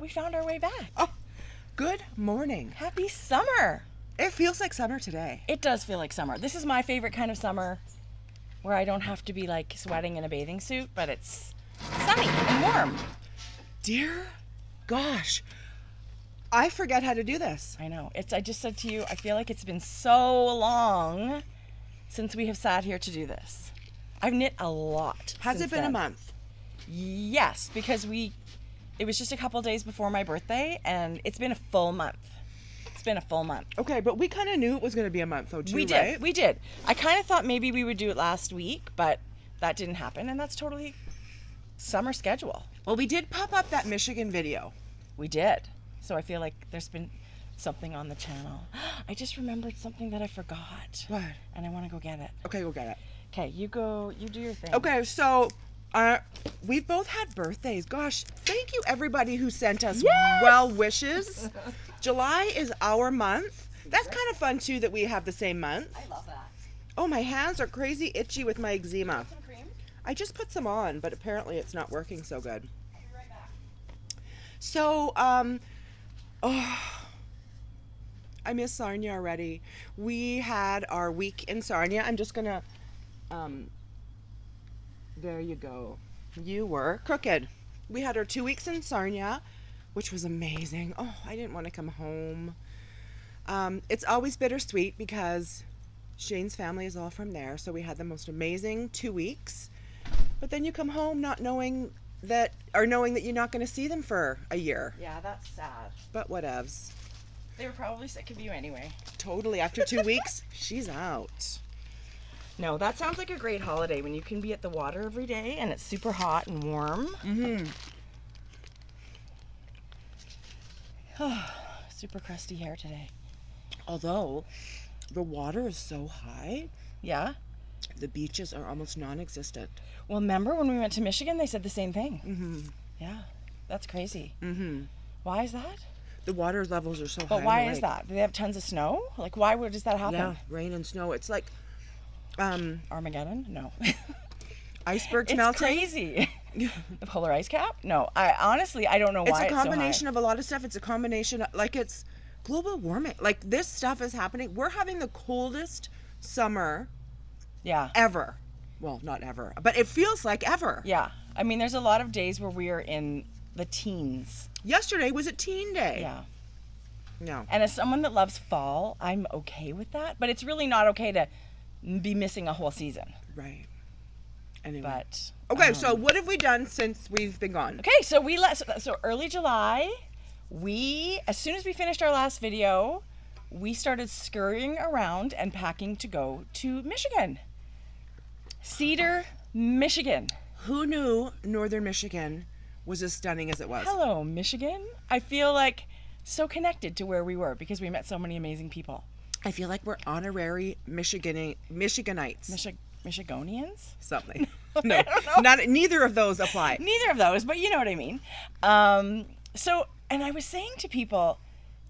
we found our way back. Oh, good morning. Happy summer. It feels like summer today. It does feel like summer. This is my favorite kind of summer where I don't have to be like sweating in a bathing suit, but it's sunny and warm. Dear gosh, I forget how to do this. I know. I just said to you, I feel like it's been so long since we have sat here to do this. I've knit a lot. Has it been a month? Yes, because it was just a couple days before my birthday, and it's been a full month. It's been a full month. Okay, but we kind of knew it was going to be a month, though, too, We did. right? We did. I kind of thought maybe we would do it last week, but that didn't happen, and that's totally summer schedule. Well, we did pop up that Michigan video. We did. So I feel like there's been something on the channel. I just remembered something that I forgot. What? And I want to go get it. Okay, go get it. Okay, you do your thing. Okay, so we've both had birthdays. Gosh, thank you everybody who sent us well wishes. July is our month. That's kind of fun too that we have the same month. I love that. Oh, my hands are crazy itchy with my eczema. Some cream? I just put some on, but apparently it's not working so good. I'll be right back. So, I miss Sarnia already. We had our week in Sarnia. I'm just gonna, there you go. You were crooked. We had our 2 weeks in Sarnia, which was amazing. Oh, I didn't want to come home. It's always bittersweet because Shane's family is all from there, so we had the most amazing 2 weeks. But then you come home not knowing that you're not going to see them for a year. Yeah, that's sad. But whatevs. They were probably sick of you anyway. Totally. After 2 weeks, she's out. No, that sounds like a great holiday when you can be at the water every day and it's super hot and warm. Mm-hmm. Super crusty hair today. Although the water is so high, Yeah? the beaches are almost non-existent. Well, remember when we went to Michigan, they said the same thing. Mm-hmm. Yeah, that's crazy. Mm-hmm. Why is that? The water levels are so high. But in why the is lake. that? Do they have tons of snow? Like, why does that happen? Yeah, rain and snow. It's like Armageddon? No. icebergs It's melting. crazy. The polar ice cap? No. I don't know why It's a combination it's so high. of a lot of stuff. It's a combination of, like, it's global warming. Like, this stuff is happening. We're having the coldest summer Yeah. ever. Well, not ever, but it feels like ever. Yeah. I mean, there's a lot of days where we are in the teens. Yesterday was a teen day. Yeah. No. And as someone that loves fall, I'm okay with that. But it's really not okay to be missing a whole season. Right. Anyway. But Okay, so what have we done since we've been gone? okay, so so early July, as soon as we finished our last video, we started scurrying around and packing to go to Michigan. Cedar, Michigan. Who knew Northern Michigan was as stunning as it was? Hello, Michigan. I feel like so connected to where we were because we met so many amazing people. I feel like we're honorary Michiganites. Michigonians? Something. No, neither of those apply. Neither of those, but you know what I mean. And I was saying to people,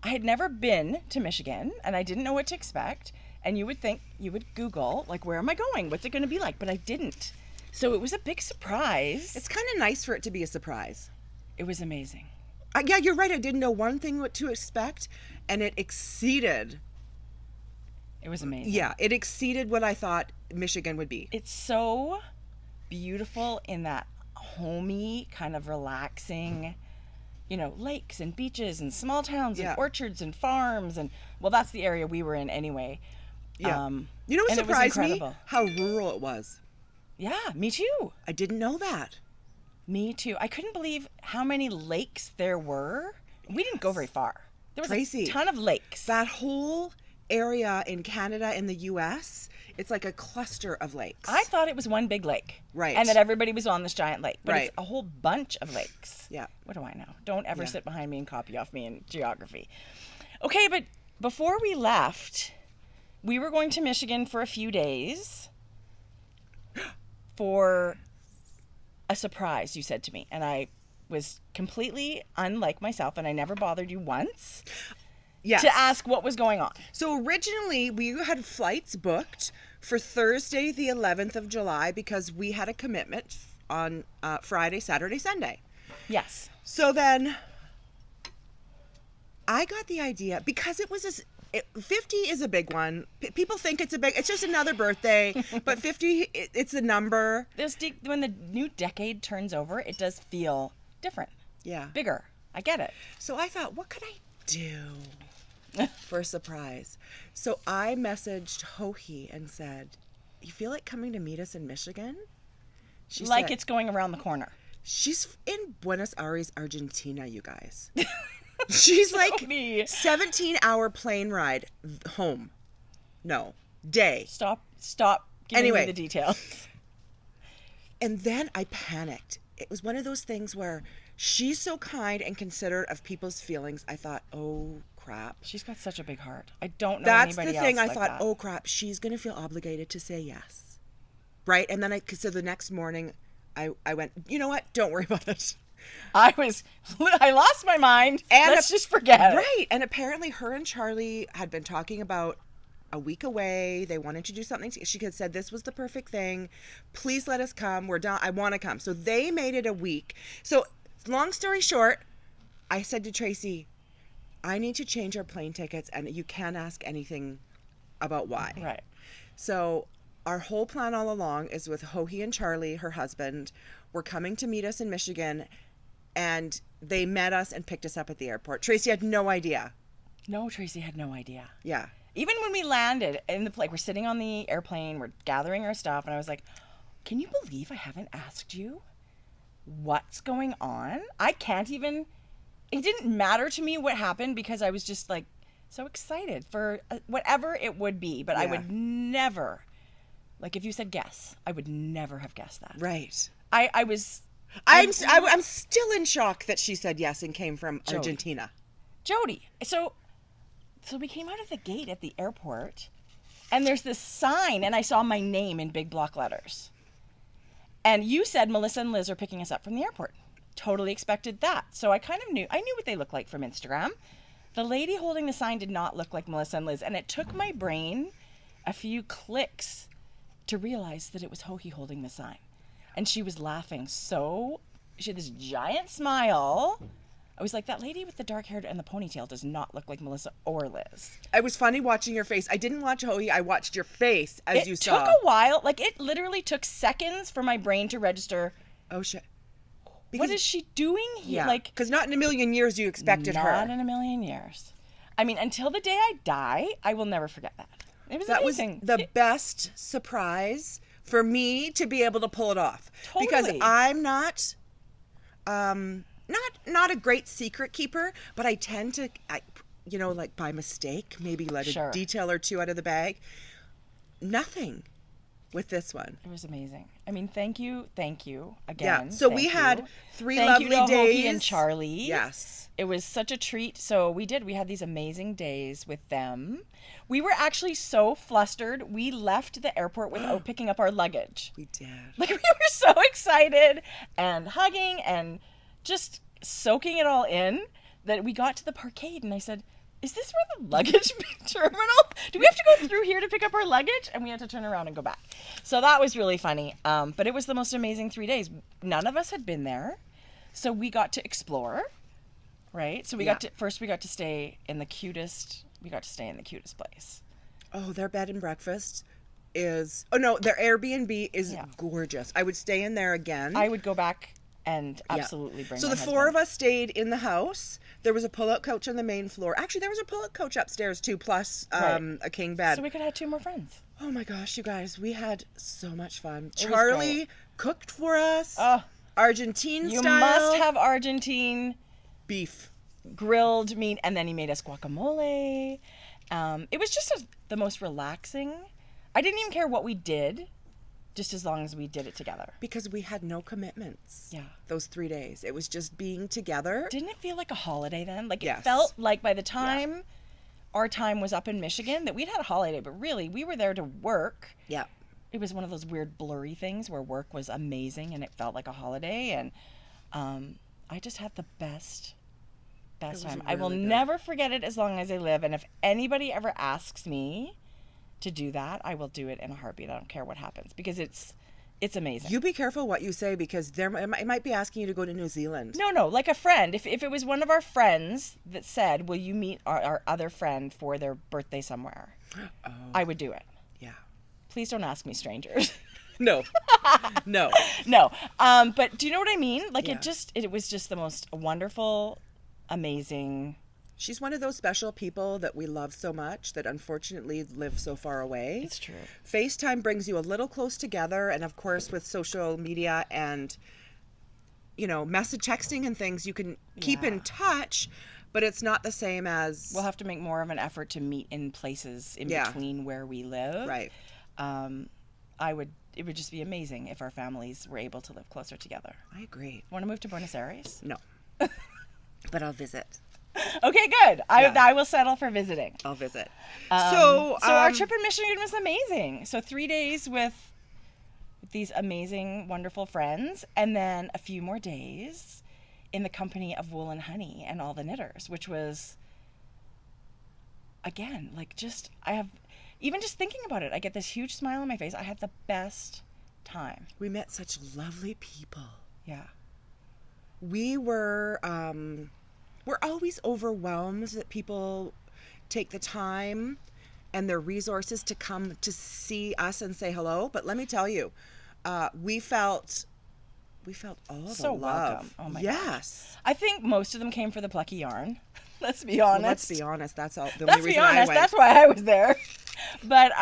I had never been to Michigan and I didn't know what to expect. And you would think, you would Google, like, where am I going? What's it going to be like? But I didn't. So it was a big surprise. It's kind of nice for it to be a surprise. It was amazing. Yeah, you're right. I didn't know one thing what to expect, and it exceeded. It was amazing. Yeah, it exceeded what I thought Michigan would be. It's so beautiful in that homey, kind of relaxing, lakes and beaches and small towns and orchards and farms. And, well, that's the area we were in anyway. Yeah. You know what surprised me? How rural it was. Yeah, me too. I didn't know that. Me too. I couldn't believe how many lakes there were. We didn't go very far. There was Tracie, a ton of lakes. That whole area in Canada and the U.S., it's like a cluster of lakes. I thought it was one big lake. Right. And that everybody was on this giant lake. But right. It's a whole bunch of lakes. Yeah. What do I know? Don't ever sit behind me and copy off me in geography. Okay, but before we left, we were going to Michigan for a few days for a surprise, you said to me. And I was completely unlike myself, and I never bothered you once to ask what was going on. So originally, we had flights booked for Thursday, the 11th of July, because we had a commitment on Friday, Saturday, Sunday. Yes. So then I got the idea because it was this. 50 is a big one. People think it's it's just another birthday, but 50, it's a number. When the new decade turns over, it does feel different. Yeah. Bigger. I get it. So I thought, what could I do for a surprise? So I messaged Hohi and said, you feel like coming to meet us in Michigan? She said, it's going around the corner. She's in Buenos Aires, Argentina, you guys. She's like 17-hour plane ride home. No, day. Stop giving me the details. And then I panicked. It was one of those things where she's so kind and considerate of people's feelings. I thought, oh crap. She's got such a big heart. I don't know That's anybody the thing. else I thought, oh crap, she's going to feel obligated to say yes. Right? And then so the next morning I went, you know what? Don't worry about it. I lost my mind. And let's just forget it. Right. And apparently her and Charlie had been talking about a week away. They wanted to do something. She had said, this was the perfect thing. Please let us come. We're done. I want to come. So they made it a week. So long story short, I said to Tracie, I need to change our plane tickets and you can't ask anything about why. Right. So our whole plan all along is with Hohi and Charlie, her husband, were coming to meet us in Michigan. And they met us and picked us up at the airport. Tracie had no idea. No, Tracie had no idea. Yeah. Even when we landed in the we're sitting on the airplane, we're gathering our stuff, and I was like, can you believe I haven't asked you what's going on? I can't even, it didn't matter to me what happened because I was just like so excited for whatever it would be, but I would never, like if you said guess, I would never have guessed that. Right. I'm still in shock that she said yes and came from Argentina. Jodi. So we came out of the gate at the airport, and there's this sign, and I saw my name in big block letters. And you said Melissa and Liz are picking us up from the airport. Totally expected that. So I kind of knew what they looked like from Instagram. The lady holding the sign did not look like Melissa and Liz, and it took my brain a few clicks to realize that it was Hohi holding the sign. And she was laughing she had this giant smile. I was like, that lady with the dark hair and the ponytail does not look like Melissa or Liz. It was funny watching your face. I didn't watch Hohi. I watched your face as you saw. It took a while. Like, it literally took seconds for my brain to register. Oh, shit. What is she doing here? Yeah, because not in a million years you expected her. Not in a million years. I mean, until the day I die, I will never forget that. It was amazing. That was the best surprise for me to be able to pull it off. Totally. Because I'm not a great secret keeper, but I tend to, like by mistake, maybe let a detail or two out of the bag. Nothing with this one. It was amazing. I mean, thank you again. Yeah. So we had 3 lovely days. Thank you to Hohi and Charlie. Yes. It was such a treat. So we had these amazing days with them. We were actually so flustered. We left the airport without picking up our luggage. We did. Like, we were so excited and hugging and just soaking it all in that we got to the parkade and I said, is this where the luggage terminal? Do we have to go through here to pick up our luggage? And we had to turn around and go back. So that was really funny. But it was the most amazing 3 days. None of us had been there. So we got to explore, right? So we got to stay in the cutest place. Oh, their bed and breakfast is, their Airbnb is gorgeous. I would stay in there again. I would go back and absolutely bring my husband. So the 4 of us stayed in the house. There was a pull-out couch on the main floor. Actually, there was a pull-out couch upstairs too, plus a king bed. So we could have 2 more friends. Oh my gosh, you guys, we had so much fun. Charlie cooked for us. Oh, Argentine you style. You must have Argentine beef, grilled meat, and then he made us guacamole. It was just the most relaxing. I didn't even care what we did, just as long as we did it together. Because we had no commitments. Yeah. Those 3 days. It was just being together. Didn't it feel like a holiday then? Like, it felt like by the time our time was up in Michigan that we'd had a holiday, but really we were there to work. Yeah. It was one of those weird blurry things where work was amazing and it felt like a holiday, and I just had the best time. Really, I will never forget it as long as I live, and if anybody ever asks me to do that, I will do it in a heartbeat. I don't care what happens, because it's It's amazing. You be careful what you say, because it might be asking you to go to New Zealand. No, like a friend. If it was one of our friends that said, will you meet our other friend for their birthday somewhere? Oh. I would do it. Yeah. Please don't ask me, strangers. No. No. No. But do you know what I mean? Like, Yeah. it was just the most wonderful, amazing. She's one of those special people that we love so much that unfortunately live so far away. It's true. FaceTime brings you a little close together, and of course with social media and, you know, message texting and things, you can keep in touch, but it's not the same as... We'll have to make more of an effort to meet in places in between where we live. Right. It would just be amazing if our families were able to live closer together. I agree. Want to move to Buenos Aires? No. But I'll visit. Okay, good. Yeah. I will settle for visiting. I'll visit. So our trip in Michigan was amazing. So 3 days with these amazing, wonderful friends, and then a few more days in the company of Wool and Honey and all the knitters, which was, again, like, just, even just thinking about it, I get this huge smile on my face. I had the best time. We met such lovely people. Yeah. We were, we're always overwhelmed that people take the time and their resources to come to see us and say hello. But let me tell you, we felt all the So love. welcome. Oh my gosh. Yes. I think most of them came for the plucky yarn. Let's be honest. Well, let's be honest. That's all. The Let's only be reason I honest. went. That's why I was there. But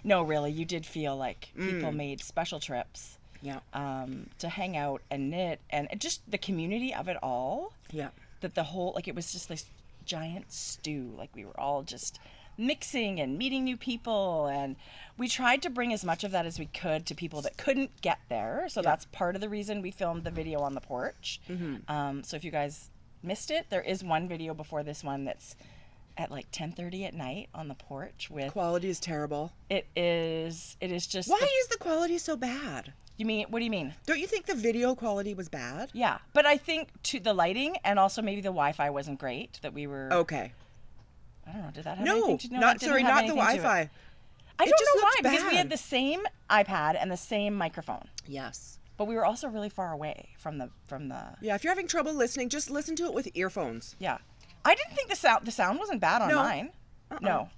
no, really, you did feel like people made special trips. Yeah. To hang out and knit, and just the community of it all. Yeah. That the whole, like, it was just this giant stew. Like, we were all just mixing and meeting new people, and we tried to bring as much of that as we could to people that couldn't get there. So that's part of the reason we filmed the video on the porch. Mm-hmm. So if you guys missed it, there is one video before this one that's at like 10:30 at night on the porch with... Quality is terrible. It is just... Why is the quality so bad? What do you mean? Don't you think the video quality was bad? Yeah, but I think to the lighting and also maybe the Wi-Fi wasn't great, that we were... Okay. I don't know, did that have anything to do? No, not the Wi-Fi. I don't know why, bad. because we had the same iPad and the same microphone. Yes. But we were also really far away from the... Yeah, if you're having trouble listening, just listen to it with earphones. Yeah. I didn't think the sound wasn't bad on mine. No.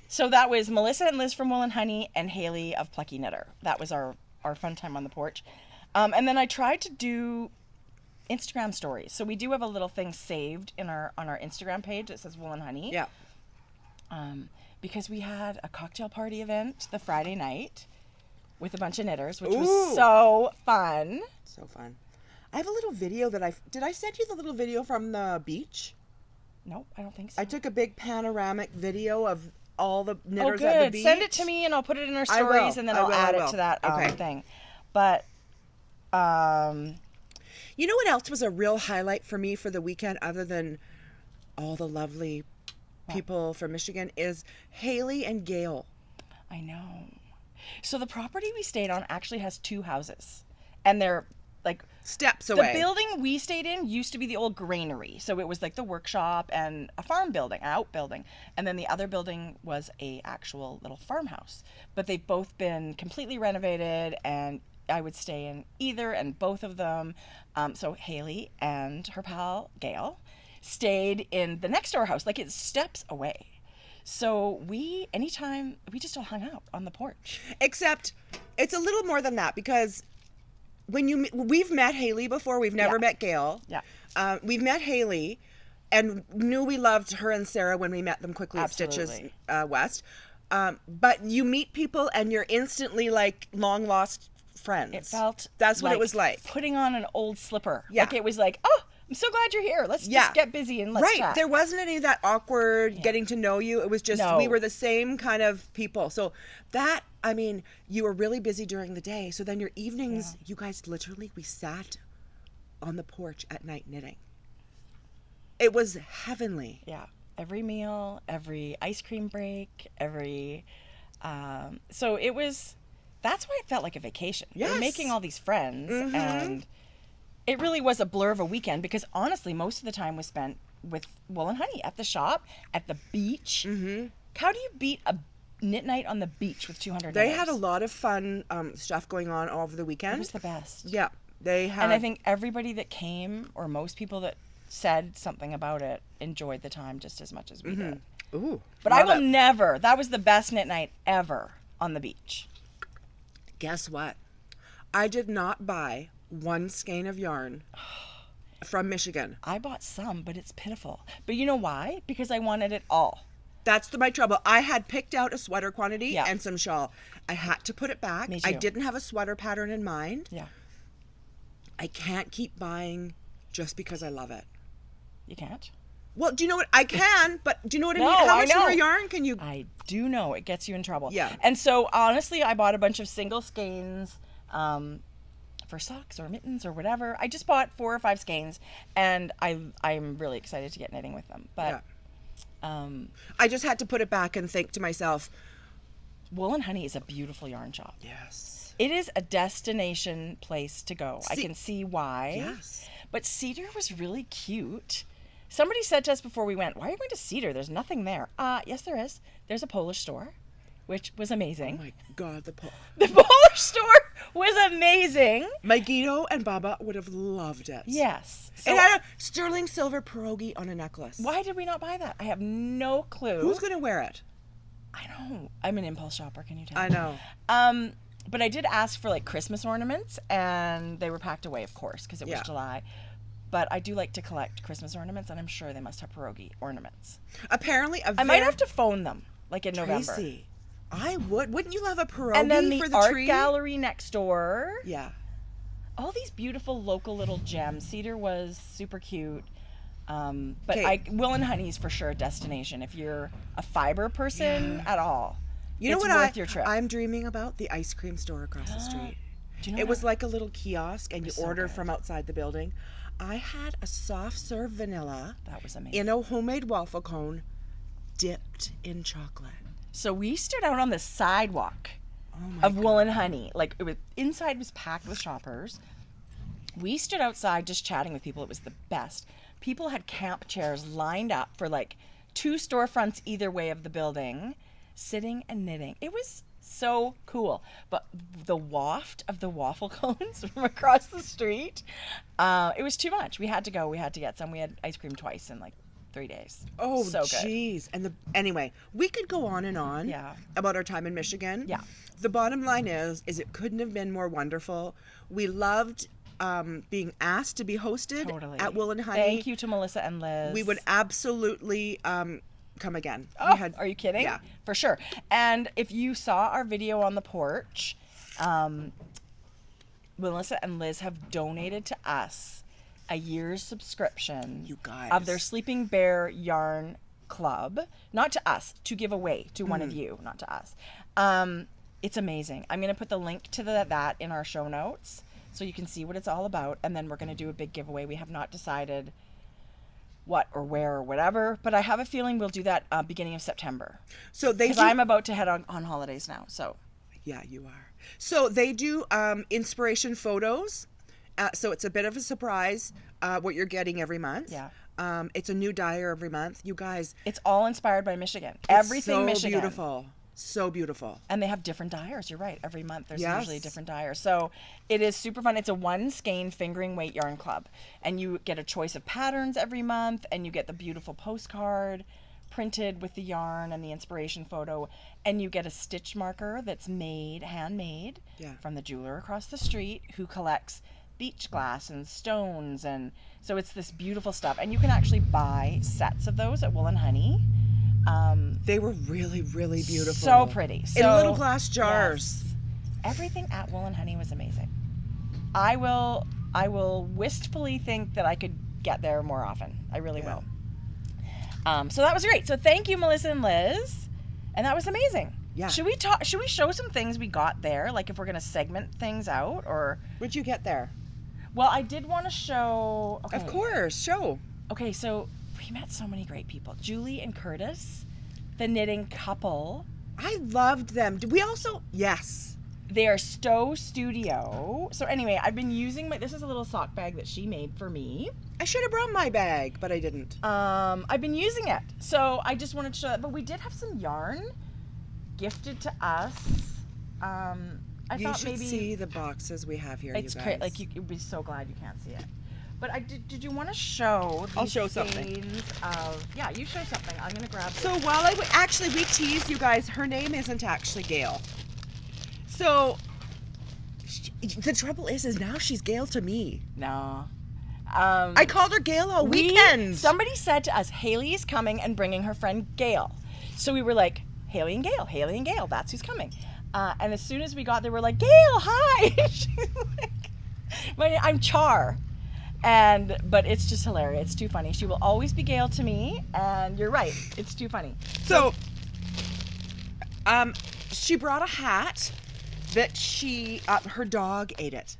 So that was Melissa and Liz from Wool and Honey and Haley of Plucky Knitter. That was our fun time on the porch. And then I tried to do Instagram stories. So we do have a little thing saved on our Instagram page that says Wool and Honey. Yeah. Because we had a cocktail party event the Friday night with a bunch of knitters, which was so fun. So fun. I have a little video did I send you the little video from the beach? Nope, I don't think so. I took a big panoramic video of all the knitters good. at the beach. Send it to me and I'll put it in our I will. stories and then I'll add I it will. to that Okay. thing. But you know what else was a real highlight for me for the weekend, other than all the lovely people from Michigan, is Haley and Gail. I know. So the property we stayed on actually has 2 houses. And they're like steps away. The building we stayed in used to be the old granary. So it was like the workshop and a farm building, an outbuilding. And then the other building was a actual little farmhouse. But they've both been completely renovated, and I would stay in either and both of them. So Haley and her pal Gail stayed in the next door house, like it's steps away. So anytime we just all hung out on the porch. Except it's a little more than that, because we've met Haley before, we've never met Gail. Yeah. We've met Haley and knew we loved her and Sarah when we met them quickly at Stitches West. But you meet people and you're instantly like long lost friends. It felt that's what it was like. Putting on an old slipper. Yeah. Like it was like, oh, I'm so glad you're here. Let's just get busy and let's chat. There wasn't any of that awkward getting to know you. It was just we were the same kind of people. So that, I mean, you were really busy during the day. So then your evenings, you guys literally, we sat on the porch at night knitting. It was heavenly. Yeah. Every meal, every ice cream break, every... so it was... That's why it felt like a vacation. Yes. We're making all these friends, and it really was a blur of a weekend, because honestly, most of the time was spent with Wool and Honey at the shop, at the beach. Mm-hmm. How do you beat a knit night on the beach with 200 They knitters. had a lot of fun stuff going on all over the It weekend. was the best. Yeah, they had. And I think everybody that came, or most people that said something about it, enjoyed the time just as much as we did. Ooh, But I love will it. never. That was the best knit night ever on the beach. Guess what? I did not buy one skein of yarn from Michigan. I bought some, but it's pitiful. But you know why? Because I wanted it all. That's my trouble. I had picked out a sweater quantity Yeah. and some shawl. I had to put it back. Me I too. didn't have a sweater pattern in mind. Yeah, I can't keep buying just because I love it. you can't. Well, do you know what? I can, but do you know what I No, mean? How I much know. more yarn can you... I do know it gets you in trouble. Yeah. And so honestly, I bought a bunch of single skeins for socks or mittens or whatever. I just bought 4 or 5 skeins, and I'm really excited to get knitting with them. But I just had to put it back and think to myself, Wool and Honey is a beautiful yarn shop. yes. It is a destination place to go. I can see why. Yes. But Cedar was really cute. Somebody said to us before we went, "Why are you going to Cedar? There's nothing there." Yes, there is. There's a Polish store, which was amazing. Oh my God, The Polish store was amazing. My Guido and Baba would have loved it. Yes. So It had a sterling silver pierogi on a necklace. why did we not buy that? I have no clue. Who's going to wear it? I know. I'm an impulse shopper. Can you tell? I know. But I did ask for like Christmas ornaments, and they were packed away, of course, because it was Yeah. July. But I do like to collect Christmas ornaments, and I'm sure they must have pierogi ornaments. Apparently, I might have to phone them, like in November. Tracy, I would. Wouldn't you love a pierogi And then for the the art tree? gallery next door. Yeah. All these beautiful local little gems. Cedar was super cute. But Okay. Will and Honey is for sure a destination if you're a fiber person at all. You know It's what worth your trip. I'm dreaming about? The ice cream store across the street. Do you know It what was like a little kiosk, and you was so order good. from outside the building. I had a soft serve vanilla that was amazing. in a homemade waffle cone dipped in chocolate. So we stood out on the sidewalk Oh my of Wool and Honey. Like it was inside was packed with shoppers. We stood outside just chatting with people. It was the best. People had camp chairs lined up for like 2 storefronts either way of the building, sitting and knitting. It was so cool. But the waft of the waffle cones from across the street, it was too much. We had to go. We had to get some. We had ice cream twice in like 3 days. Oh, so good. jeez. And anyway, we could go on and on Yeah. about our time in Michigan. Yeah. The bottom line is it couldn't have been more wonderful. We loved being asked to be hosted Totally. at Wool and Honey. Thank you to Melissa and Liz. We would absolutely come again. Oh, are you kidding? Yeah. For sure. And if you saw our video on the porch, Melissa and Liz have donated to us a year's subscription You guys. of their Sleeping Bear Yarn Club. Not to us, to give away to one of you, not to us. It's amazing. I'm going to put the link to that in our show notes so you can see what it's all about. And then we're going to do a big giveaway. We have not decided what or where or whatever, but I have a feeling we'll do that beginning of September. So they Because do, I'm about to head on holidays now, so. yeah, you are. So they do inspiration photos. So it's a bit of a surprise what you're getting every month. Yeah. It's a new dyer every month. You guys, It's all inspired by Michigan. it's Everything so Michigan. beautiful. So beautiful. And they have different dyers. You're right. Every month there's Yes. usually a different dyer. So it is super fun. It's a 1 skein fingering weight yarn club. And you get a choice of patterns every month, and you get the beautiful postcard printed with the yarn and the inspiration photo. And you get a stitch marker that's handmade Yeah. from the jeweler across the street who collects beach glass and stones. And so it's this beautiful stuff. And you can actually buy sets of those at Wool and Honey. They were really, really beautiful. So pretty. In So, little glass jars. yes. Everything at Wool and Honey was amazing. I will wistfully think that I could get there more often. I really Yeah. will. So that was great. So thank you, Melissa and Liz. And that was amazing. Yeah. Should we show some things we got there? Like if we're gonna segment things out, or What'd you get there? well, I did want to show. Okay. Of course, show. Okay, so we met so many great people. Julie and Curtis, the knitting couple. I loved them. Did we also? Yes. They are Stowe Studio. So anyway, I've been using this is a little sock bag that she made for me. I should have brought my bag, but I didn't. I've been using it. So I just wanted to show that. But we did have some yarn gifted to us. I You thought should maybe see the boxes we have here, it's you great. guys. Like you'd be so glad you can't see it. But did you want to show? I'll these show something. skeins Of, yeah, you show something. I'm gonna grab. So while actually we teased you guys, her name isn't actually Gail. So the trouble is now she's Gail to me. No. I called her Gail all weekend. Somebody said to us, Haley is coming and bringing her friend Gail. So we were like, Haley and Gail, that's who's coming. And as soon as we got there, we're like, Gail, hi. She's like, I'm Char. But it's just hilarious. It's too funny. She will always be Gail to me, and you're right. It's too funny. So, she brought a hat that her dog ate it.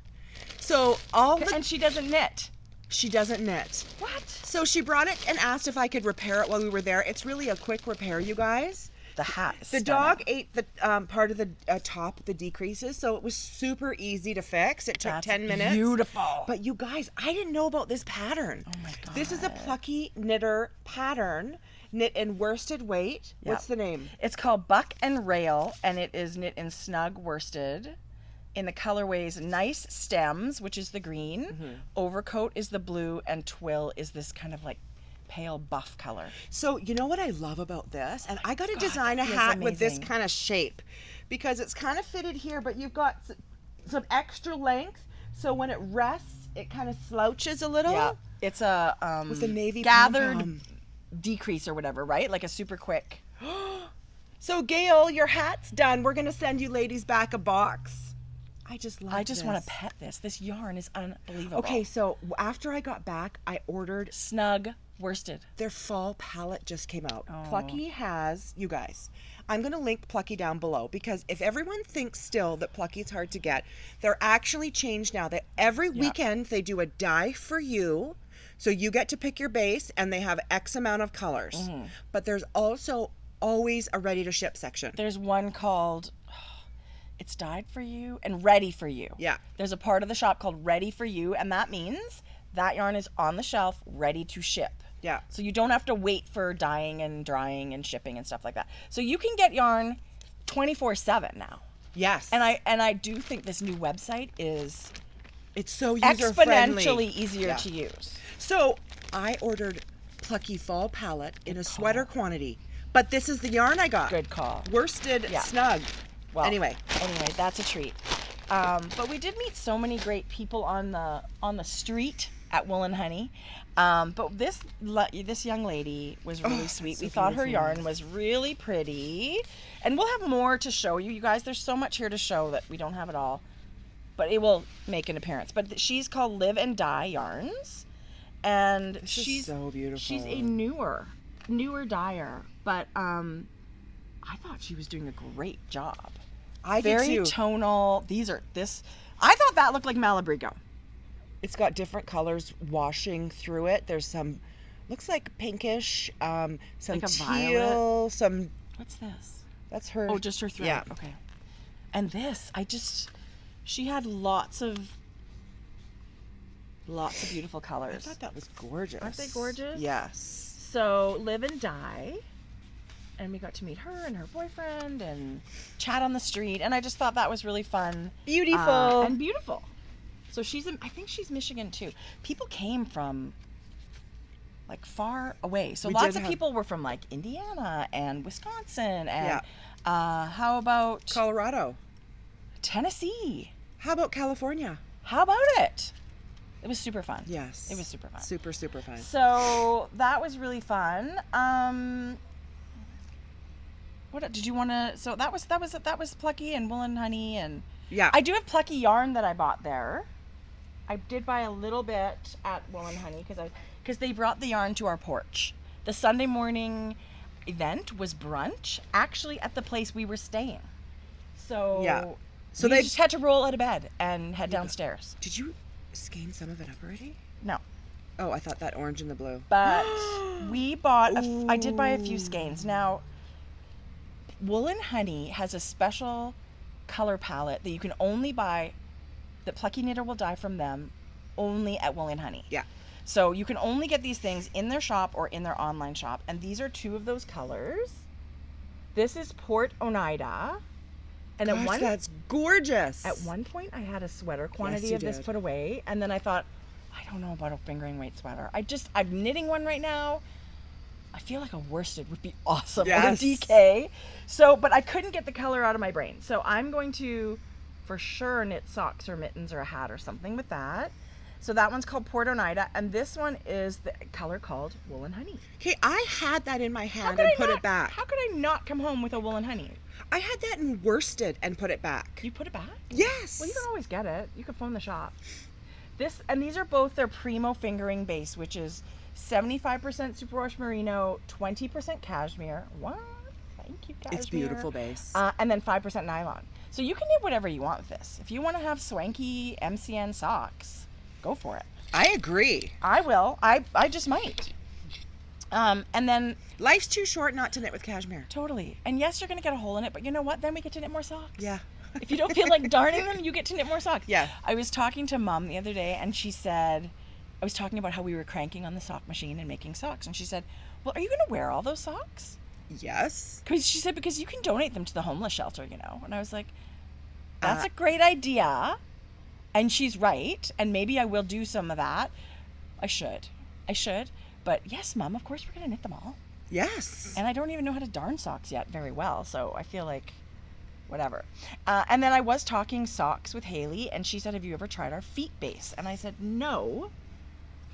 So and she doesn't knit. She doesn't knit. What? So she brought it and asked if I could repair it while we were there. It's really a quick repair, you guys. The hat. The dog ate the part of the top, the decreases, so it was super easy to fix. It took 10 minutes. Beautiful. But you guys, I didn't know about this pattern. Oh my god. This is a Plucky Knitter pattern, knit in worsted weight. Yep. What's the name? It's called Buck and Rail, and it is knit in snug worsted. In the colorways Nice Stems, which is the green, Overcoat is the blue, and Twill is this kind of like pale buff color. So you know what I love about this? And I got to design a that is hat with this amazing. kind of shape because it's kind of fitted here, but you've got some extra length. So when it rests, it kind of slouches a little. Yeah, it's a With a navy gathered pom-pom. decrease or whatever, right? Like a super quick. So Gail, your hat's done. We're going to send you ladies back a box. I just love I just want this. to pet this. This yarn is unbelievable. Okay, so after I got back, I ordered Snug worsted. their fall palette just came out. Oh. Plucky has, you guys, I'm going to link Plucky down below because if everyone thinks still that Plucky's hard to get, they're actually changed now. That every weekend they do a die for you. So you get to pick your base and they have X amount of colors. But there's also always a ready to ship section. There's one called It's Dyed for You and Ready for You. Yeah. There's a part of the shop called Ready for You, and that means that yarn is on the shelf ready to ship. Yeah. So you don't have to wait for dyeing and drying and shipping and stuff like that. So you can get yarn 24/7 now. Yes. And I do think this new website is it's so user-friendly. exponentially easier Yeah. to use. So I ordered Plucky fall palette in a sweater quantity, but this is the yarn I got. Good call. Worsted Yeah. snug. Well, Anyway, that's a treat. But we did meet so many great people on the street at Wool and Honey. But this young lady was really sweet. so We thought her beautiful. yarn was really pretty, and we'll have more to show you. You guys, there's so much here to show that we don't have it all, but it will make an appearance. But she's called Live and Dye Yarns, and this she's is so beautiful. she's a newer dyer, but I thought she was doing a great job. I Very did too. tonal. I thought that looked like Malabrigo. It's got different colors washing through it. There's some, looks like pinkish, some Like a teal, some. What's this? That's her. Oh, just her thread. Yeah. Okay. And this, she had lots of beautiful I colors. thought that was gorgeous. Aren't they gorgeous? Yes. So Live and Dye, and we got to meet her and her boyfriend and chat on the street, and I just thought that was really fun. Beautiful. And beautiful. So I think she's Michigan too. People came from like far away. So We lots did of have- people were from like Indiana and Wisconsin and Yeah. How about Colorado. Tennessee? How about California? How about it? It was super fun. Yes. It was super fun. Super, super fun. So that was really fun. What did you want to? So that was Plucky and Wool and Honey, and Yeah. I do have Plucky yarn that I bought there. I did buy a little bit at Wool and Honey because they brought the yarn to our porch. The Sunday morning event was brunch, actually at the place we were staying. So Yeah. So we they just had to roll out of bed and head downstairs. Did you skein some of it up already? No. Oh, I thought that orange and the blue. But we bought I did buy a few skeins. Now, Wool and Honey has a special color palette that you can only buy, that Plucky Knitter will dye from them, only at Wool and Honey. Yeah. So you can only get these things in their shop or in their online shop, and these are two of those colors. This is Port Oneida. And Gosh, that's gorgeous. At one point, I had a sweater quantity you of this did. put away, and then I thought, I don't know about a fingering weight sweater. I'm knitting one right now. I feel like a worsted would be awesome, or a Yes. DK. So, but I couldn't get the color out of my brain. So I'm going to, for sure, knit socks or mittens or a hat or something with that. So that one's called Port Oneida, and this one is the color called Wool and Honey. Okay, I had that in my hand and put it back. How could I not come home with a Wool and Honey? I had that in worsted and put it back. You put it back? Yes. Well, you can always get it. You can phone the shop. These are both their Primo fingering base, which is 75% superwash merino, 20% cashmere. What? Thank you, cashmere. It's beautiful base. And then 5% nylon. So you can knit whatever you want with this. If you want to have swanky MCN socks, go for it. I agree. I will. I just might. And then Life's too short not to knit with cashmere. totally. And yes, you're going to get a hole in it, but you know what? Then we get to knit more socks. Yeah. If you don't feel like darning them, you get to knit more socks. Yeah. I was talking to Mom the other day, and she said, I was talking about how we were cranking on the sock machine and making socks, and she said, well, are you going to wear all those socks? Yes. Because she said, because you can donate them to the homeless shelter, you know. And I was like, that's a great idea. And she's right. And maybe I will do some of that. I should. But yes, Mom, of course we're going to knit them all. Yes. And I don't even know how to darn socks yet very well. So I feel like whatever. And then I was talking socks with Haley, and she said, have you ever tried our feet base? And I said, no.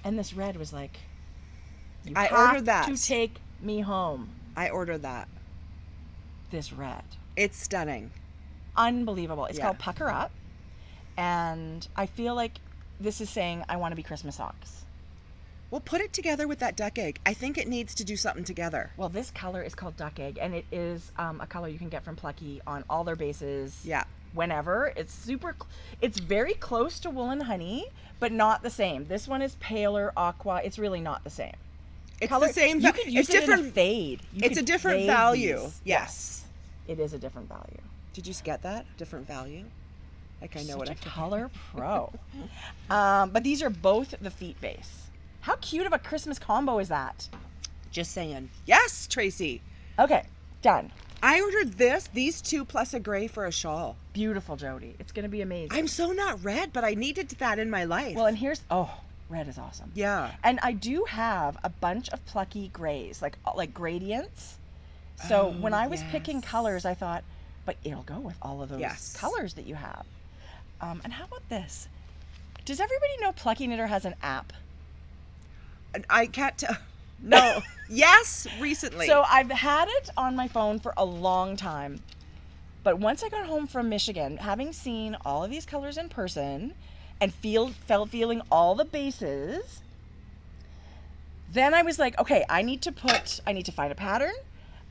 And this red was like, I ordered that. to take me home. I ordered that. This red. It's stunning. Unbelievable. It's Yeah. called Pucker Up. And I feel like this is saying, I want to be Christmas socks. Well, put it together with that duck egg. I think it needs to do something together. Well, this color is called Duck Egg, and it is a color you can get from Plucky on all their bases. Yeah. Whenever. It's very close to Wool and Honey, but not the same. This one is paler aqua. It's really not the same. It's the same. You could use it's it different. in a fade. You It's could a different fade value. these. Yes. It is a different value. Did you get that? Different value? Like I know what Such I'm a color pro. But these are both the feet base. How cute of a Christmas combo is that? Just saying. Yes, Tracy. Okay, done. I ordered these two plus a gray for a shawl. Beautiful, Jodi. It's going to be amazing. I'm so not red, but I needed that in my life. Well, and red is awesome. yeah. And I do have a bunch of Plucky grays, like gradients. So when I was picking yes. colors, I thought, but it'll go with all of those Yes. colors that you have. And how about this? Does everybody know Plucky Knitter has an app? I can't tell. No. Yes, recently. So I've had it on my phone for a long time. But once I got home from Michigan, having seen all of these colors in person and feeling all the bases, then I was like, okay, I need to find a pattern.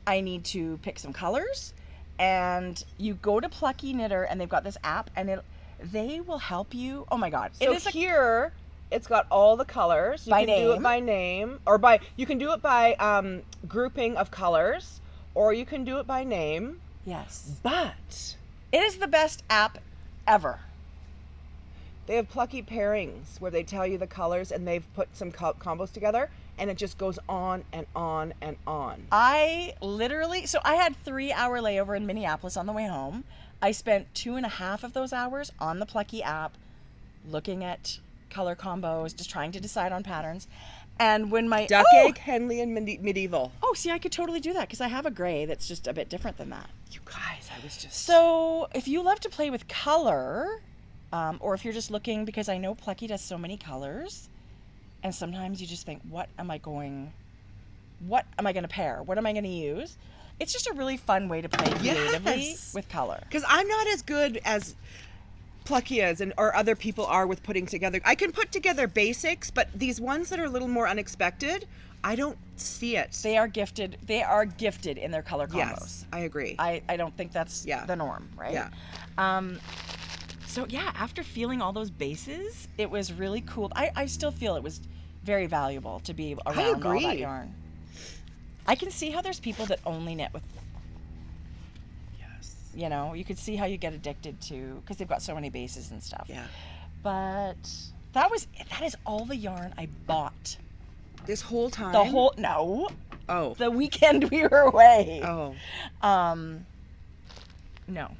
I need to pick some colors. And you go to Plucky Knitter, and they've got this app, and they will help you. Oh my God. So here, it's got all the colors. You By can do it name. by name, or you can do it by grouping of colors, or you can do it by name. Yes. But It is the best app ever. they have Plucky pairings where they tell you the colors, and they've put some combos together, and it just goes on and on and on. I had 3-hour layover in Minneapolis on the way home. I spent 2.5 of those hours on the Plucky app looking at color combos, just trying to decide on patterns. And when my Duck egg, Henley, and medieval. Oh, see, I could totally do that because I have a gray that's just a bit different than that. You guys, I was just. So if you love to play with color, or if you're just looking, because I know Plucky does so many colors, and sometimes you just think, what am I going to pair? What am I going to use? It's just a really fun way to play creatively Yes. with color. Because I'm not as good as Plucky is or other people are with putting together. I can put together basics, but these ones that are a little more unexpected, I don't see it. They are gifted in their color combos. Yes, I agree. I don't think that's Yeah. the norm, right? Yeah. So yeah, after feeling all those bases, it was really cool. I still feel it was very valuable to be around all that agree. yarn. I can see how there's people that only knit with, Yes. you could see how you get addicted to, because they've got so many bases and stuff. Yeah. But that is all the yarn I bought. This whole time. No. Oh. The weekend we were away. Oh. No.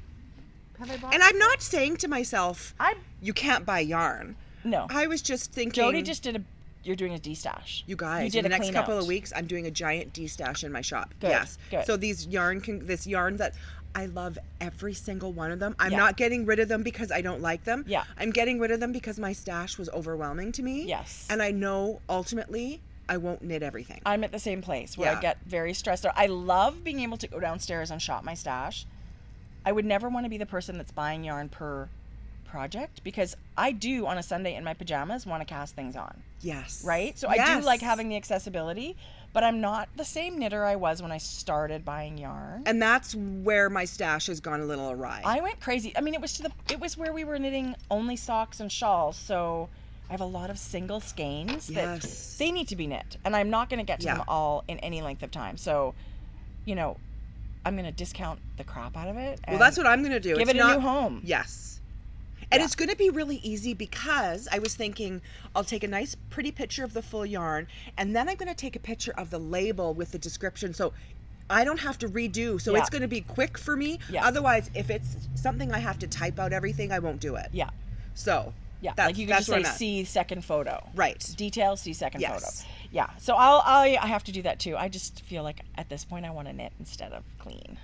Have I bought? And I'm not saying to myself, I you can't buy yarn. no. I was just thinking. Jodi just did a. You're doing a de-stash. You guys, You did in the a next clean couple out. of weeks, I'm doing a giant de-stash in my shop. Good, Yes. good. So this yarn that I love every single one of them. I'm Yeah. not getting rid of them because I don't like them. Yeah. I'm getting rid of them because my stash was overwhelming to me. Yes. And I know ultimately I won't knit everything. I'm at the same place where I Yeah. get very stressed out. I love being able to go downstairs and shop my stash. I would never want to be the person that's buying yarn per project because I do on a Sunday in my pajamas want to cast things on, Yes. right? So I do like having the accessibility, but I'm not the same knitter I was when I started buying yarn. And that's where my stash has gone a little awry. I went crazy. I mean, it was where we were knitting only socks and shawls, so I have a lot of single skeins that Yes. they need to be knit, and I'm not going to get to Yeah. them all in any length of time. So, you know, I'm going to discount the crap out of it. Well, that's what I'm going to do. Give It's it a not, new home. Yes. And Yeah. it's going to be really easy because I was thinking I'll take a nice pretty picture of the full yarn and then I'm going to take a picture of the label with the description so I don't have to redo. So Yeah. it's going to be quick for me. Yeah. Otherwise, if it's something I have to type out everything, I won't do it. Yeah. So Yeah. that's, Like you can that's just where say I'm at. see second photo. Right. Detail, see second Yes. photo. Yeah. So I have to do that too. I just feel like at this point I want to knit instead of clean.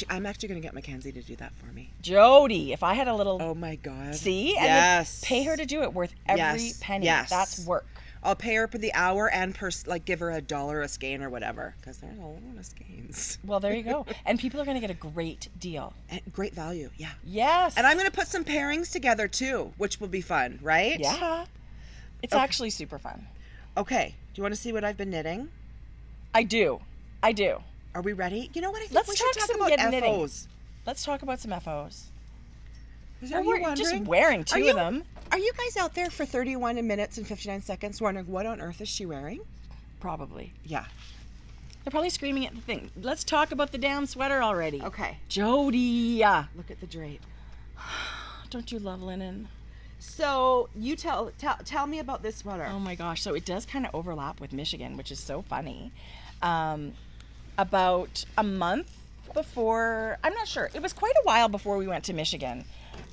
I'm actually going to get Mackenzie to do that for me. Jodi, if I had a little Oh my God. see and Yes. pay her to do it, worth every Yes. penny. Yes. That's work. I'll pay her per the hour and like give her $1 a skein or whatever because there's a lot of skeins. Well, there you go. And people are going to get a great deal. And great value, yeah. Yes. And I'm going to put some pairings together too, which will be fun, right? Yeah. It's Okay. actually super fun. Okay. Do you want to see what I've been knitting? I do. Are we ready? You know what? I think Let's we should talk talk some about get knitting. FOs. Let's talk about some FOs. Are you We're wondering? just wearing two of them. Are you guys out there for 31 minutes and 59 seconds wondering what on earth is she wearing? Probably. Yeah. They're probably screaming at the thing. Let's talk about the damn sweater already. Okay. Jodi. Look at the drape. Don't you love linen? So you tell me about this sweater. Oh my gosh. So it does kind of overlap with Michigan, which is so funny. About a month before, I'm not sure. It was quite a while before we went to Michigan.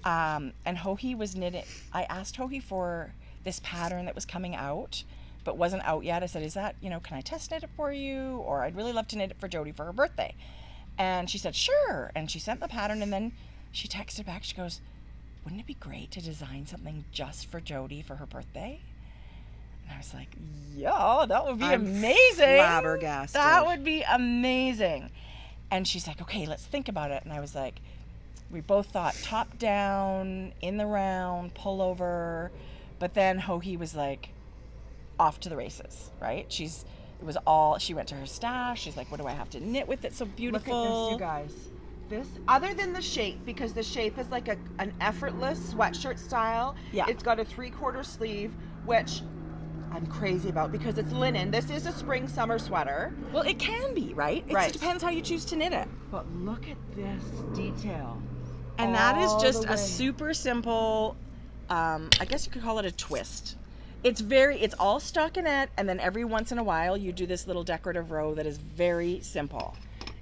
And Hohi was knitting. I asked Hohi for this pattern that was coming out, but wasn't out yet. I said, is that, can I test knit it for you? Or I'd really love to knit it for Jodi for her birthday. And she said, sure. And she sent the pattern and then she texted back. She goes, wouldn't it be great to design something just for Jodi for her birthday? And I was like, yeah, that would be I'm amazing. flabbergasted. That would be amazing. And she's like, okay, let's think about it. And I was like, we both thought top down, in the round, pullover. But then Hohi was like, off to the races, right? She went to her stash. She's like, what do I have to knit with? It's so beautiful. Look at this, you guys. This, other than the shape, because the shape is like an effortless sweatshirt style. Yeah. It's got a 3/4 sleeve, which I'm crazy about because it's linen. This is a spring summer sweater. Well, it can be, right? It Right. depends how you choose to knit it. But look at this detail. And that is All just the a way. super simple, I guess you could call it a twist. It's all stockinette, and then every once in a while you do this little decorative row that is very simple.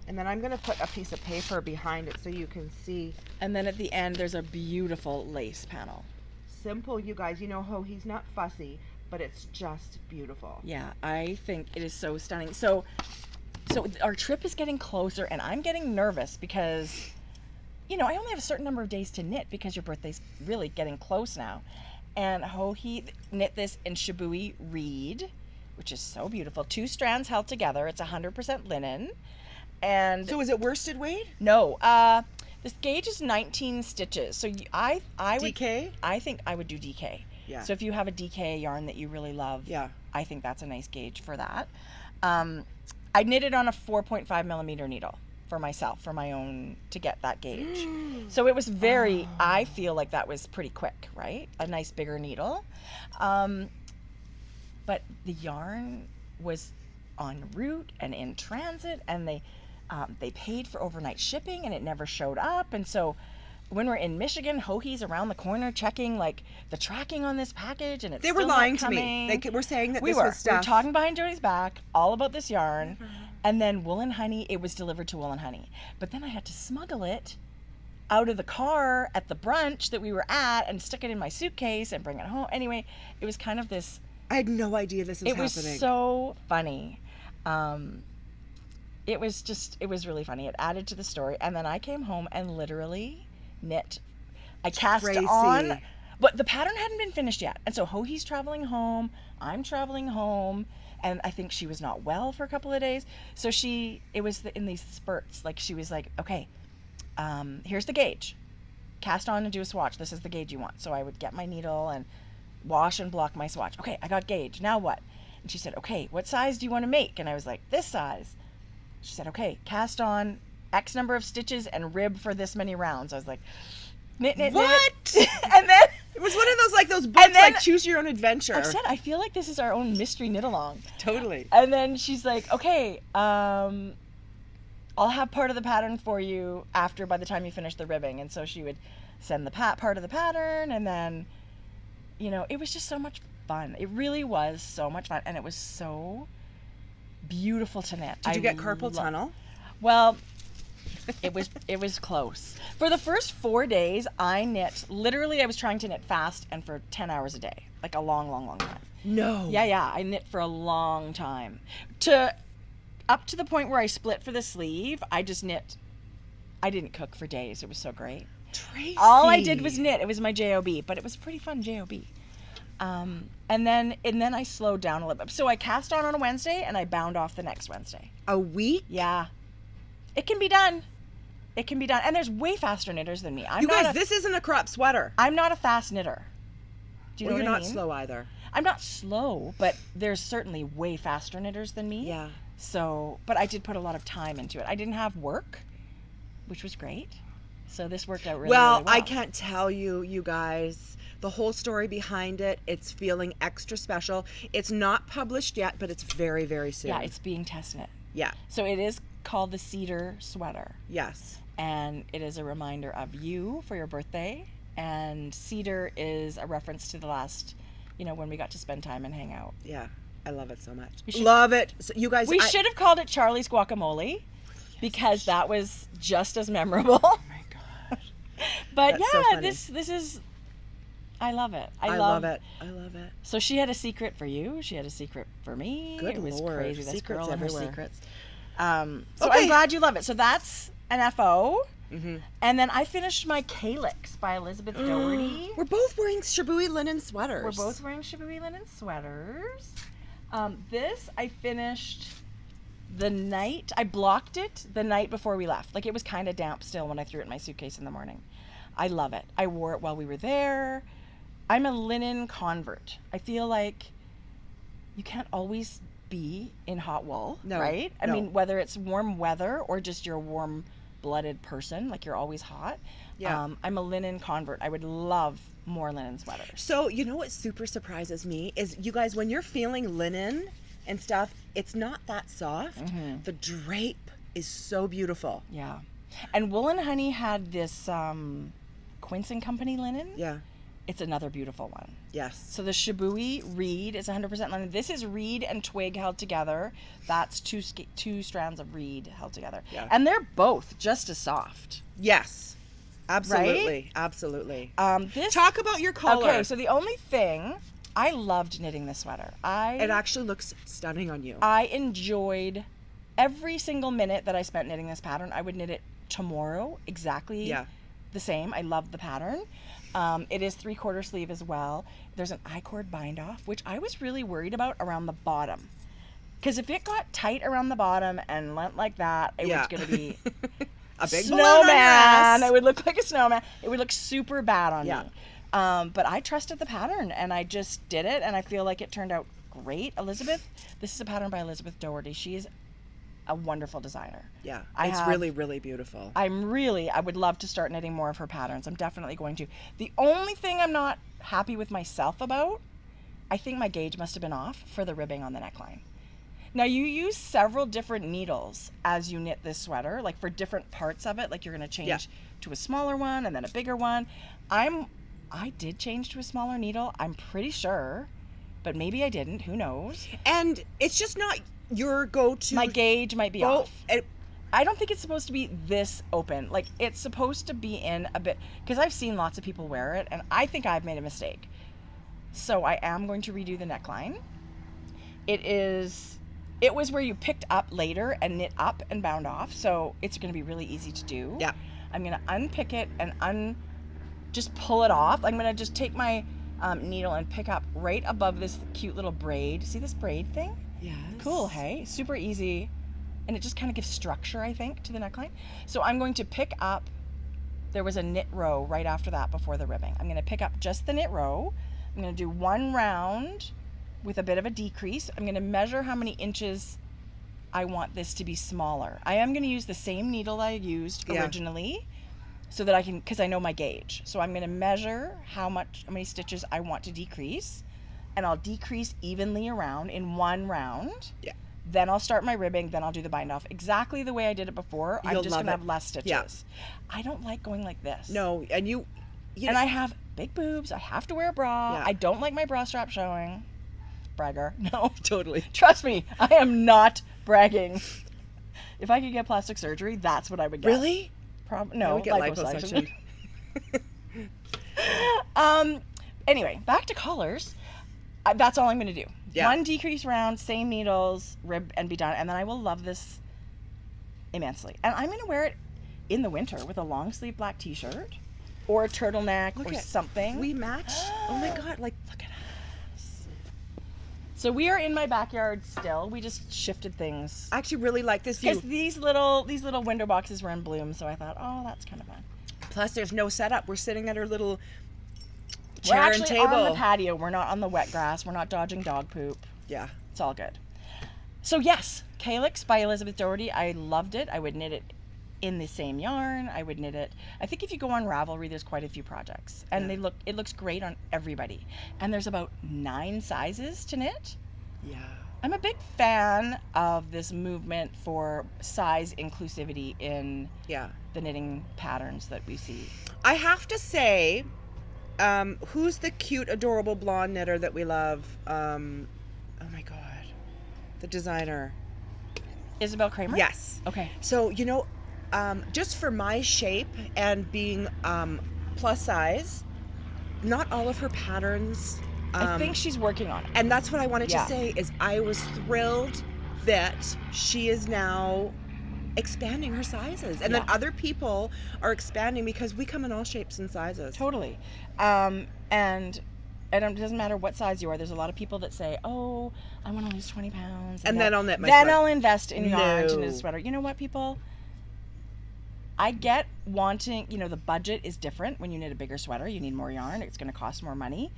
And then I'm going to put a piece of paper behind it so you can see. And then at the end there's a beautiful lace panel. Simple, you guys. You know, Hohi's not fussy, but it's just beautiful. Yeah, I think it is so stunning. So our trip is getting closer, and I'm getting nervous because, I only have a certain number of days to knit because your birthday's really getting close now. And Hohi knit this in Shibui reed, which is so beautiful. 2 strands held together. It's 100% linen. And So is it worsted weight? no, this gauge is 19 stitches. So I would DK? I think I would do DK. Yeah. So if you have a DK yarn that you really love, Yeah. I think that's a nice gauge for that. I knitted on a 4.5 millimeter needle for myself, for my own, to get that gauge. So it was very, I feel like that was pretty quick, right? A nice bigger needle. But the yarn was en route and in transit, and they paid for overnight shipping, and it never showed up. And so when we're in Michigan, Hohi's around the corner checking like the tracking on this package, and it's They were still not lying to me. coming. They were saying that We this were. was stuff. We were talking behind Jodi's back all about this yarn, And then Wool and Honey, it was delivered to Wool and Honey. But then I had to smuggle it out of the car at the brunch that we were at and stick it in my suitcase and bring it home. Anyway, it was kind of this... I had no idea this was happening. It was so funny. It was really funny. It added to the story. And then I came home and literally knit. I cast Tracie. on, but the pattern hadn't been finished yet. And so Hohi's traveling home. I'm traveling home. And I think she was not well for a couple of days. So it was in these spurts. Like she was like, okay, here's the gauge. Cast on and do a swatch. This is the gauge you want. So I would get my needle and wash and block my swatch. Okay, I got gauge. Now what? And she said, okay, what size do you want to make? And I was like, this size. She said, okay, cast on X number of stitches and rib for this many rounds. I was like, knit. What? And then It was one of those those books And then- like Choose Your Own Adventure. I said, I feel like this is our own mystery knit along. Totally. And then she's like, okay, I'll have part of the pattern for you after, by the time you finish the ribbing. And so she would send the part of the pattern, and then, it was just so much fun. It really was so much fun, and it was so beautiful to knit. Did you get carpal tunnel? Well, it was close. For the first 4 days, I knit. Literally, I was trying to knit fast and for 10 hours a day, like a long, long, long time. No. Yeah. I knit for a long time. Up to the point where I split for the sleeve, I just knit. I didn't cook for days. It was so great. Tracie. All I did was knit. It was my JOB, but it was a pretty fun JOB. And then I slowed down a little bit. So I cast on a Wednesday and I bound off the next Wednesday. A week? Yeah. It can be done. And there's way faster knitters than me. This isn't a crop sweater. I'm not a fast knitter. Do you know You're what I not mean? slow either. I'm not slow, but there's certainly way faster knitters than me. Yeah. So, but I did put a lot of time into it. I didn't have work, which was great. So this worked out really well. I can't tell you guys, the whole story behind it. It's feeling extra special. It's not published yet, but it's very, very soon. Yeah, it's being test knit. Yeah. So it is called the Cedar Sweater. Yes. And it is a reminder of you for your birthday. And cedar is a reference to the last, when we got to spend time and hang out. Yeah. I love it so much. should- Love it. So you guys, We should have called it Charlie's Guacamole because that was just as memorable. Oh my gosh. But That's so yeah, funny. this is, I love it. I love it. I love it. So she had a secret for you. She had a secret for me. Good It was Lord. crazy. This Secrets girl and her everywhere. secrets. So Okay. I'm glad you love it. So that's an FO. Mm-hmm. And then I finished my Calyx by Elizabeth Doherty. We're both wearing Shabui linen sweaters. We're both wearing Shabui linen sweaters. This I finished I blocked it the night before we left. Like it was kind of damp still when I threw it in my suitcase in the morning. I love it. I wore it while we were there. I'm a linen convert. I feel like you can't always be in hot wool, No, right? I no. mean, whether it's warm weather or just you're a warm-blooded person, like you're always hot. Yeah. I'm a linen convert. I would love more linen sweaters. So, you know what super surprises me is you guys, when you're feeling linen and stuff, it's not that soft. Mm-hmm. The drape is so beautiful. Yeah. And Wool and Honey had this Quince and Company linen. Yeah. It's another beautiful one. Yes. So the Shabui reed is 100% linen. This is reed and twig held together. That's two strands of reed held together. Yeah. And they're both just as soft. Yes. Absolutely. Absolutely. This Talk about your collar. Okay, so the only thing, I loved knitting this sweater. It actually looks stunning on you. I enjoyed every single minute that I spent knitting this pattern. I would knit it tomorrow exactly the same. I love the pattern. It is 3/4 sleeve as well. There's an I-cord bind off, which I was really worried about around the bottom. Because if it got tight around the bottom and went like that, it was going to be a big balloon on your ass. It would look like a snowman. It would look super bad on Yeah. me. But I trusted the pattern and I just did it and I feel like it turned out great. This is a pattern by Elizabeth Doherty. She is a wonderful designer. Yeah. I It's have- really, really beautiful. I would love to start knitting more of her patterns. I'm definitely going to. The only thing I'm not happy with myself about, I think my gauge must have been off for the ribbing on the neckline. Now you use several different needles as you knit this sweater, like for different parts of it, like you're going to change to a smaller one and then a bigger one. I did change to a smaller needle, I'm pretty sure, but maybe I didn't. Who knows? And it's just not your go-to. My gauge might be go- off. I don't think it's supposed to be this open. Like, it's supposed to be in a bit, because I've seen lots of people wear it, and I think I've made a mistake. So I am going to redo the neckline. It was where you picked up later and knit up and bound off, so it's going to be really easy to do. Yeah. I'm going to unpick it and just pull it off. I'm going to just take my needle and pick up right above this cute little braid. See this braid thing? Yes. Cool, hey? Super easy. And it just kind of gives structure, I think, to the neckline. So I'm going to pick up, there was a knit row right after that before the ribbing. I'm going to pick up just the knit row. I'm going to do one round with a bit of a decrease. I'm going to measure how many inches I want this to be smaller. I am going to use the same needle I used originally so that I can, because I know my gauge. So I'm going to measure how many stitches I want to decrease, and I'll decrease evenly around in one round. Yeah. Then I'll start my ribbing, then I'll do the bind off. Exactly the way I did it before. I'm just going to have less stitches. Yeah. I don't like going like this. No, and and I have big boobs. I have to wear a bra. Yeah. I don't like my bra strap showing. Bragger. No. totally. Trust me, I am not bragging. If I could get plastic surgery, that's what I would get. Really? No, I would get liposuction. liposuction. Anyway, back to colors. That's all I'm going to do. Yeah. One decrease round, same needles, rib, and be done. And then I will love this immensely. And I'm going to wear it in the winter with a long sleeve black t-shirt or a turtleneck or something. We match. Oh my God! Like, look at us. So we are in my backyard still. We just shifted things. I actually really like this view. Because these little window boxes were in bloom, so I thought, oh, that's kind of fun. Plus, there's no setup. We're sitting at our little We're chair and actually table. on the patio. We're not on the wet grass. We're not dodging dog poop. Yeah. It's all good. So yes, Calyx by Elizabeth Doherty. I loved it. I would knit it in the same yarn. I would knit it. I think if you go on Ravelry, there's quite a few projects, and it looks great on everybody. And there's about 9 sizes to knit. Yeah. I'm a big fan of this movement for size inclusivity in the knitting patterns that we see. I have to say, who's the cute, adorable blonde knitter that we love? Oh my God. The designer. Isabel Kramer? Yes. Okay. So, just for my shape and being plus size, not all of her patterns. I think she's working on it. And that's what I wanted to say is I was thrilled that she is now expanding her sizes. And then other people are expanding because we come in all shapes and sizes. Totally. And it doesn't matter what size you are. There's a lot of people that say, oh, I want to lose 20 pounds. And then I'll knit my Then sweater. I'll invest in yarn to No. knit a sweater. You know what, people? I get wanting, the budget is different when you knit a bigger sweater. You need more yarn. It's going to cost more money.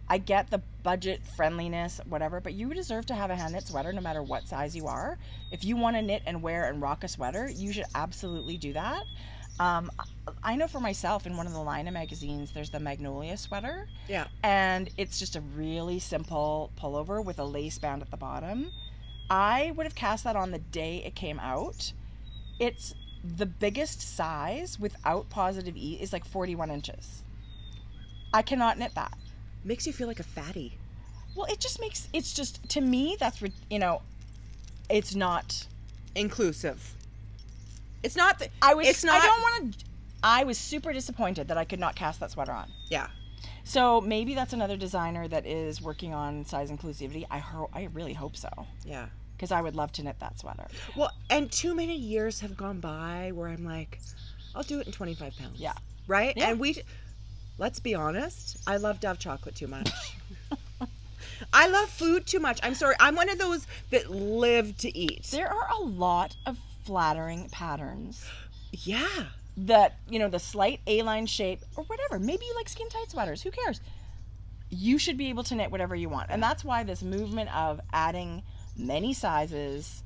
I get the budget friendliness, whatever, but you deserve to have a hand knit sweater no matter what size you are. If you want to knit and wear and rock a sweater, you should absolutely do that. I know for myself, in one of the Lina magazines, there's the Magnolia sweater. Yeah. And it's just a really simple pullover with a lace band at the bottom. I would have cast that on the day it came out. It's the biggest size without positive E is like 41 inches. I cannot knit that. Makes you feel like a fatty. Well, it's just, to me, that's, it's not inclusive. It's not. I was super disappointed that I could not cast that sweater on. Yeah. So maybe that's another designer that is working on size inclusivity. I really hope so. Yeah. Because I would love to knit that sweater. Well, and too many years have gone by where I'm like, I'll do it in 25 pounds. Yeah. Right? Yeah. And let's be honest, I love Dove chocolate too much. I love food too much. I'm sorry. I'm one of those that live to eat. There are a lot of flattering patterns. Yeah. That, the slight A-line shape or whatever. Maybe you like skin tight sweaters. Who cares? You should be able to knit whatever you want. And that's why this movement of adding many sizes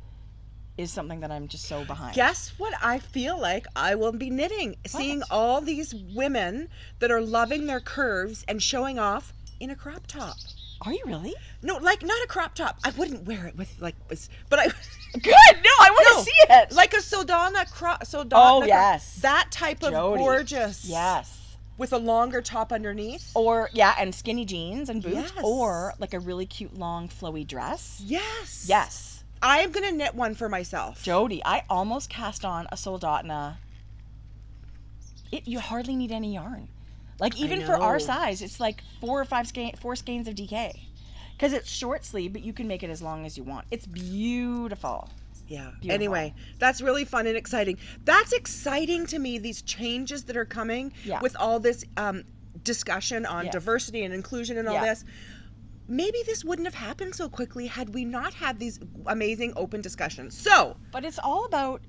is something that I'm just so behind. Guess what I feel like I will be knitting? What? Seeing all these women that are loving their curves and showing off in a crop top. Are you really? No, like not a crop top. I wouldn't wear it with but I. Good. No, I want to see it. Like a Soldana crop. Oh yes. That type of Jodi. gorgeous. Yes. with a longer top underneath. Or, yeah, and skinny jeans and boots. Yes. Or like a really cute long flowy dress. Yes. Yes. I am going to knit one for myself. Jodi, I almost cast on a Soldotna. You hardly need any yarn. Like, even for our know. size, it's like 4 skeins of DK. Because it's short sleeve, but you can make it as long as you want. It's beautiful. Yeah. Beautiful. Anyway, that's really fun and exciting. That's exciting to me, these changes that are coming Yeah. with all this discussion on Yeah. diversity and inclusion and all Yeah. this. Maybe this wouldn't have happened so quickly had we not had these amazing open discussions. So, But it's all about,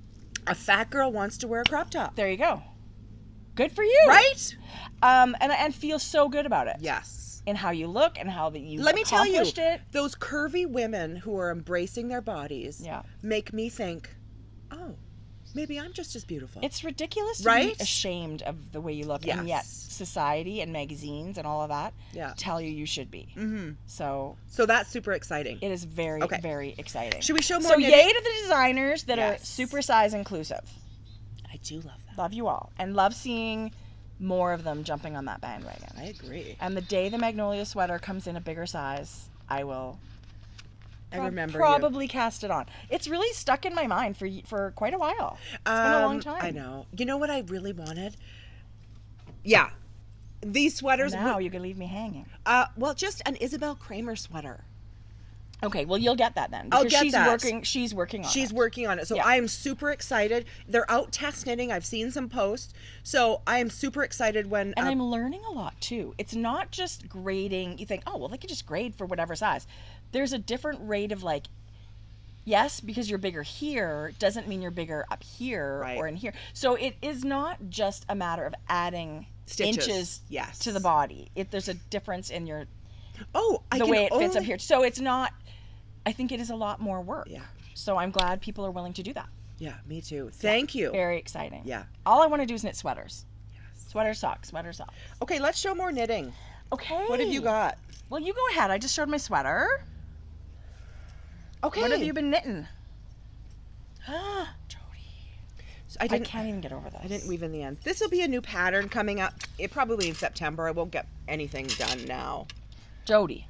a fat girl wants to wear a crop top. there you go. Good for you. Right? And feel so good about it. Yes. In how you look and how that you Let me tell you, accomplished it. those curvy women who are embracing their bodies Yeah. make me think, oh, maybe I'm just as beautiful. It's ridiculous to Right? be ashamed of the way you look, and yet Yes. society and magazines and all of that Yeah. tell you should be. Mm-hmm. So So that's super exciting. it is very, Okay. very exciting. Should we show more So knitting? yay to the designers that Yes. are super size inclusive. I do love that. Love you all, and love seeing more of them jumping on that bandwagon. I agree. And the day the Magnolia sweater comes in a bigger size, I will I remember probably cast it on. It's really stuck in my mind for quite a while. It's been a long time. I know. You know what I really wanted? Yeah. These sweaters. Now you can leave me hanging. Well, just an Isabel Kramer sweater. Okay, well you'll get that then. I'll Because get that. She's working on it. She's working on it. So Yeah. I am super excited. They're out test knitting. I've seen some posts. So I am super excited when. And I'm learning a lot too. It's not just grading. You think, oh, well, they could just grade for whatever size. There's a different rate of like, yes, because you're bigger here doesn't mean you're bigger up here Right. or in here. So it is not just a matter of adding Stitches. inches Yes. to the body. There's a difference in your I the can way it fits only- up here. So it's not. I think it is a lot more work. Yeah. So I'm glad people are willing to do that. Yeah, me too. Thank you. Very exciting. Yeah. All I want to do is knit sweaters. Yes. Sweater socks. Sweater socks. Okay, let's show more knitting. Okay. What have you got? Well, you go ahead. I just showed my sweater. Okay. What have you been knitting? Jodi. So I can't even get over this. I didn't weave in the end. This will be a new pattern coming up. Probably in September. I won't get anything done now. Jodi.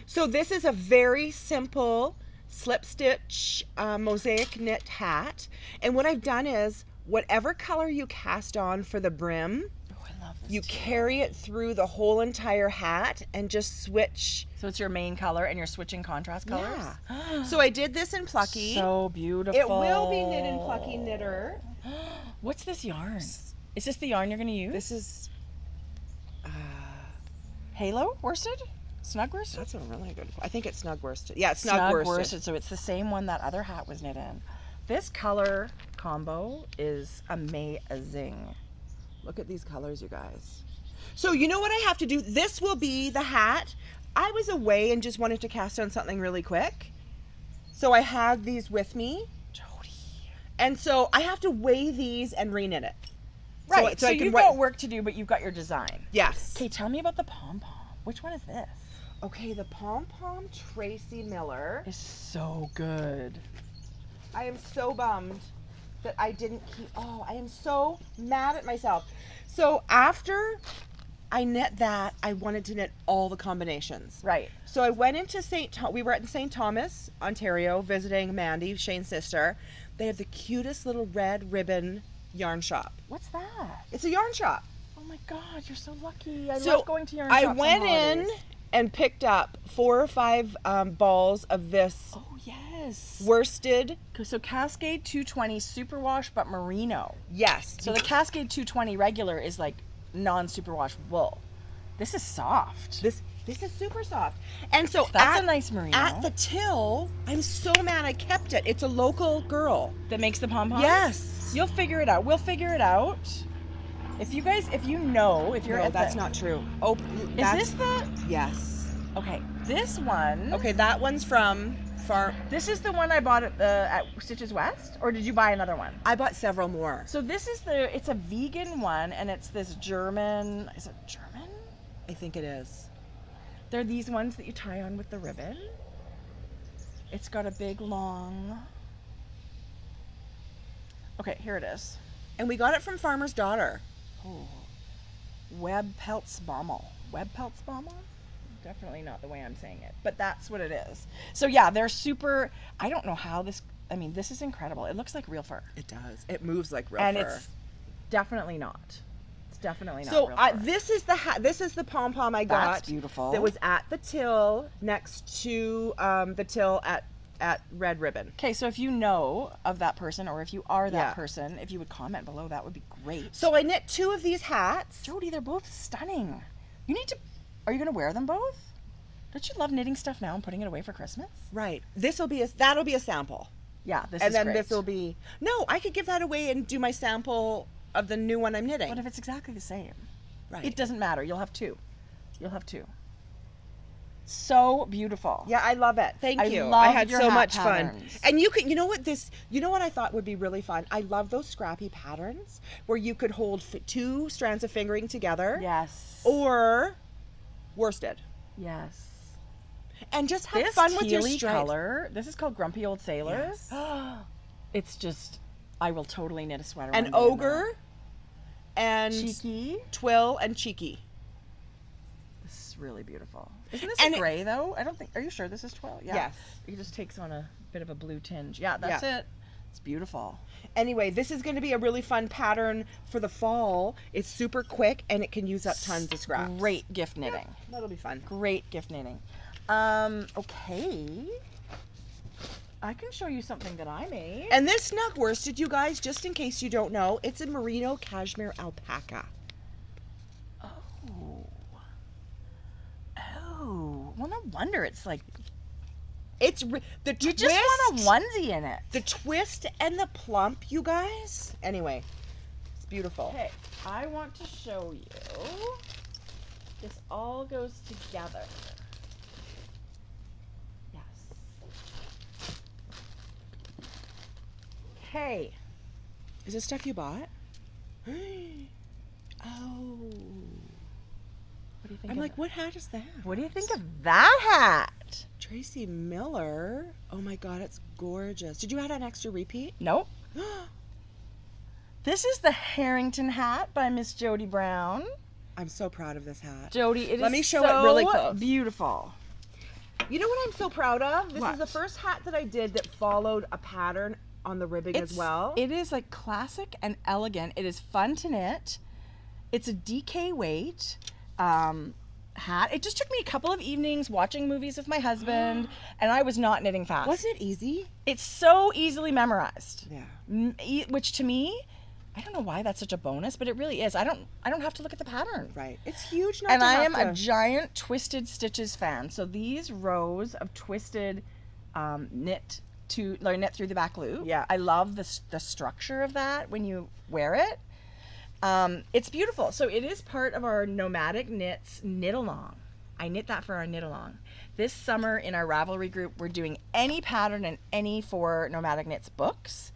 So this is a very simple slip stitch mosaic knit hat. And what I've done is whatever color you cast on for the brim, Oh, I love this. you carry it through the whole entire hat and just switch. So it's your main color and you're switching contrast colors? Yeah. So I did this in Plucky. So beautiful. It will be knit in Plucky Knitter. What's this yarn? Is this the yarn you're going to use? This is Halo worsted? Snug worsted? that's a really good. I think it's snug worsted. Yeah, it's snug worsted. So it's the same one that other hat was knit in. This color combo is amazing. Look at these colors, you guys. So you know what I have to do? This will be the hat. I was away and just wanted to cast on something really quick. So I had these with me. Jodi. And so I have to weigh these and re-knit it. Right. So I can you've write- got work to do, but you've got your design. Yes. Okay, tell me about the pom-pom. Which one is this? Okay, the Pom-Pom Tracie Miller. It's so good. I am so bummed that I didn't keep. Oh, I am so mad at myself. So after I knit that, I wanted to knit all the combinations. Right. So I went into we were at St. Thomas, Ontario, visiting Mandy, Shane's sister. They have the cutest little red ribbon yarn shop. What's that? It's a yarn shop. Oh my God, you're so lucky. I So love going to yarn I shops on went in holidays. and picked up 4 or 5 balls of this Oh yes. worsted. So Cascade 220 superwash, but merino. Yes. So the Cascade 220 regular is like non-superwash wool. This is soft. This is super soft. And so That's a nice merino. At the till, I'm so mad I kept it. It's a local girl. That makes the pom-poms? Yes. You'll figure it out. We'll figure it out. If you guys, if you're No, at that's the, not true. Oh, Is that's, this the, Yes. okay, this one. Okay, that one's from Farm. This is the one I bought at Stitches West, or did you buy another one? I bought several more. So this is it's a vegan one, and it's this German, is it German? I think it is. They're these ones that you tie on with the ribbon. It's got a big long, okay, here it is. And we got it from Farmer's Daughter. Oh. Webpelzbaumel. Webpelzbaumel? Definitely not the way I'm saying it, but that's what it is. So yeah, they're super, I don't know how this, I mean, this is incredible. It looks like real fur. It does. It moves like real And fur. it's definitely not. It's definitely not So real fur. this is the hat. This is the pom pom I got. That's beautiful. That was at the till next to the till at Red Ribbon. Okay, so if you know of that person, or if you are that Yeah. person, if you would comment below, that would be great. So I knit 2 of these hats. Jodi, they're both stunning. You need to, are you going to wear them both? Don't you love knitting stuff now and putting it away for Christmas? Right. That'll be a sample. Yeah, this And is then great. this will be no. I could give that away and do my sample of the new one I'm knitting. What if it's exactly the same? Right. It doesn't matter. You'll have 2. You'll have 2. So beautiful. Yeah, I love it. Thank I you. love I had your so hat much fun. patterns. And you know what I thought would be really fun? I love those scrappy patterns where you could hold 2 strands of fingering together. Yes. Or worsted. Yes. And just have This fun with your tealy stripes. color. This is called Grumpy Old Sailor. Yes. It's just, I will totally knit a sweater. And one day in ogre and that. Cheeky. twill and cheeky. This is really beautiful. Isn't this And a gray though? I don't think. Are you sure this is 12? Yeah. Yes. It just takes on a bit of a blue tinge. Yeah, that's Yeah. it. It's beautiful. Anyway, this is going to be a really fun pattern for the fall. It's super quick and it can use up tons of scraps. Great gift knitting. That'll be fun. Great gift knitting. Okay. I can show you something that I made. And this snug worsted, you guys, just in case you don't know, it's a merino cashmere alpaca. Oh, well, no wonder it's like It's the you twist, just want a onesie in it. the twist and the plump, you guys. Anyway, it's beautiful. Okay, I want to show you. This all goes together. Yes. Okay. Is this stuff you bought? Oh, What do you think? I'm of like, it? what hat is that? What do you think of that hat? Tracy Miller. Oh my God, it's gorgeous. Did you add an extra repeat? Nope. This is the Harrington hat by Miss Jodi Brown. I'm so proud of this hat. Jodi, it is Let me show so it really close. beautiful. You know what I'm so proud of? This What? is the first hat that I did that followed a pattern on the ribbing as well. It is like classic and elegant. It is fun to knit. It's a DK weight hat. It just took me a couple of evenings watching movies with my husband, and I was not knitting fast. Wasn't it easy? It's so easily memorized. Yeah. Which to me, I don't know why that's such a bonus, but it really is. I don't have to look at the pattern. Right. It's huge. Not And to I have am a to- giant Twisted Stitches fan. So these rows of twisted knit through the back loop. Yeah. I love the structure of that when you wear it. It's beautiful. So it is part of our Nomadic Knits knit along. I knit that for our knit along. This summer in our Ravelry group, we're doing any pattern and any 4 Nomadic Knits books.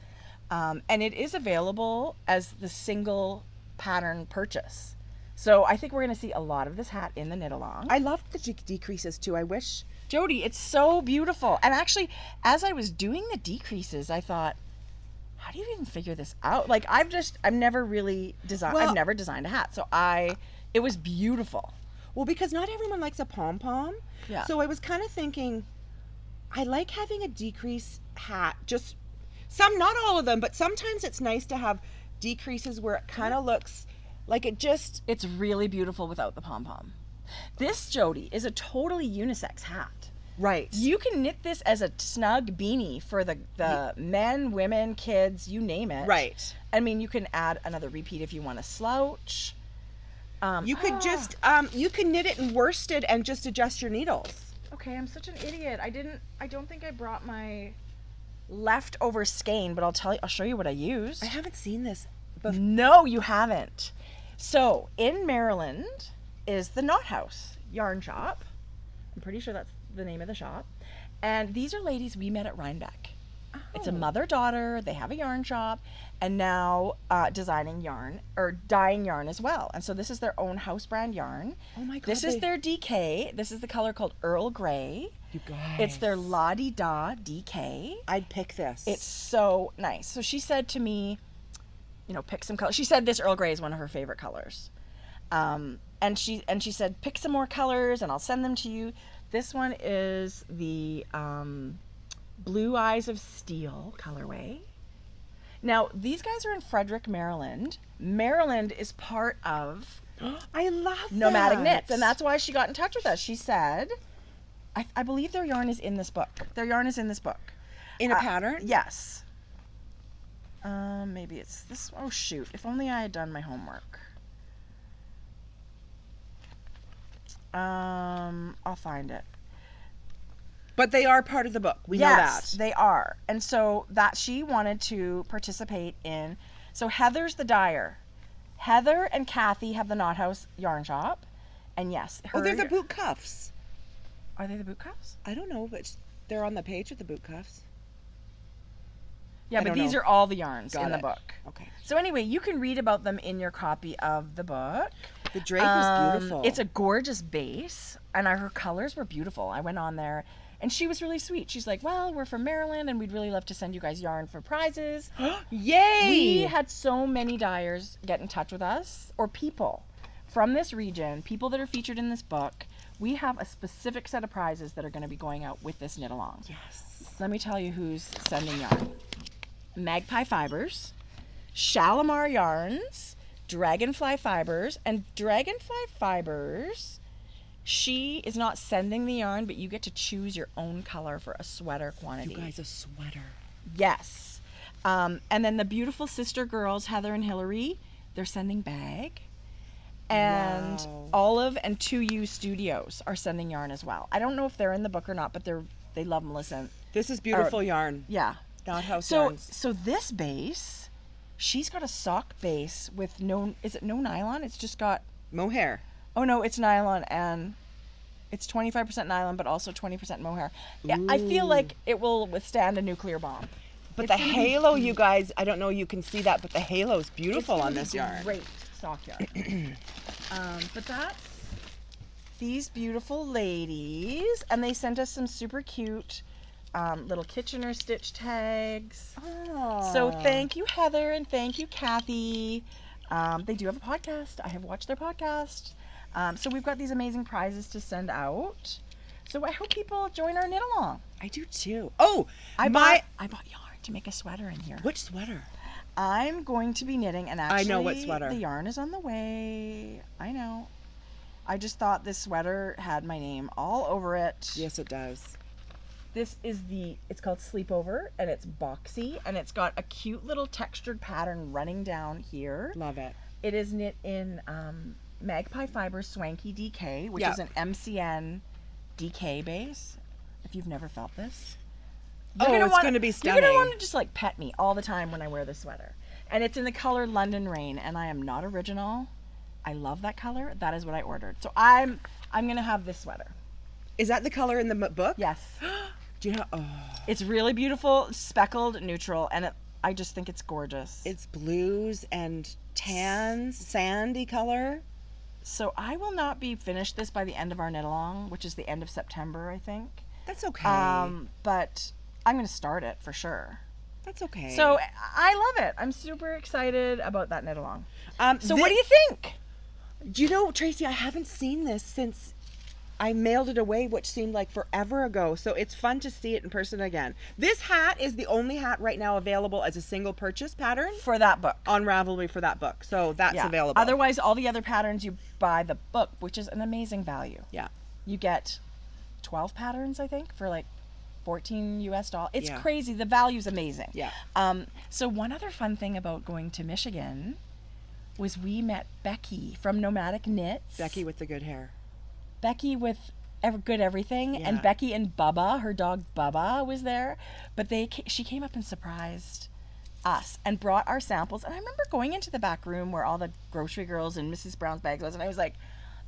And it is available as the single pattern purchase. So I think we're going to see a lot of this hat in the knit along. I love the decreases too. I wish. Jodi, it's so beautiful. And actually, as I was doing the decreases, I thought, how do you even figure this out? Like I've never really designed, Well- I've never designed a hat. So it was beautiful. Well, because not everyone likes a pom pom. Yeah. So I was kind of thinking, I like having a decrease hat. Just some, not all of them, but sometimes it's nice to have decreases where it kind of looks like it just. It's really beautiful without the pom-pom. This, Jodi, is a totally unisex hat. Right. You can knit this as a snug beanie for the men, women, kids, you name it. Right. I mean, you can add another repeat if you want to slouch. You could just, you can knit it in worsted and just adjust your needles. Okay, I'm such an idiot. I don't think I brought my leftover skein, but I'll show you what I used. I haven't seen this before. No, you haven't. So, in Maryland is the Knot House Yarn Shop. I'm pretty sure that's the name of the shop. And these are ladies we met at Rhinebeck. It's a mother-daughter. They have a yarn shop and now designing yarn or dyeing yarn as well. And so this is their own house brand yarn. Oh my God. This is their DK. This is the color called Earl Grey. You guys. It's their La Di Da DK. I'd pick this. It's so nice. So she said to me, pick some color. She said this Earl Grey is one of her favorite colors. And she said, pick some more colors and I'll send them to you. This one is the Blue Eyes of Steel colorway. Now, these guys are in Frederick, Maryland. Maryland is part of I love Nomadic that. Knits, and that's why she got in touch with us. She said, I believe their yarn is in this book. Their yarn is in this book. In a pattern? Yes. Maybe it's this. Oh, shoot. If only I had done my homework. I'll find it. But they are part of the book. We know Yes, that. they are. And so that she wanted to participate in. So Heather's the dyer. Heather and Kathy have the Knot House yarn shop. And yes, Oh, they're the boot cuffs. Are they the boot cuffs? I don't know, but they're on the page with the boot cuffs. Yeah, I but don't these know. are all the yarns Got in the it. book. Okay. So anyway, you can read about them in your copy of the book. The drape is beautiful. It's a gorgeous base, and her colors were beautiful. I went on there, and she was really sweet. She's like, well, we're from Maryland, and we'd really love to send you guys yarn for prizes. Yay! We had so many dyers get in touch with us, or people from this region, people that are featured in this book. We have a specific set of prizes that are going to be going out with this knit along. Yes. Let me tell you who's sending yarn. Magpie Fibers, Shalimar Yarns, Dragonfly Fibers, and Dragonfly Fibers, she is not sending the yarn, but you get to choose your own color for a sweater quantity. You guys, a sweater. Yes. And then the beautiful sister girls, Heather and Hillary, they're sending bag. And Wow. Olive and 2U Studios are sending yarn as well. I don't know if they're in the book or not, but they love Melissa. This is beautiful yarn. Yeah. Knot House So yarns. so this base, she's got a sock base with no nylon? It's just got, Mohair. oh no, it's nylon, and it's 25% nylon but also 20% mohair. Yeah, I feel like it will withstand a nuclear bomb. But It's the gonna be halo, you guys, I don't know you can see that, but the halo's beautiful It's on gonna this be yarn. Great sock yarn. But that's these beautiful ladies, and they sent us some super cute little Kitchener stitch tags. Oh. So thank you, Heather, and thank you, Kathy. They do have a podcast. I have watched their podcast. So we've got these amazing prizes to send out. So I hope people join our knit along. I do too. Oh, I bought yarn to make a sweater in here. Which sweater? I'm going to be knitting, and actually, I know what sweater. The yarn is on the way. I know. I just thought this sweater had my name all over it. Yes, it does. This is it's called Sleepover, and it's boxy, and it's got a cute little textured pattern running down here. Love it. It is knit in Magpie Fiber Swanky DK, which Yeah. is an MCN DK base. If you've never felt this. Oh, it's gonna be You're stunning. going to want to just like pet me all the time when I wear this sweater. And it's in the color London Rain, and I am not original. I love that color. That is what I ordered. So I'm going to have this sweater. Is that the color in the book? Yes. Do you know? Oh, It's really beautiful, speckled, neutral, and I just think it's gorgeous. it's blues and tans, sandy color. So I will not be finished this by the end of our knit along, which is the end of September, I think. That's okay. But I'm going to start it for sure. That's okay. So I love it. I'm super excited about that knit along. So thi- what do you think? Do you know, Tracy, I haven't seen this since I mailed it away, which seemed like forever ago. So it's fun to see it in person again. This hat is the only hat right now available as a single purchase pattern For that book. on Ravelry for that book. So that's Yeah. available. Otherwise, all the other patterns you buy the book, which is an amazing value. Yeah. You get 12 patterns, I think, for like $14 US. It's Yeah. crazy. The value's amazing. Yeah. So one other fun thing about going to Michigan was we met Becky from Nomadic Knits. Becky with the good hair. Becky with good everything, and Yeah. Becky and Bubba, her dog Bubba, was there. But she came up and surprised us and brought our samples. And I remember going into the back room where all the grocery girls and Mrs. Brown's bags was, and I was like,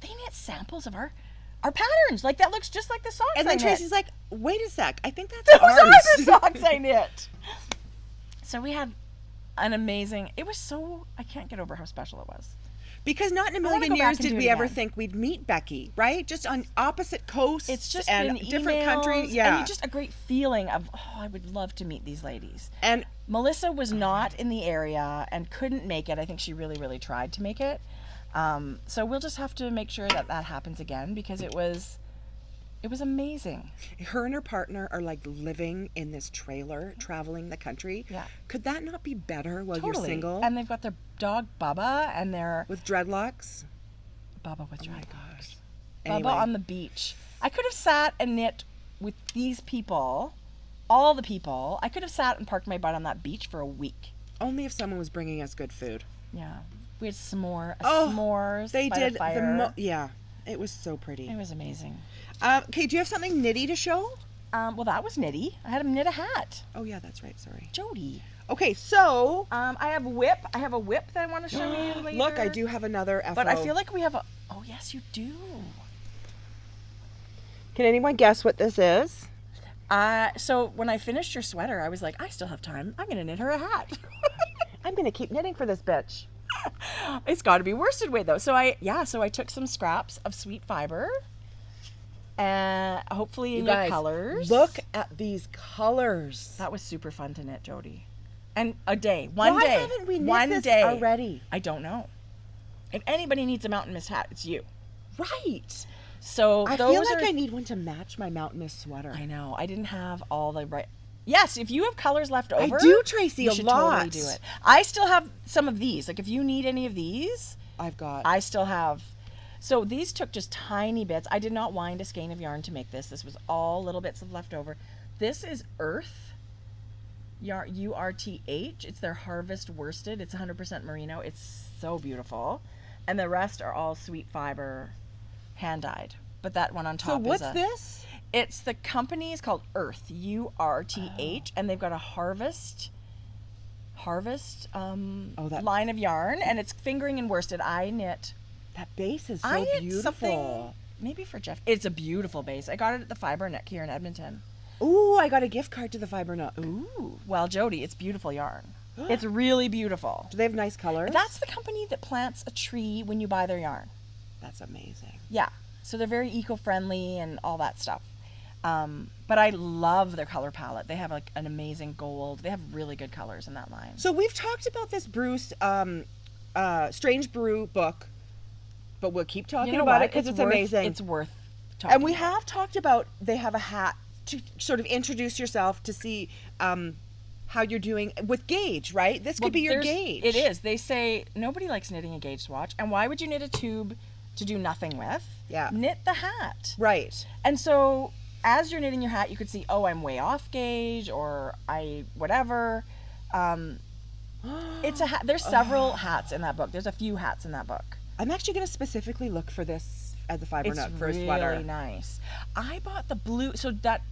they knit samples of our patterns. Like, that looks just like the socks And then I knit. Tracy's like, wait a sec. I think that's Those ours. are the socks I knit. So we had an amazing, it was so, I can't get over how special it was. Because not in a I wanna million go back years and did do it we ever again. think we'd meet Becky, right? Just on opposite coasts It's just and been different emails, countries. Yeah. And just a great feeling of, I would love to meet these ladies. And Melissa was not in the area and couldn't make it. I think she really, really tried to make it. So we'll just have to make sure that happens again, because it was amazing. Her and her partner are like living in this trailer, traveling the country. Yeah. Could that not be better while Totally. you're single? And they've got their dog Bubba, and their With dreadlocks? Bubba with Oh my dreadlocks. gosh. Bubba Anyway. on the beach. I could have sat and knit with these people, all the people. I could have sat and parked my butt on that beach for a week. Only if someone was bringing us good food. Yeah. We had Oh, s'mores They by did the fire. yeah. It was so pretty. It was amazing. Okay, do you have something knitty to show? Well, that was knitty. I had him knit a hat. Oh yeah, that's right. Sorry. Jody. Okay, so I have a whip. I have a whip that I want to show you later. look, I do have another FO. But I feel like we have a... Oh, yes, you do. Can anyone guess what this is? So when I finished your sweater, I was like, I still have time. I'm going to knit her a hat. I'm gonna keep knitting for this bitch. It's got to be worsted weight, though. So I took some scraps of sweet fiber, and hopefully in your colors. Look at these colors. That was super fun to knit, Jody. And a day, one Why day, haven't we knit one this day already? I don't know. If anybody needs a mountain mist hat, it's you. Right. So I those feel like are... I need one to match my mountain mist sweater. I know. I didn't have all the right... Yes, if you have colors left over... I do, Tracy, you a should lot. totally do it. I still have some of these. Like, if you need any of these, I've got. I still have... So these took just tiny bits. I did not wind a skein of yarn to make this. This was all little bits of leftover. This is Earth yarn, URTH. It's their harvest worsted. It's 100% merino. It's so beautiful. And the rest are all sweet fiber, hand-dyed. But that one on top So is what's this? It's the company is called Earth, URTH, and they've got a harvest that- line of yarn, and it's fingering and worsted. I knit. That base is so I knit beautiful. something maybe for Jeff. It's a beautiful base. I got it at the Fiber Neck here in Edmonton. Ooh, I got a gift card to the Fiber Nut. Ooh, well, Jody, it's beautiful yarn. It's really beautiful. Do they have nice colors? That's the company that plants a tree when you buy their yarn. That's amazing. Yeah, so they're very eco-friendly and all that stuff. But I love their color palette. They have like an amazing gold. They have really good colors in that line. So we've talked about this Bruce Strange Brew book, but we'll keep talking about it because it's amazing. It's worth talking And we about. have talked about they have a hat to sort of introduce yourself to see how you're doing with gauge, right? This could be your gauge. It is. They say nobody likes knitting a gauge swatch, and why would you knit a tube to do nothing with? Yeah. Knit the hat. Right. And so as you're knitting your hat, you could see, oh, I'm way off gauge, or I whatever. It's a hat. There's several hats in that book. There's a few hats in that book. I'm actually going to specifically look for this at the Fiber Nut for a really sweater. nice. I bought the blue. So that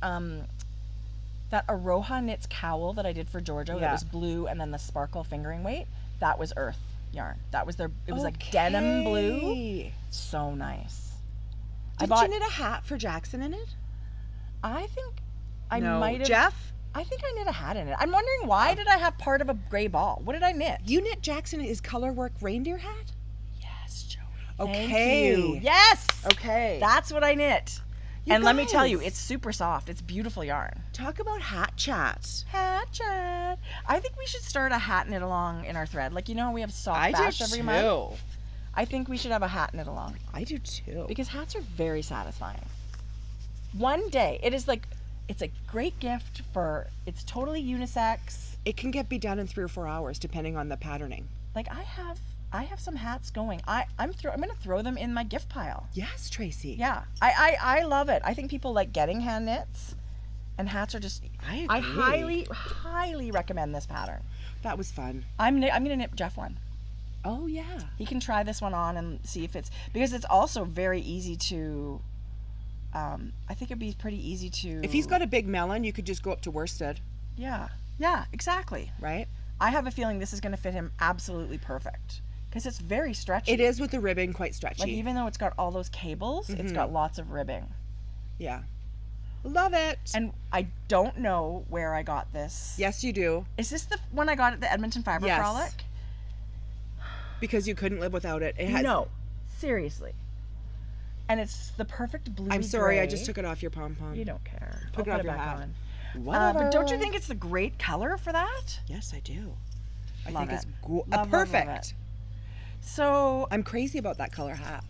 Aroha Knits cowl that I did for Giorgio, that Yeah. was blue, and then the sparkle fingering weight, that was Earth yarn. That was their. It was like denim blue. Okay. So nice. Did you knit a hat for Jackson in it? I think I No. might have. Jeff? I think I knit a hat in it. I'm wondering why did I have part of a gray ball? What did I knit? You knit Jackson his colorwork reindeer hat? Yes, Joey. Okay. Thank you. Yes. Okay. That's what I knit. You And let me tell you, guys. it's super soft. It's beautiful yarn. Talk about hat chat. Hat chat. I think we should start a hat knit along in our thread. Like, you know, we have sock I bash do every too. month. I think we should have a hat knit along I do too. because hats are very satisfying. One day, it is like, it's a great gift for, it's totally unisex. It can be done in 3 or 4 hours depending on the patterning. Like I have some hats going. I'm going to throw them in my gift pile. Yes, Tracy. Yeah, I love it. I think people like getting hand knits, and hats are just. I I highly recommend this pattern. That was fun. I'm gonna knit Jeff one. Oh yeah. He can try this one on and see if it's, because it's also very easy to. I think it'd be pretty easy to. If he's got a big melon, you could just go up to worsted, Yeah, exactly. right? I have a feeling this is going to fit him absolutely perfect because it's very stretchy. It is with the ribbon quite stretchy. Like even though it's got all those cables, it's got lots of ribbing. Yeah. Love it. And I don't know where I got this. Yes, you do. Is this the one I got at the Edmonton Fiber Yes. Frolic? Because you couldn't live without it. It has, No, seriously. And it's the perfect blue. I'm sorry, I just took it off your pom-pom. You don't care. Took it I'll off put your it back hat. on. Whatever. But don't you think it's the great color for that? Yes, I do. I Love think it. it's Love, love, love perfect. So, I'm crazy about that color hat.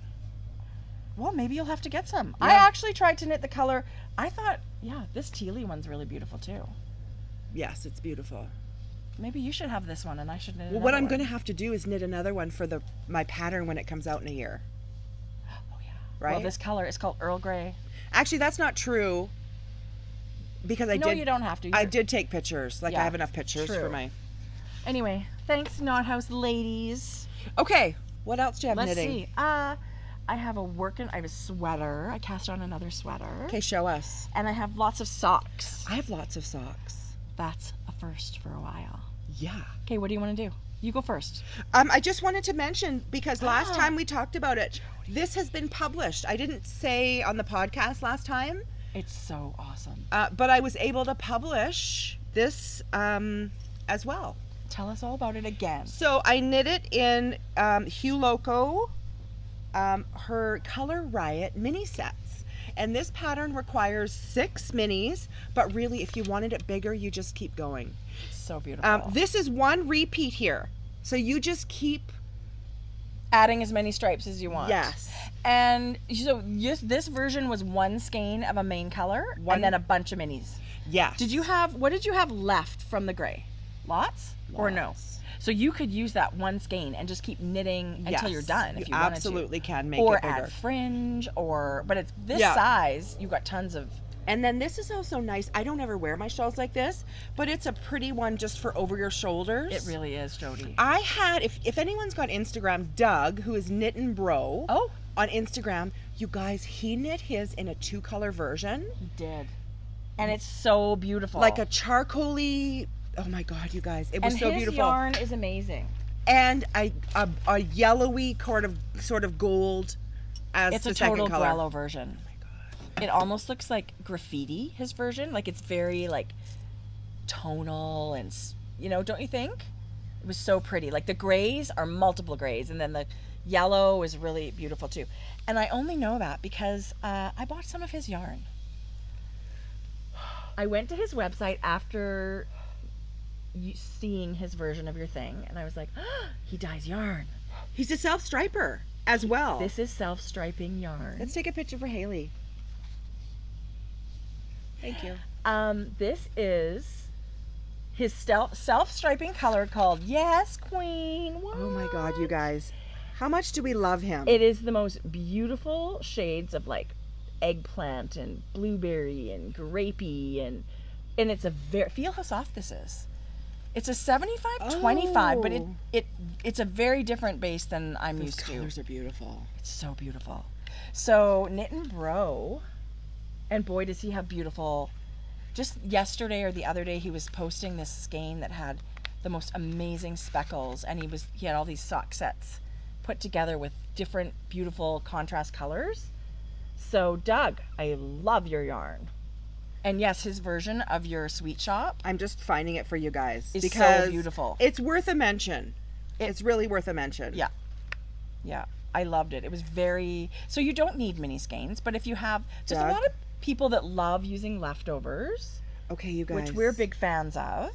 well, maybe you'll have to get some. Yeah. I actually tried to knit the color. I thought, yeah, this tealy one's really beautiful too. Yes, it's beautiful. Maybe you should have this one and I should knit Well, what another I'm one. going to have to do is knit another one for my pattern when it comes out in a year. Oh, yeah. Right? Well, this color is called Earl Grey. Actually, that's not true because No, you don't have to. I did take pictures. Like, Yeah, I have enough pictures true. for my... Anyway, thanks, Knot House ladies. Okay, what else do you have Let's knitting? see. I have a sweater. I cast on another sweater. Okay, show us. And I have lots of socks. I have lots of socks. That's a first for a while. Yeah. Okay, what do you want to do? You go first. I just wanted to mention, because last Ah. time we talked about it, this has been published. I didn't say on the podcast last time, It's so awesome. but I was able to publish this as well. Tell us all about it again. So I knit it in Hugh Loco, her Color Riot mini sets. And this pattern requires 6 minis, but really if you wanted it bigger, you just keep going. So beautiful. This is one repeat here. So you just keep, Adding as many stripes as you want. yes. And so this version was one skein of a main color One- and then a bunch of minis. Yes. What did you have left from the gray? Lots? Or no? Lots. So you could use that one skein and just keep knitting until Yes, you're done if you absolutely wanted to. can make Or it bigger. add fringe but it's this Yeah. size, you've got tons of. And then this is also nice. I don't ever wear my shawls like this, but it's a pretty one just for over your shoulders. It really is, Jodi. I had, if anyone's got Instagram, Doug, who is Knit and Bro Oh, on Instagram, you guys, he knit his in a 2-color version. you did. And it's so beautiful. Like a charcoaly, oh my God, you guys, it was and so his beautiful. yarn is amazing. And a yellowy sort of gold as It's the a second total color. Grello version. It almost looks like graffiti, his version. Like it's very like tonal and, don't you think? It was so pretty. Like the grays are multiple grays and then the yellow is really beautiful too. And I only know that because I bought some of his yarn. I went to his website after seeing his version of your thing and I was like, he dyes yarn. He's a self-striper as well. This is self-striping yarn. Let's take a picture for Haley. Thank you. This is his self-striping color called Yes Queen. Oh my God, you What? guys. How much do we love him? It is the most beautiful shades of like eggplant and blueberry and grapey and it's a feel how soft this is. It's a 75-25, but Oh. it's a very different base than I'm Those used to. colors are beautiful. It's so beautiful. So Knit and Bro, and boy does he have beautiful. Just yesterday or the other day, he was posting this skein that had the most amazing speckles, and he had all these sock sets put together with different beautiful contrast colors. So Doug, I love your yarn. And yes, his version of your sweet shop I'm just finding it for you guys is because so beautiful. it's worth a mention. It's really worth a mention. Yeah. Yeah. I loved it. It was very, so you don't need mini skeins, but if you have, there's a Doug? lot of people that love using leftovers, Okay, you guys. which we're big fans of.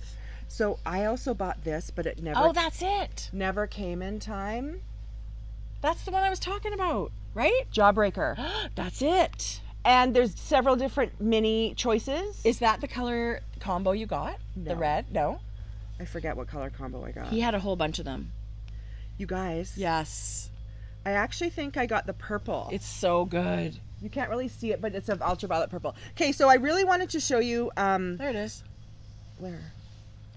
So I also bought this, but it never Oh, that's it. never came in time. That's the one I was talking about, right? Jawbreaker. That's it. And there's several different mini choices. Is that the color combo you got? The No. red? No. I forget what color combo I got. He had a whole bunch of them. You guys. Yes. I actually think I got the purple. It's so good. You can't really see it, but it's an ultraviolet purple. Okay, so I really wanted to show you There it is. where?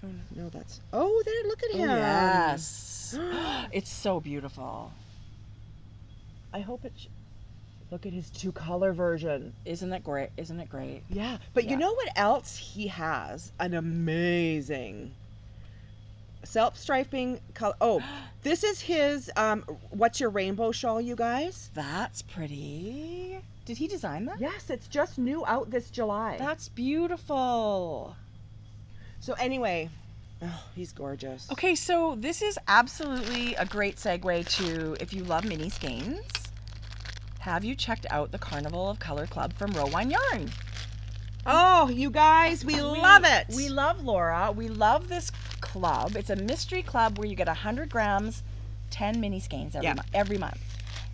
Oh, No, that's. Oh, there! Look at him. yes. It's so beautiful. I hope it. Look at his 2-color version. Isn't it great? Isn't it great? Yeah, but Yeah. you know what else he has? An amazing self-striping color. Oh, this is his. What's your rainbow shawl, you guys? That's pretty. Did he design that? Yes, it's just new out this July. That's beautiful. So anyway, oh, he's gorgeous. Okay, so this is absolutely a great segue to if you love mini skeins. Have you checked out the Carnival of Color Club from Row One Yarn? Oh, you guys, we love it. We love Laura. We love this club. It's a mystery club where you get 100 grams 10 mini skeins every, Yeah. every month.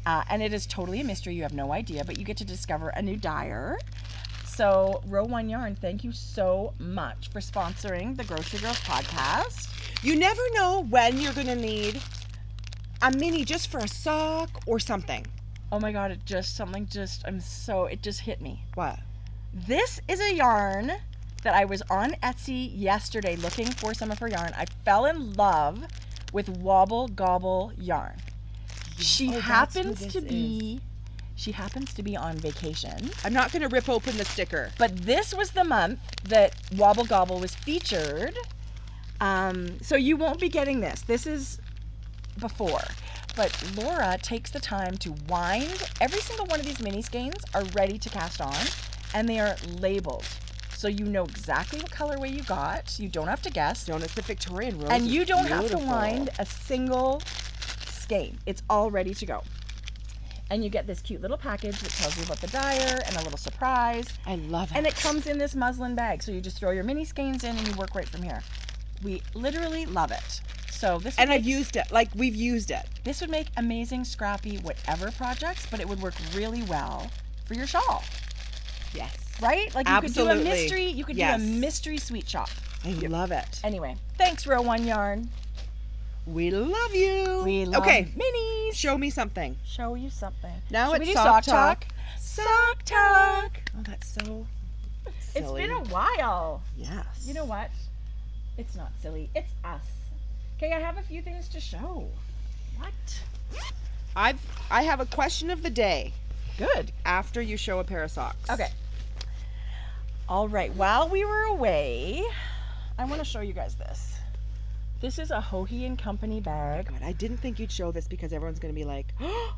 And it is totally a mystery. You have no idea, but you get to discover a new dyer. So, Row One Yarn, thank you so much for sponsoring the Grocery Girls podcast. You never know when you're going to need a mini just for a sock or something. Oh my God, it just hit me. What? This is a yarn that I was on Etsy yesterday looking for some of her yarn. I fell in love with Wobble Gobble yarn. She happens to be on vacation. I'm not going to rip open the sticker. But this was the month that Wobble Gobble was featured. So you won't be getting this. This is before. But Laura takes the time to wind. Every single one of these mini skeins are ready to cast on, and they are labeled. So you know exactly what colorway you got. You don't have to guess. Don't, it's the Victorian rose. And you It's don't have to beautiful. wind a single skein. It's all ready to go. And you get this cute little package that tells you about the dyer and a little surprise. I love it. And it comes in this muslin bag. So you just throw your mini skeins in and you work right from here. We literally love it. So this would And make, I've used it. Like, we've used it. this would make amazing scrappy whatever projects, but it would work really well for your shawl, Yes. right? Like you Absolutely. could do a mystery, you could Yes. do a mystery sweet shop. I love it. Anyway, thanks Row One Yarn. We love you. We love Okay, minis. show me something. Show you something. Now Should it's we do sock sock talk. Sock talk. Oh, that's so It's silly. been a while. Yes. You know what? It's not silly. It's us. Okay, I have a few things to show. What? I have a question of the day Good. after you show a pair of socks. Okay. All right. While we were away, I want to show you guys this. This is a Hohi and Company bag. God, I didn't think you'd show this because everyone's going to be like,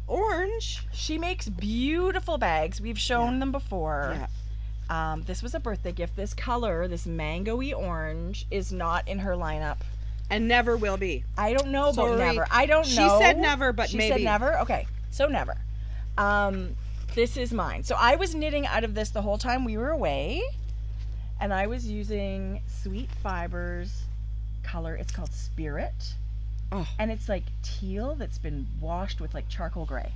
orange. She makes beautiful bags. We've shown them before. Yeah. This was a birthday gift. This color, this mango-y orange, is not in her lineup. And never will be. I don't know about Sorry. never. I don't She know. said never, but she maybe. said never? Okay, so never. This is mine. So I was knitting out of this the whole time we were away, and I was using Sweet Fibers color. It's called Spirit. Oh. And it's like teal that's been washed with like charcoal gray.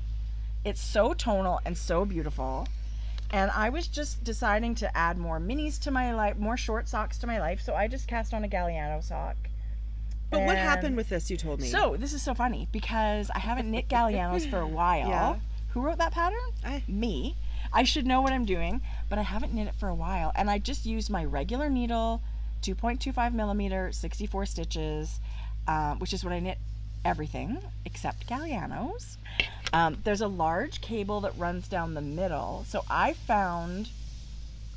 It's so tonal and so beautiful. And I was just deciding to add more minis to my life, more short socks to my life. So I just cast on a Galliano sock. But what And- happened with this, you told me? So this is so funny because I haven't knit Gallianos for a while. Yeah. Who wrote that pattern? Me. I should know what I'm doing, but I haven't knit it for a while. And I just used my regular needle, 2.25 millimeter, 64 stitches, which is what I knit everything except Gallianos. There's a large cable that runs down the middle. So I found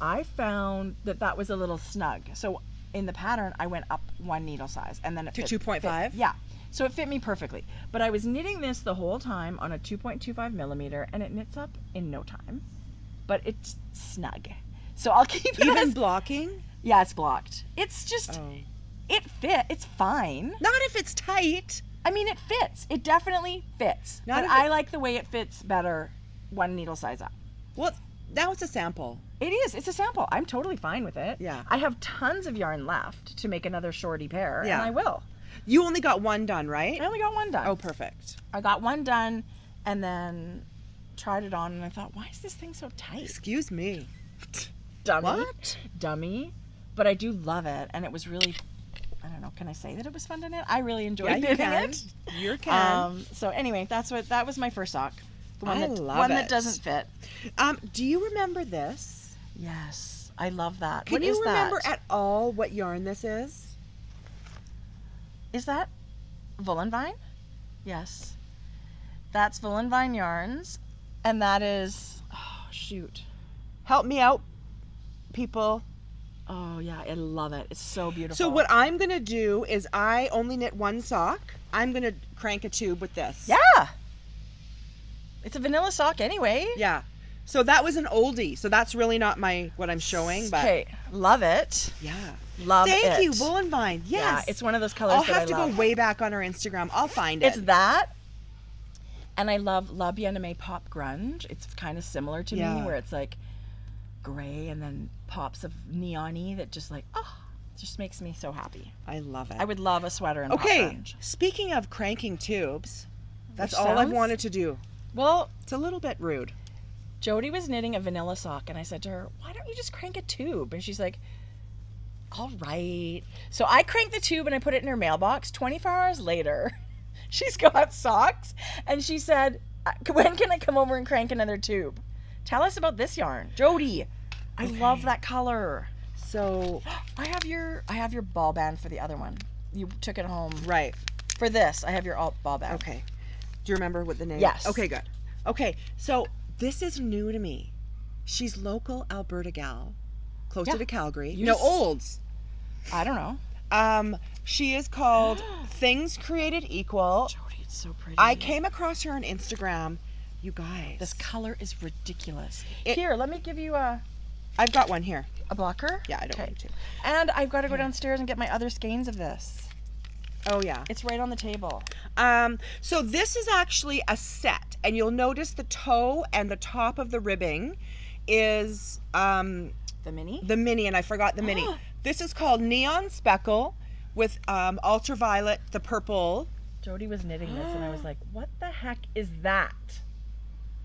that was a little snug. So in the pattern, I went up one needle size, and then it To fit- 2.5? fit- Yeah, so it fit me perfectly. But I was knitting this the whole time on a 2.25 millimeter, and it knits up in no time. But it's snug, so I'll keep it. Even as- blocking? yeah, it's blocked. It's just Oh. it fit. It's fine. Not if it's tight. I mean, it fits. It definitely fits. Not but if I it- like the way it fits better one needle size up. Well, now it's a sample. It is. It's a sample. I'm totally fine with it. Yeah. I have tons of yarn left to make another shorty pair, Yeah. and I will. You only got one done, right? I only got one done. Oh, perfect. I got one done and then tried it on, and I thought, why is this thing so tight? Excuse me. Dummy. What? Dummy. But I do love it, and it was really, I don't know, can I say that it was fun to knit? I really enjoyed Yeah, you knitting can. it. You can. So anyway, that was my first sock. The one I that love one that it. doesn't fit. Do you remember this? Yes, I love that. Can What you is remember that? at all what yarn this is? Is that Vine? Yes. That's Vine yarns, and that is, oh shoot. Help me out, people. Oh yeah, I love it. It's so beautiful. So what I'm going to do is I only knit one sock. I'm going to crank a tube with this. Yeah. It's a vanilla sock anyway. Yeah. So that was an oldie. So that's really not what I'm showing, but Okay, love it. yeah. Love it. Thank you, Woolen Vine. Yes. Yeah, it's one of those colors I'll that have to I love. go way back on our Instagram. I'll find it. It's that, and I love La Bien-Aimée Pop Grunge. It's kind of similar to me, Yeah. where it's like gray and then pops of neon-y that just like, just makes me so happy. I love it. I would love a sweater in Pop Okay, Grunge. speaking of cranking tubes, That's Which all I've sounds- wanted to do. Well, It's a little bit rude. Jodi was knitting a vanilla sock, and I said to her, why don't you just crank a tube? And she's like, all right. So I cranked the tube and I put it in her mailbox. 24 hours later, she's got socks, and she said, when can I come over and crank another tube? Tell us about this yarn. Jodi, I love that color. So, I have your ball band for the other one. You took it home. right. For this, I have your ball band. Okay. Do you remember what the name? Yes. Okay, good. Okay, so this is new to me. She's local Alberta gal, close Yeah. to Calgary. You No, s- Olds. I don't know. She is called Things Created Equal. Jodi, it's so pretty. I came across her on Instagram. You guys. This color is ridiculous. It- Here, let me give you a I've got one here. blocker. Yeah, I don't Okay. want to. And I've got to go downstairs and get my other skeins of this. Oh, yeah. It's right on the table. So this is actually a set, and you'll notice the toe and the top of the ribbing is The mini? the mini, and I forgot the mini. This is called Neon Speckle with ultraviolet, the purple. Jodi was knitting this, and I was like, what the heck is that?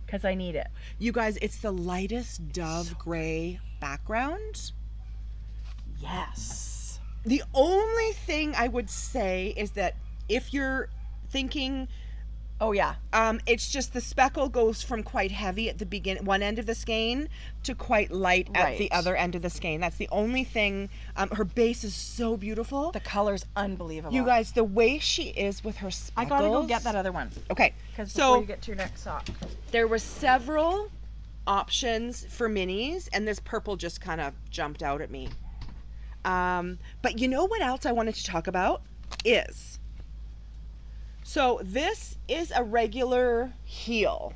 Because I need it. You guys, it's the lightest dove gray background. Yes. The only thing I would say is that if you're thinking, Oh, yeah. it's just the speckle goes from quite heavy at the one end of the skein to quite light at the Right. other end of the skein. That's the only thing. Her base is so beautiful. The color's unbelievable. You guys, the way she is with her I speckles. got to go get that other one. Okay, Because so before you get to your next sock. there were several options for minis, and this purple just kind of jumped out at me. But you know what else I wanted to talk about is, so this is a regular heel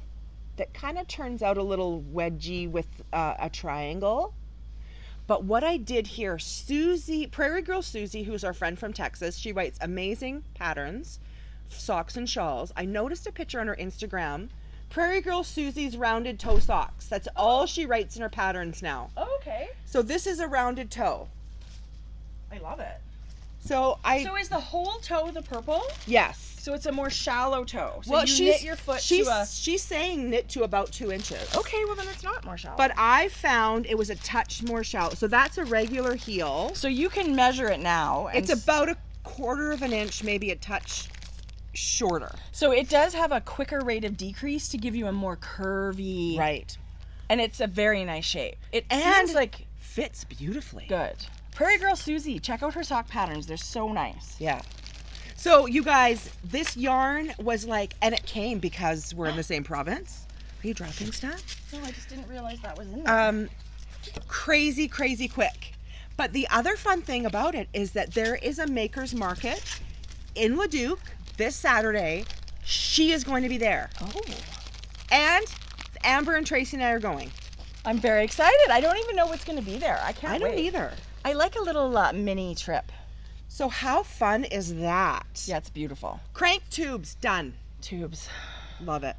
that kind of turns out a little wedgy with a triangle. But what I did here, Susie, Prairie Girl Susie, who's our friend from Texas, she writes amazing patterns, socks and shawls. I noticed a picture on her Instagram. Prairie Girl Susie's rounded toe socks. That's all she writes in her patterns now. Oh, okay. So this is a rounded toe. I love it. So So is the whole toe the purple? yes. So it's a more shallow toe. So Well, you she's knit your foot she's, to a... she's saying knit to about 2 inches. Okay, well then it's not more shallow. But I found it was a touch more shallow. So that's a regular heel. So you can measure it now. And It's about a quarter of an inch, maybe a touch shorter. So it does have a quicker rate of decrease to give you a more curvy... Right. And it's a very nice shape. It And- seems like Fits beautifully. good. Prairie Girl Susie, check out her sock patterns. They're so nice. Yeah. So you guys, this yarn was like, and it came because we're in the same province. Are you dropping stuff? No, I just didn't realize that was in there. Crazy quick. But the other fun thing about it is that there is a maker's market in Leduc this Saturday. She is going to be there. Oh. And Amber and Tracy and I are going. I'm very excited. I don't even know what's going to be there. I can't I don't wait. either. I like a little mini trip. So how fun is that? Yeah, it's beautiful. Crank tubes, done. Tubes. Love it.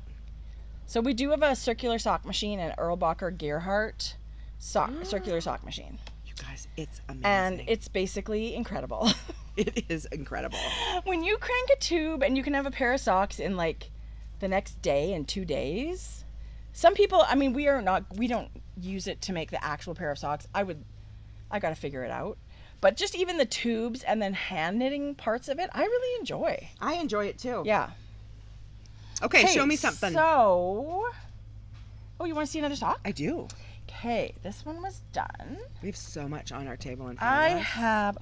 So we do have a circular sock machine, an Erlbacher Gerhardt circular sock machine. You guys, it's amazing. And it's basically incredible. it is incredible. When you crank a tube and you can have a pair of socks in like the next day and 2 days. Some people, I mean, we don't use it to make the actual pair of socks. I got to figure it out. But just even the tubes and then hand knitting parts of it, I really enjoy. I enjoy it too. Yeah. Okay, show me something. So, oh, you want to see another sock? I do. Okay, this one was done. We have so much on our table in front I of us. have,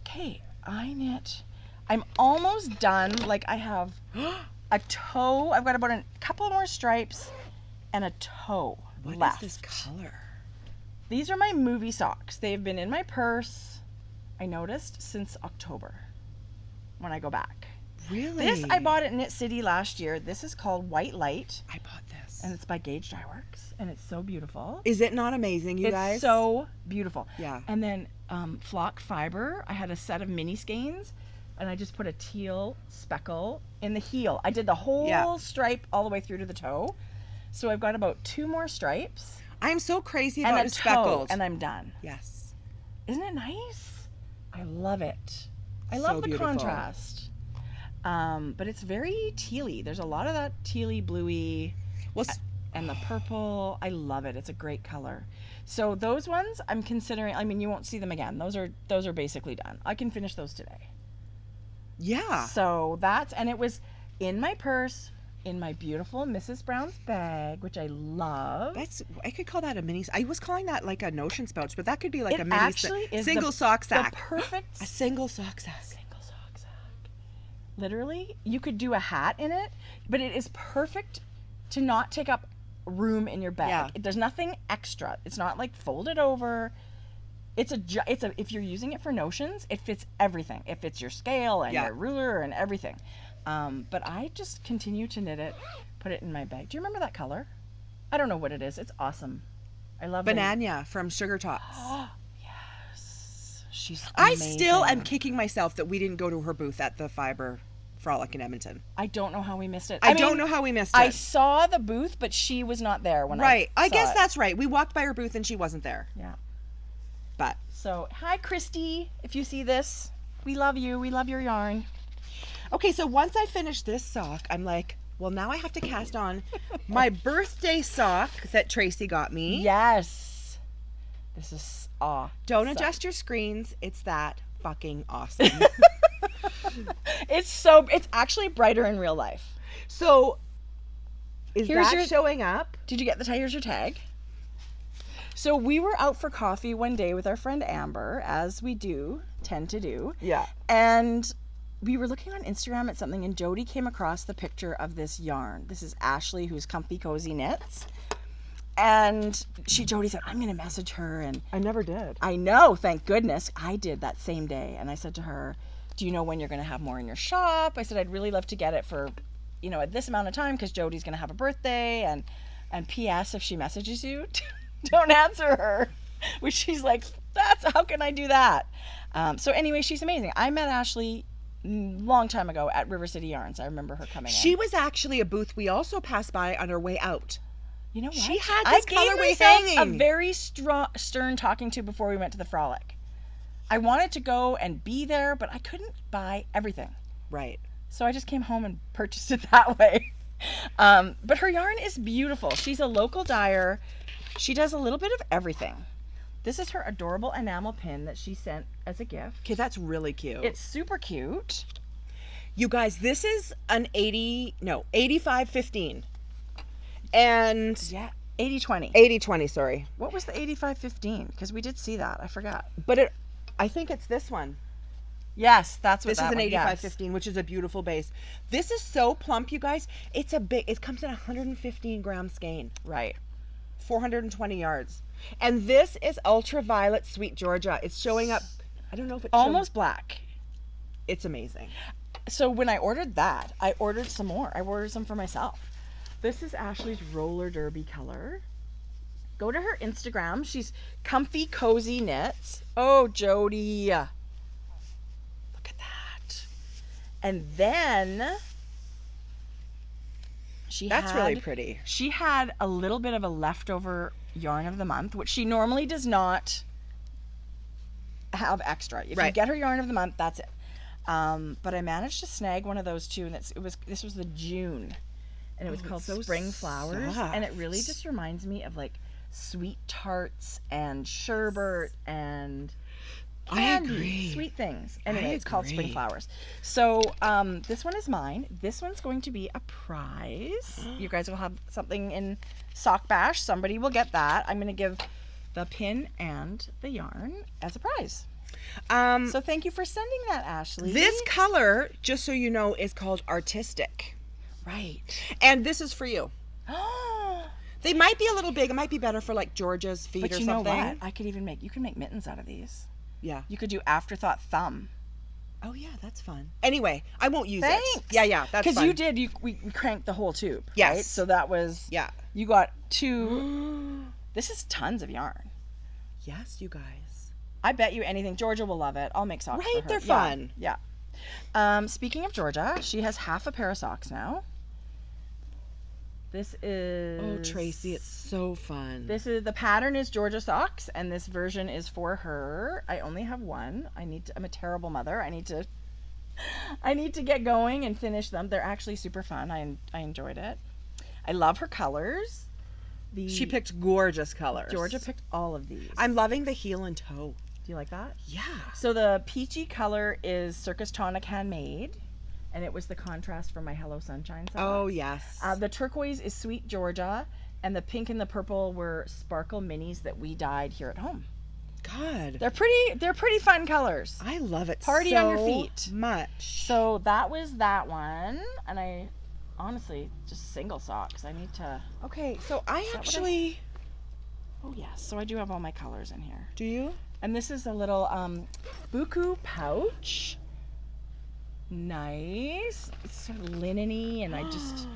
okay, I knit. I'm almost done. Like I have a toe. I've got about a couple more stripes and a toe What left. is this color? These are my movie socks. They've been in my purse, I noticed, since October when I go back. Really? This I bought at Knit City last year. This is called White Light, I bought this. and it's by Gage Dye Works, and it's so beautiful. Is it not amazing, you It's guys? so beautiful. Yeah. And then flock fiber. I had a set of mini skeins, and I just put a teal speckle in the heel. I did the whole stripe all the way through to the toe. So I've got about 2 more stripes I'm so crazy and about a the toe, speckles. and I'm done. Yes. Isn't it nice? I love it. I So love the beautiful. contrast. But it's very tealy. There's a lot of that tealy, bluey, Well, and the purple. I love it. It's a great color. So those ones I'm considering. I mean, you won't see them again. Those are basically done. I can finish those today. yeah. So and it was in my purse, in my beautiful Mrs. Brown's bag, which I love. I could call that a mini. I was calling that like a notion pouch, but that could be like It a mini actually is single sock sack. The perfect A single sock sack. single sock sack. Literally, you could do a hat in it, but it is perfect to not take up room in your bag. Yeah. There's nothing extra. It's not like folded over. It's a if you're using it for notions, it fits everything. It fits your scale and Yeah. your ruler and everything. But I just continue to knit it, put it in my bag. Do you remember that color? I don't know what it is. It's awesome. I love it. Banana from Sugar Tots. Yes. She's I amazing. still am kicking myself that we didn't go to her booth at the Fiber Frolic in Edmonton. I don't know how we missed it. I mean, don't know how we missed it. I saw the booth, but she was not there when Right. I I guess saw it. that's right. We walked by her booth and she wasn't there. Yeah. But So, hi, Christy. If you see this, we love you. We love your yarn. okay, so once I finish this sock, I'm like, well, now I have to cast on my birthday sock that Tracie got me. Yes. This is Don't adjust your screens. It's that fucking awesome. It's actually brighter in real life. So, is Here's that your- showing up? Did you get the tag? Here's your tag. So we were out for coffee one day with our friend Amber, as we tend to do. Yeah. And we were looking on Instagram at something, and Jodi came across the picture of this yarn. This is Ashley, who's Comfy Cozy Knits. And Jodi said, I'm going to message her. And I never did. I know, thank goodness. I did that same day. And I said to her, do you know when you're going to have more in your shop? I said, I'd really love to get it for, at this amount of time, because Jodi's going to have a birthday. And P.S., if she messages you, don't answer her. Which she's like, how can I do that? So anyway, she's amazing. I met Ashley long time ago at River City Yarns. I remember her coming in. She was actually a booth we also passed by on our way out. You know what? She had I this gave colorway myself hanging. a very stern talking to before we went to the Frolic. I wanted to go and be there, but I couldn't buy everything. Right. So I just came home and purchased it that way. But her yarn is beautiful. She's a local dyer. She does a little bit of everything. This is her adorable enamel pin that she sent as a gift. Okay, that's really cute. It's super cute. You guys, this is an 85-15. And Yeah, 80-20. 80-20, sorry. What was the 85-15? Because we did see that. I forgot. But I think it's this one. Yes, that's what This is that an one, 85-15, which is a beautiful base. This is so plump, you guys. It comes in 115 gram skein. Right. 420 yards. And this is ultraviolet sweet Georgia. It's showing up. I don't know if it's Almost black. It's amazing. So when I ordered that, I ordered some more. I ordered some for myself. This is Ashley's roller derby color. Go to her Instagram. She's Comfy Cozy Knits. Oh, Jodi. Look at that. And then That's really pretty. She had a little bit of a leftover yarn of the month, which she normally does not have extra. If you Right. get her yarn of the month, that's it. But I managed to snag one of those too, and this was the June, and it was called so Spring Flowers, and it soft. really just reminds me of like sweet tarts and sherbet and I candy, agree. sweet things. Anyway, I it's called Spring agree. Flowers. So this one is mine. This one's going to be a prize. You guys will have something in Sock Bash. Somebody will get that. I'm going to give the pin and the yarn as a prize. So thank you for sending that, Ashley. This color, just so you know, is called Artistic. right. And this is for you. They might be a little big. It might be better for like Georgia's feet But or you know something. what? You can make mittens out of these. Yeah. You could do afterthought thumb. Oh yeah, that's fun. Anyway, I won't use Thanks. it. Yeah, that's Because fun. you did. We cranked the whole tube. Yes. Right? So that was. Yeah. You got two. This is tons of yarn. Yes, you guys. I bet you anything. Georgia will love it. I'll make socks Right, for her. they're Yeah, fun. Yeah. Speaking of Georgia, she has half a pair of socks now. This is. Oh, Tracie, it's so fun. The pattern is Georgia socks, and this version is for her. I only have one. I'm a terrible mother. I need to I need to get going and finish them. They're actually super fun. I enjoyed it. I love her colors. She picked gorgeous colors. Georgia picked all of these. I'm loving the heel and toe. Do you like that? Yeah. So the peachy color is Circus Tonic Handmade, and it was the contrast from my Hello Sunshine socks. Oh, yes. The turquoise is Sweet Georgia, and the pink and the purple were Sparkle Minis that we dyed here at home. God. They're pretty fun colors. I love it Party so on your feet. much. So that was that one, and I honestly just single socks. I need to. Okay, so I that what actually... Oh yes, so I do have all my colors in here. Do you? And this is a little buku pouch. Nice. It's sort of linen-y, and I just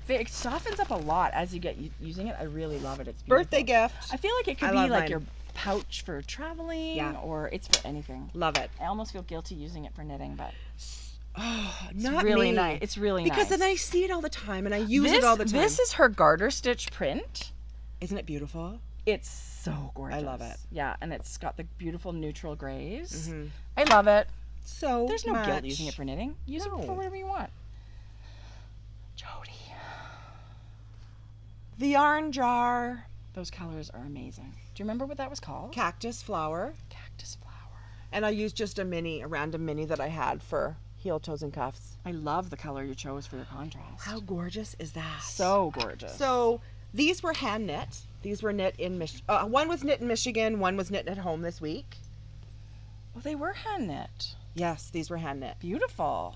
it softens up a lot as you get using it. I really love it. It's beautiful. Birthday gift. I feel like it could I be love like mine. your pouch for traveling, Yeah. or it's for anything. Love it. I almost feel guilty using it for knitting, but Oh, it's not really me. nice. It's really Because nice. then I see it all the time and I use it all the time. This is her garter stitch print. Isn't it beautiful? It's so gorgeous. I love it. Yeah, and it's got the beautiful neutral grays. Mhm. I love it. So There's no much. guilt using it for knitting. Use it No. for whatever you want. Jodi. The yarn jar. Those colors are amazing. Do you remember what that was called? Cactus flower. Cactus flower. And I used just a random mini that I had for heel, toes, and cuffs. I love the color you chose for your contrast. How gorgeous is that? So gorgeous. So these were hand knit. These were knit in one was knit in Michigan, one was knit at home this week. well, they were hand knit. Yes, these were hand knit. Beautiful.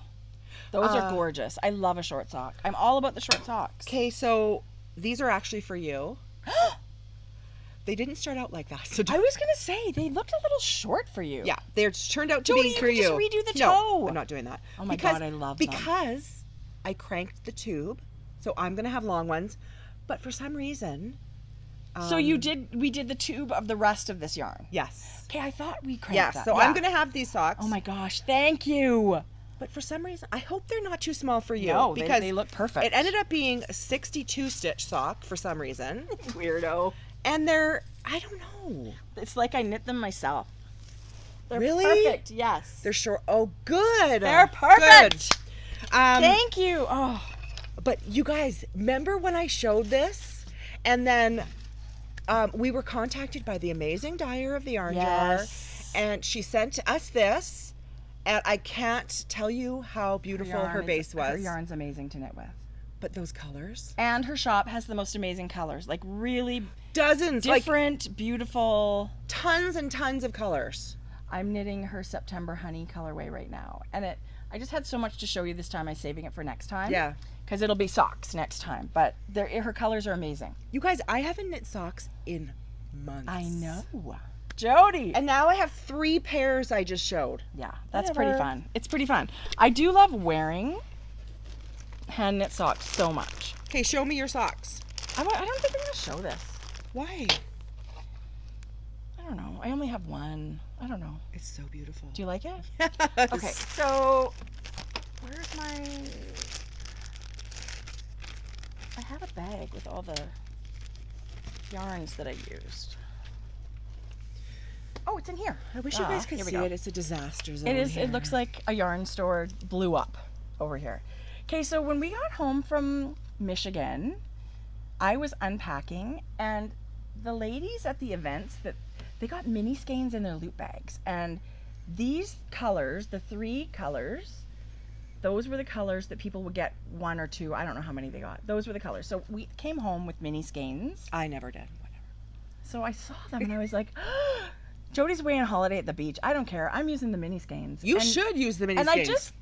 Those are gorgeous. I love a short sock. I'm all about the short socks. Okay, so these are actually for you. They didn't start out like that. So I was gonna say they looked a little short for you. yeah, they're turned out to Jodi, be you for could you. just redo the No, toe. I'm not doing that. Oh my God, I love them. Because I cranked the tube, so I'm gonna have long ones. But for some reason, So we did the tube of the rest of this yarn. yes, Okay, I thought we cranked yes. that. So Yeah. I'm gonna have these socks. Oh my gosh, thank you. But for some reason, I hope they're not too small for you. No, because they look perfect. It ended up being a 62 stitch sock for some reason, Weirdo. and I don't know. It's like I knit them myself. They're Really? perfect. Yes. They're short. Oh, good. They're perfect. Good. Thank you. Oh, But you guys, remember when I showed this, and then we were contacted by the amazing dyer of the yarn Yes. jar, and she sent us this, and I can't tell you how beautiful her base was. Her yarn's amazing to knit with. But those colors, And her shop has the most amazing colors. Like really dozens, like different, beautiful. tons and tons of colors. I'm knitting her September Honey colorway right now. And I just had so much to show you this time. I'm saving it for next time. Yeah. Because it'll be socks next time. But her colors are amazing. You guys, I haven't knit socks in months. I know. Jodi. And now I have 3 pairs I just showed. Yeah, that's Whatever. pretty fun. It's pretty fun. I do love wearing hand knit socks so much. Okay, show me your socks. I don't think I'm going to show this. Why? I don't know. I only have one. I don't know. It's so beautiful. Do you like it? Yes. Okay, so where's my... I have a bag with all the yarns that I used. Oh, it's in here. I wish you guys could here we see go. it. It's a disaster zone. It is. here. It looks like a yarn store blew up over here. Okay, so when we got home from Michigan, I was unpacking, and the ladies at the events they got mini skeins in their loot bags, and these colors, the 3 colors, those were the colors that people would get 1 or 2. I don't know how many they got. Those were the colors. So we came home with mini skeins. I never did. Whatever. So I saw them and I was like, Jodi's away on holiday at the beach. I don't care. I'm using the mini skeins. You And- should use the mini And skeins. I just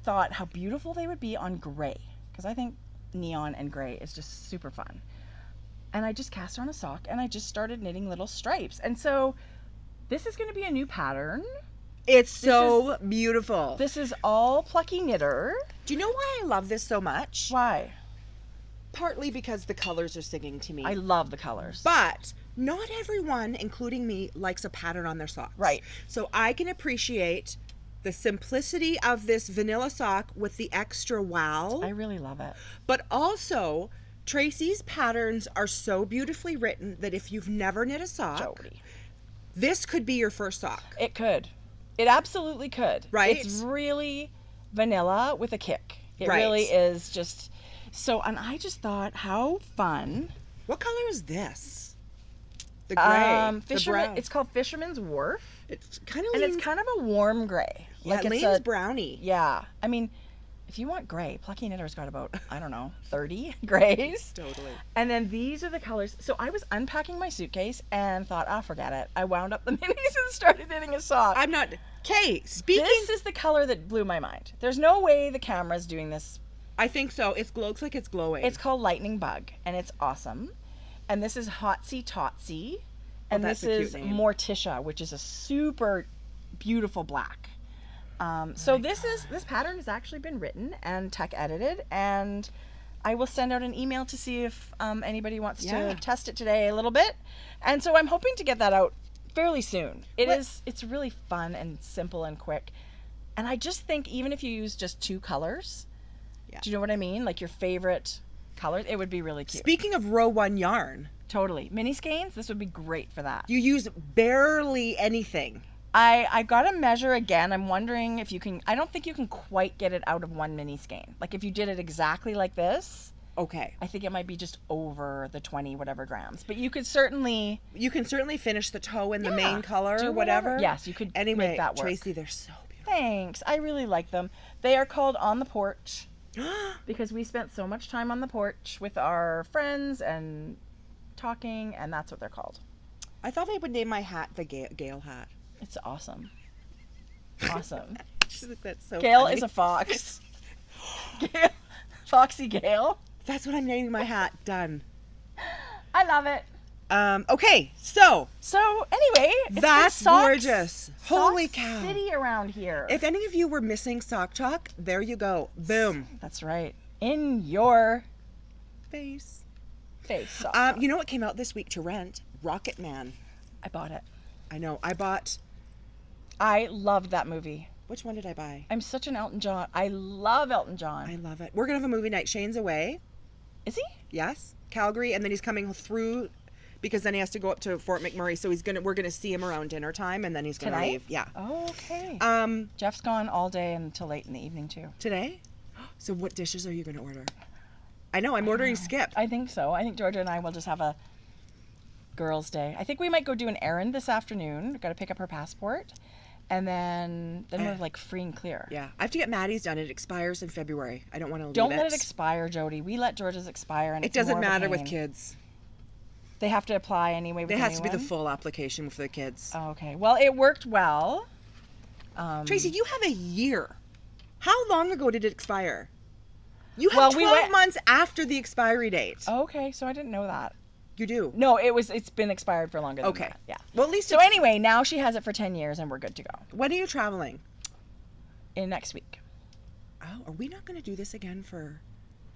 thought how beautiful they would be on gray, because I think neon and gray is just super fun. And I just cast on a sock and I just started knitting little stripes. And so this is going to be a new pattern. It's so beautiful. This is all Plucky Knitter. Do you know why I love this so much? Why? Partly because the colors are singing to me. I love the colors. But not everyone, including me, likes a pattern on their socks. Right. So I can appreciate the simplicity of this vanilla sock with the extra wow. I really love it. But also, Tracie's patterns are so beautifully written that if you've never knit a sock, Jodi. this could be your first sock. It could. It absolutely could. Right? It's really vanilla with a kick. It Right. really is just so. And I just thought, how fun. What color is this? The gray. The Fisherman. brown. It's called Fisherman's Wharf, It's kind of and leans, it's kind of a warm gray. yeah, Like it it's leans a brownie. yeah. I mean, if you want gray, Plucky Knitter's got about, I don't know, 30 grays. Totally. And then these are the colors. So I was unpacking my suitcase and thought, forget it. I wound up the minis and started knitting a sock. I'm not. Kay, speaking. This is the color that blew my mind. There's no way the camera's doing this. I think so. It looks like it's glowing. It's called Lightning Bug, and it's awesome. And this is Hotsy Totsy. And that's this a cute is name. Morticia, which is a super beautiful black. So this pattern has actually been written and tech edited, and I will send out an email to see if anybody wants Yeah. to test it today a little bit. And so I'm hoping to get that out fairly soon. It's really fun and simple and quick. And I just think even if you use just 2 colors, Yeah. do you know what I mean? Like your favorite colors, it would be really cute. Speaking of row 1 yarn, Totally. Mini skeins, this would be great for that. you use barely anything. I got to measure again. I'm wondering if you can, I don't think you can quite get it out of 1 mini skein. Like if you did it exactly like this, Okay. I think it might be just over the 20 whatever grams. But you could certainly You can certainly finish the toe in the Yeah, main color do or whatever. Yes, you could Anyway, make that work. Tracie, they're so beautiful. Thanks. I really like them. They are called On the Porch because we spent so much time on the porch with our friends and talking, and that's what they're called. I thought they would name my hat the Gale hat. It's awesome. Awesome. That's so Gail funny. is a fox. Gail, Foxy Gail. That's what I'm naming my hat. Done. I love it. Okay, so So anyway, it's that's been socks- gorgeous. Holy Sock cow. City around here. If any of you were missing sock talk, there you go. Boom. That's right. In your Face. face. Sock. You know what came out this week to rent? Rocket Man. I bought it. I know. I bought. I loved that movie. Which one did I buy? I'm such an Elton John. I love Elton John. I love it. We're gonna have a movie night. Shane's away. Is he? Yes, Calgary, and then he's coming through because then he has to go up to Fort McMurray. So we're gonna see him around dinner time, and then he's gonna Tonight? leave. Yeah. Oh, okay. Jeff's Jeff's gone all day until late in the evening too. today. So what dishes are you gonna order? I know. I'm ordering skip. I think so. I think Georgia and I will just have a girls' day. I think we might go do an errand this afternoon. We've got to pick up her passport, and then we're like free and clear. Yeah, I have to get Maddie's done. It expires in February. I don't want to leave Don't it. let it expire, Jody. We let Georgia's expire, and It it's more doesn't of a matter with pain. kids. They have to apply anyway. With It the has new to be the one? full application for the kids. Oh, okay. Well, it worked well. Tracie, you have a year. How long ago did it expire? You have Well, 12 we went- months after the expiry date. Okay, so I didn't know that. You do. No, it's been expired for longer than Okay. that. Yeah. Well, at least So it's- anyway, now she has it for 10 years, and we're good to go. When are you traveling? In next week. Oh, are we not going to do this again for?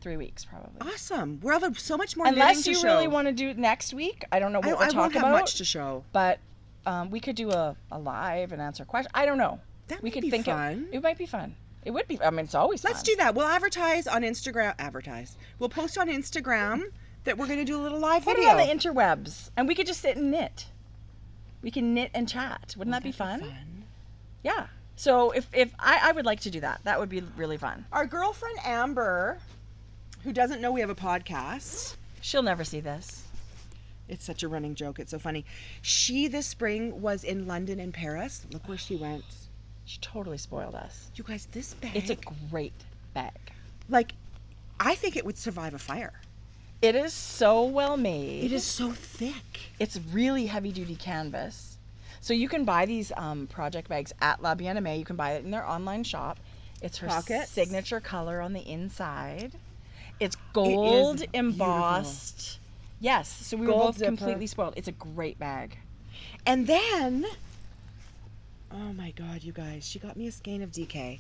3 weeks, probably. Awesome. We'll have so much more Unless knitting you to show. really want to do it next week. I don't know what I we'll won't talk have about. much to show. But we could do a live and answer questions. I don't know. That we might could be think fun. It might be fun. It would be. I mean, it's always Let's fun. do that. We'll advertise on Instagram. We'll post on Instagram that we're going to do a little live Put it video. on the interwebs, and we could just sit and knit. We can knit and chat. Wouldn't that be That'd fun? Yeah. So if I would like to do that. That would be really fun. Our girlfriend Amber, who doesn't know we have a podcast, She'll never see this. it's such a running joke. It's so funny. She this spring was in London and Paris. Look where she went. She totally spoiled us. You guys, this bag. It's a great bag. like, I think it would survive a fire. It is so well made. It is so thick. It's really heavy duty canvas. So you can buy these project bags at La Bien-Aimée. You can buy it in their online shop. It's her Pockets. signature color on the inside. It's gold beautiful. embossed. Yes, so we were Gold both zipper. completely spoiled. It's a great bag. And then, oh my God, you guys, she got me a skein of DK.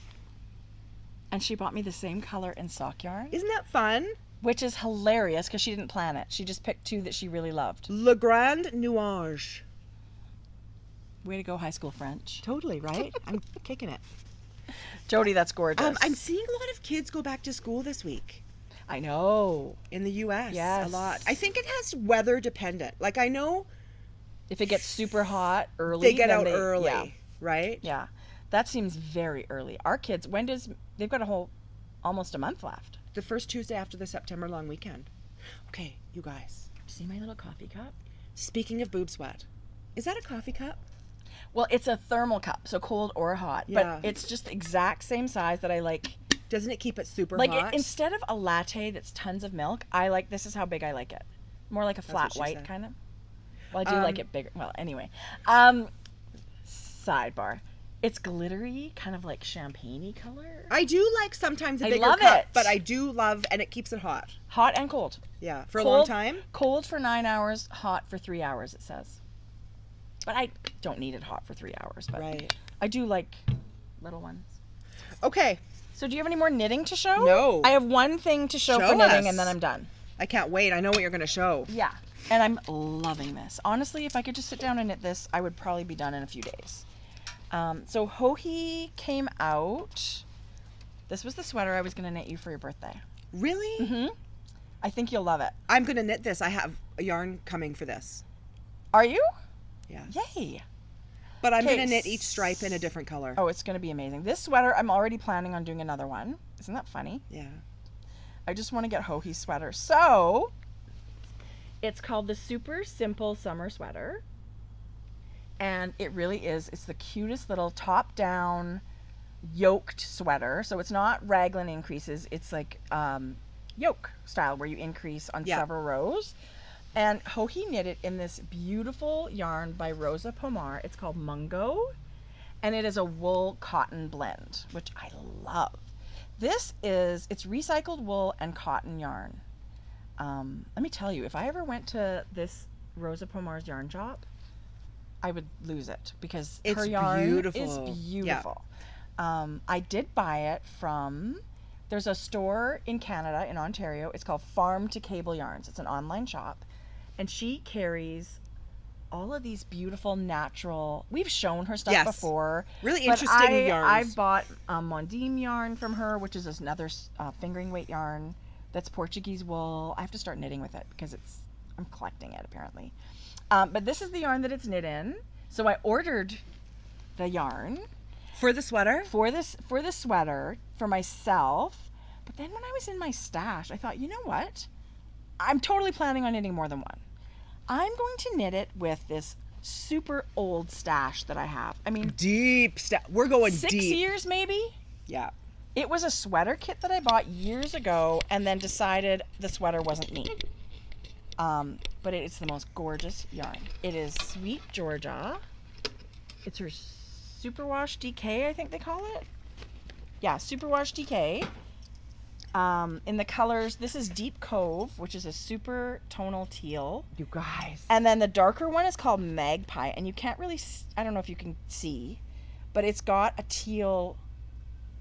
And she bought me the same color in sock yarn, Isn't that fun? which is hilarious because she didn't plan it. She just picked 2 that she really loved. Le Grand Nuage. Way to go, high school French. Totally, right? I'm kicking it. Jody, that's gorgeous. I'm seeing a lot of kids go back to school this week I know. in the U.S. Yes. A lot. I think it has weather dependent. Like, I know If it gets super hot early, they get then out early. Yeah. right? Yeah. That seems very early. Our kids, they've got almost a month left. The first Tuesday after the September long weekend. Okay, you guys. See my little coffee cup? Speaking of boob sweat, is that a coffee cup? Well, it's a thermal cup, so cold or hot. Yeah. But it's just the exact same size that I like. Doesn't it keep it super Like hot? instead of a latte that's tons of milk, this is how big I like it. More like a flat what she white said. kind of. Well, I do like it bigger. Well, anyway. Sidebar. It's glittery, kind of like champagne-y color. I do like sometimes a I bigger love cup, it. but I do love, and it keeps it hot. Hot and cold. Yeah, for a long time. Cold for 9 hours, hot for 3 hours, it says. But I don't need it hot for 3 hours. But Right. I do like little ones. Okay, So do you have any more knitting to show? No. I have one thing to show for Show knitting us. and then I'm done. I can't wait. I know what you're going to show. Yeah. And I'm loving this. Honestly, if I could just sit down and knit this, I would probably be done in a few days. So Hohi came out. This was the sweater I was going to knit you for your birthday. Really? Mm-hmm. I think you'll love it. I'm going to knit this. I have a yarn coming for this. Are you? Yeah. Yay. But I'm Okay, going to knit each stripe in a different color. Oh, it's going to be amazing. This sweater, I'm already planning on doing another one. Isn't that funny? Yeah. I just want to get Hohi's sweater. So, it's called the Super Simple Summer Sweater. And it really is. It's the cutest little top-down yoked sweater. So it's not raglan increases. It's like yoke style where you increase on several rows. And Hohi knit it in this beautiful yarn by Rosa Pomar. It's called Mungo. And it is a wool cotton blend, which I love. It's recycled wool and cotton yarn. Let me tell you, if I ever went to this Rosa Pomar's yarn shop, I would lose it because her yarn is beautiful. I did buy it there's a store in Canada, in Ontario. It's called Farm to Cable Yarns. It's an online shop. And she carries all of these beautiful natural, we've shown her stuff before. Really but interesting yarns. I've bought Mondim yarn from her, which is another fingering weight yarn that's Portuguese wool. I have to start knitting with it because I'm collecting it apparently. But this is the yarn that it's knit in. So I ordered the yarn For the sweater? for the sweater for myself. But then when I was in my stash, I thought, you know what? I'm totally planning on knitting more than one. I'm going to knit it with this super old stash that I have. I mean, We're going 6 deep. years maybe? Yeah. It was a sweater kit that I bought years ago and then decided the sweater wasn't me. But it's the most gorgeous yarn. It is Sweet Georgia. It's her Superwash DK, I think they call it. Yeah, Superwash DK. In the colors, this is Deep Cove, which is a super tonal teal. You guys. And then the darker one is called Magpie. And you can't really, I don't know if you can see, but it's got a teal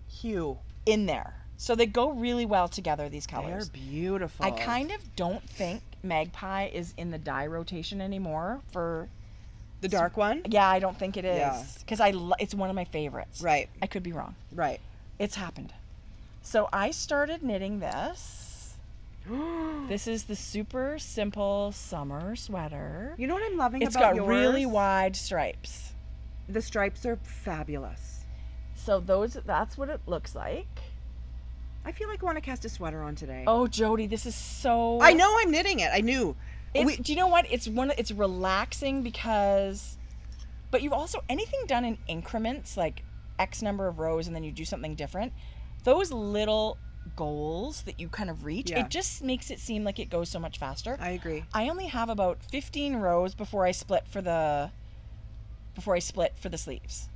hue in there. So they go really well together, these colors. They're beautiful. I kind of don't think Magpie is in the dye rotation anymore for... The dark one? Yeah, I don't think it is. Yeah. Because it's one of my favorites. Right. I could be wrong. Right. It's happened. So I started knitting this. This is the Super Simple Summer Sweater. You know what I'm loving It's about got yours? really wide stripes. The stripes are fabulous. So that's what it looks like. I feel like I want to cast a sweater on today. Oh, Jodi, this is so... I know I'm knitting it. I knew. Do you know what? It's relaxing because... But you've also... Anything done in increments, like X number of rows and then you do something different, those little goals that you kind of reach, it just makes it seem like it goes so much faster. I agree. I only have about 15 rows before I split for the sleeves.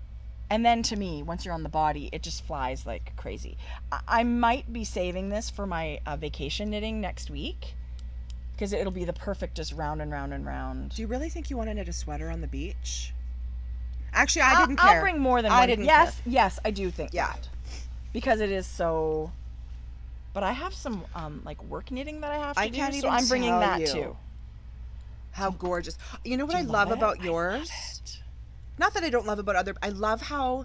And then to me, once you're on the body, it just flies like crazy. I might be saving this for my vacation knitting next week because it'll be the perfect just round and round and round. Do you really think you want to knit a sweater on the beach? Actually, I didn't care. I'll bring more than one. I didn't Yes, care. yes, I do think Yeah. that. Because it is so... But I have some like work knitting that I have to I do, can't so even I'm bringing tell that you. too. How gorgeous. You know what Do I you love it? about I yours? love it. Not that I don't love about other... I love how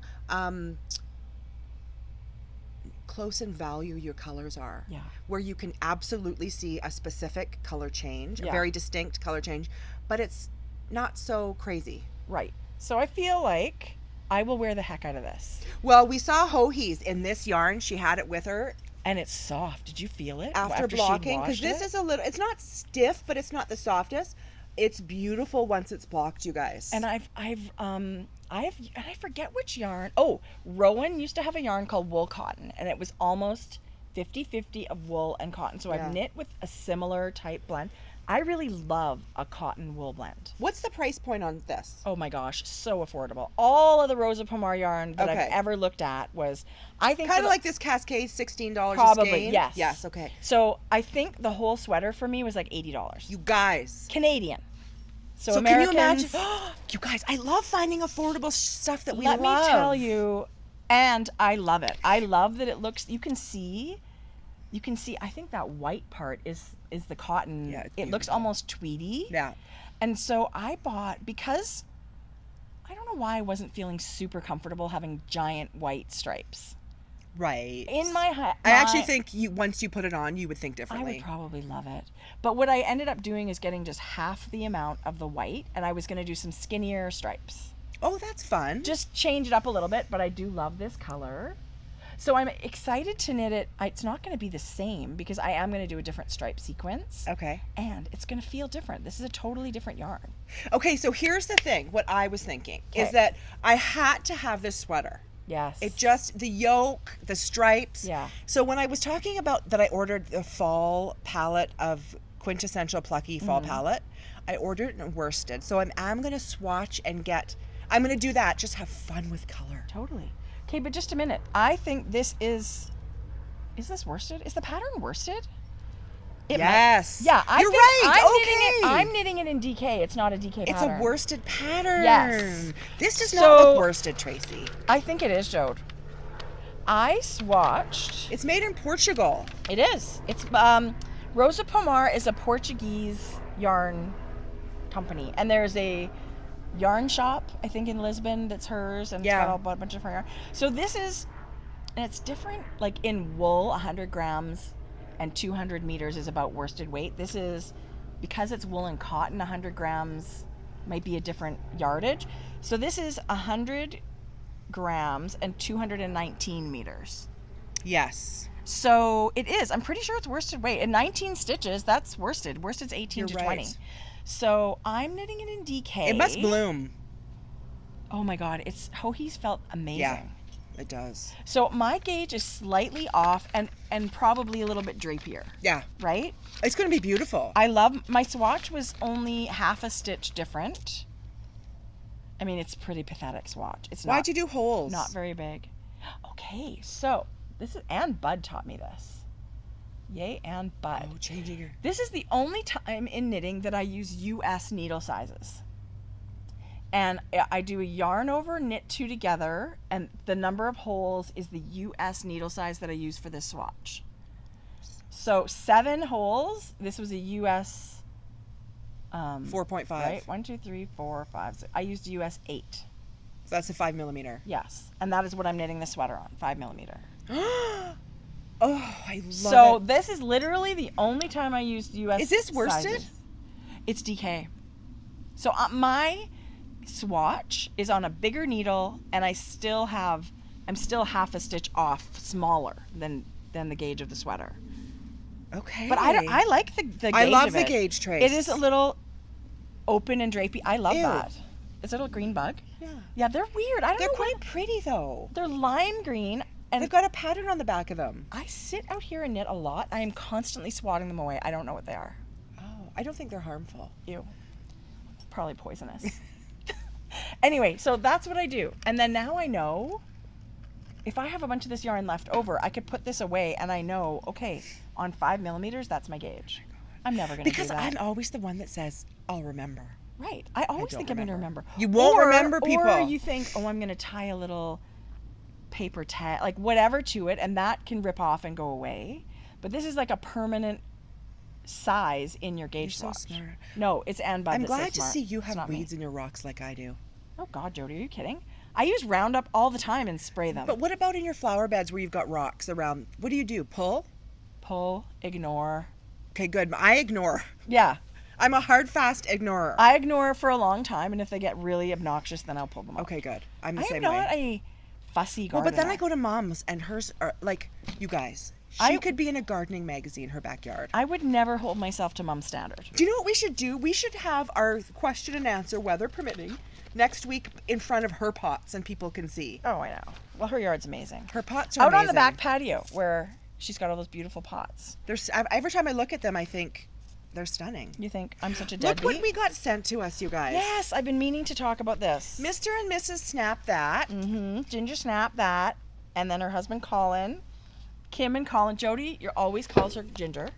close in value your colors are. Yeah. Where you can absolutely see a specific color change, a Yeah. very distinct color change, but it's not so crazy. Right. So I feel like I will wear the heck out of this. Well, we saw Hohi's in this yarn. She had it with her And it's soft. Did you feel it after she'd blocking, because washed this it? is a little, it's not stiff, but it's not the softest. It's beautiful once it's blocked, you guys. And and I forget which yarn. Oh, Rowan used to have a yarn called wool cotton, and it was almost 50-50 of wool and cotton. So Yeah. I've knit with a similar type blend. I really love a cotton wool blend. What's the price point on this? Oh my gosh, so affordable. All of the Rosa Pomar yarn that Okay. I've ever looked at was, I think, Kind for of the- like this Cascade, $16 a probably, skein? yes. Yes, okay. So I think the whole sweater for me was like $80. You guys. Canadian. So So can you Americans, imagine? You guys, I love finding affordable stuff that we let love. me tell you, and I love it. I love that it looks, you can see, I think that white part is the cotton. Yeah, it's it looks beautiful. almost tweedy. Yeah. And so I bought, because I don't know why I wasn't feeling super comfortable having giant white stripes. Right. In my I actually think once you put it on, you would think I differently. would probably love it. But what I ended up doing is getting just half the amount of the white, and I was going to do some skinnier stripes. Oh, that's fun. Just change it up a little bit, but I do love this color. So I'm excited to knit it. It's not going to be the same because I am going to do a different stripe sequence. Okay. And it's going to feel different. This is a totally different yarn. Okay, so here's the thing. What I was thinking is Okay. that I had to have this sweater. Yes. It just, the yoke, the stripes. Yeah. So when I was talking about that I ordered the fall palette of quintessential plucky fall palette, I ordered it in worsted. So I'm going to swatch and I'm going to do that. Just have fun with color. Totally. Okay, but just a minute. I think this is this worsted? Is the pattern worsted? It might- Yes. Yeah, I You're think right. I'm knitting it in DK. It's not a DK It's pattern. a worsted pattern. Yes. This does not So- look worsted, Tracy. I think it is, Jode. I swatched. It's made in Portugal. It is. It's Rosa Pomar is a Portuguese yarn company, and there's a yarn shop I think in Lisbon that's hers, and Yeah. it's got a bunch of different yarn. So this is, and it's different. Like in wool, 100 grams and 200 meters is about worsted weight. This is, because it's wool and cotton, 100 grams might be a different yardage. So this is 100 grams and 219 meters. Yes. So it is. I'm pretty sure it's worsted weight. And 19 stitches, that's worsted. Worsted's 18 to You're 20. right. So I'm knitting it in DK. It must bloom. Oh my God, Hohi's felt amazing. Yeah. It does. So my gauge is slightly off and probably a little bit drapier, Yeah. right? It's going to be beautiful. I love, my swatch was only half a stitch different. I mean, it's pretty pathetic swatch. It's not, Why'd you do holes? not very big. Okay, so this is, and Bud taught me this. Yay, and Bud. Oh, changing your... This is the only time in knitting that I use US needle sizes. And I do a yarn over, knit two together, and the number of holes is the US needle size that I use for this swatch. So 7 holes. This was a US 4.5. right? 1, 2, 3, 4, 5, 6. I used US 8. So that's a 5mm. Yes. And that is what I'm knitting the sweater on, 5mm. Oh, I love So it. this is literally the only time I used US. Is this worsted? sizes. It's DK. So my swatch is on a bigger needle, and I'm still half a stitch off, smaller than the gauge of the sweater. Okay. But I like the gauge. I love of the it. gauge trace. It is a little open and drapey. I love Ew. that. Is it a green bug? Yeah. Yeah, they're weird. I don't They're know. quite pretty, though. They're lime green. And They've got a pattern on the back of them. I sit out here and knit a lot. I am constantly swatting them away. I don't know what they are. Oh, I don't think they're harmful. Ew. Probably poisonous. Anyway, so that's what I do. And then now I know if I have a bunch of this yarn left over, I could put this away and I know, okay, on 5mm, that's my gauge. I'm never going to do Because that. I'm always the one that says, I'll remember. Right. I always don't think I'm going to remember. You won't remember people. Or you think, oh, I'm going to tie a little paper tag, like whatever to it, and that can rip off and go away. But this is like a permanent size in your gauge You're so swatch. smart. No, it's Ann Bud I'm that's so glad to smart. see you It's have not me. weeds in your rocks like I do. Oh God, Jody, are you kidding? I use Roundup all the time and spray them. But what about in your flower beds where you've got rocks around? What do you do? Pull? Pull, ignore. Okay, good. I ignore. Yeah. I'm a hard, fast ignorer. I ignore for a long time, and if they get really obnoxious, then I'll pull them up. Okay, good. I'm the I am same not way. a fussy Well, gardener. but then I go to Mom's, and hers are like, you guys. She could be in a gardening magazine, her backyard. I would never hold myself to Mom's standard. Do you know what we should do? We should have our question and answer, weather permitting, next week in front of her pots, and people can see. Oh, I know. Well, her yard's amazing. Her pots are Out amazing. on the back patio where she's got all those beautiful pots. Every time I look at them, I think they're stunning. You think I'm such a Look deadbeat? what we got sent to us, you guys. Yes, I've been meaning to talk about this. Mr. and Mrs. Snap That. Ginger Snap that, and then her husband Colin, Kim and Colin. Jodi, you always calls her Ginger.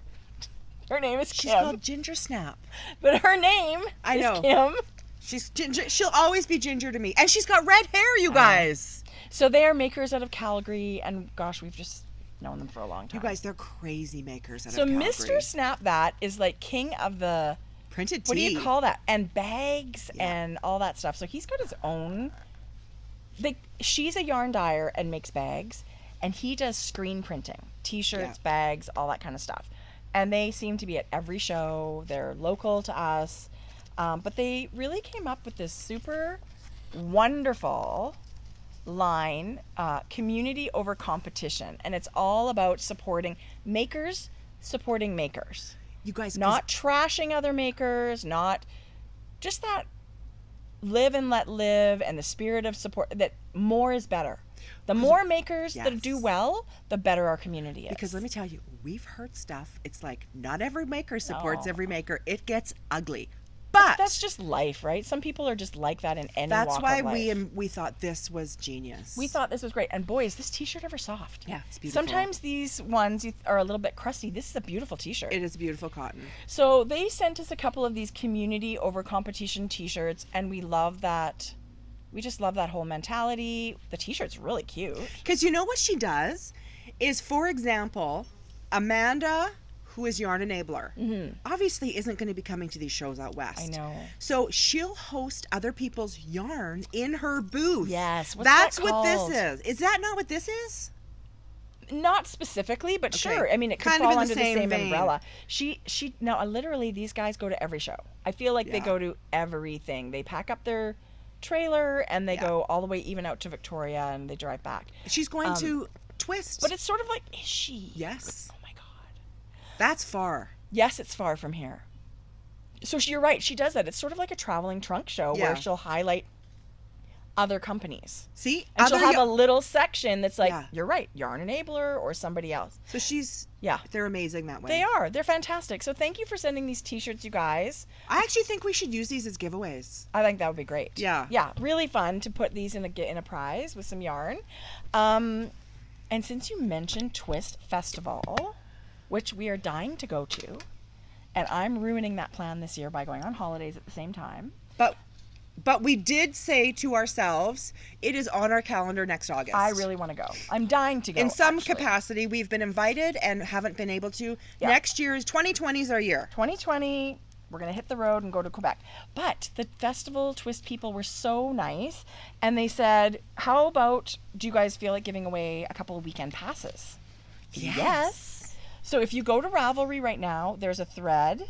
Her name is She's Kim, called Ginger Snap. but her name I is know. Kim. She's ginger. She'll always be ginger to me, and she's got red hair, you guys. So they are makers out of Calgary, and gosh, we've just known them for a long time. You guys, they're crazy makers out So of Calgary. Mr. Snap that is like king of the Printed what do tea. you call that? And bags Yeah. and all that stuff. So he's got his own. She's a yarn dyer and makes bags, and he does screen printing, T-shirts, Yeah. bags, all that kind of stuff. And they seem to be at every show. They're local to us, but they really came up with this super wonderful line, community over competition, and it's all about supporting makers, supporting makers. You guys, Not trashing other makers, not just that live and let live and the spirit of support, that more is better. The more makers that do Yes. well, the better our community is. because let me tell you, we've heard stuff. It's like not every maker supports No. every maker. It gets ugly, but that's just life, right? Some people are just like that in any that's walk why of life. we thought this was genius. We thought this was great. And boy, is this t-shirt ever soft. Yeah, it's beautiful. Sometimes these ones are a little bit crusty. This is a beautiful t-shirt. it is beautiful cotton. So they sent us a couple of these community over competition t-shirts, and we love that. We just love that whole mentality. The t-shirt's really cute. Because you know what she does is, for example, Amanda, who is Yarn Enabler, obviously isn't going to be coming to these shows out west. I know. So she'll host other people's yarn in her booth. Yes. What's That's that what called? this is. Is that not what this is? Not specifically, but Okay. sure. I mean, it could Kind of fall in the under the same same vein. umbrella. She now literally these guys go to every show. I feel like they Yeah. go to everything. They pack up their trailer and they Yeah. go all the way even out to Victoria and they drive back. She's going to Twist. But it's sort of like, is she? Yes. Oh my God. That's far. Yes, it's far from here. So you're right. She does that. It's sort of like a traveling trunk show Yeah. where she'll highlight other companies. See? And she'll have ya- a little section that's like, Yeah. you're right, Yarn Enabler or somebody else. So she's... Yeah. They're amazing that way. They are. They're fantastic. So thank you for sending these t-shirts, you guys. I actually think we should use these as giveaways. I think that would be great. Yeah. Yeah, really fun to put these in a prize with some yarn. And since you mentioned Twist Festival, which we are dying to go to, and I'm ruining that plan this year by going on holidays at the same time. But we did say to ourselves, it is on our calendar next August. I really want to go. I'm dying to go. In some actually. capacity, we've been invited and haven't been able to. Yeah. Next year is 2020 is our year. 2020, we're going to hit the road and go to Quebec. But the festival Twist people were so nice, and they said, how about, do you guys feel like giving away a couple of weekend passes? Yes. So if you go to Ravelry right now, there's a thread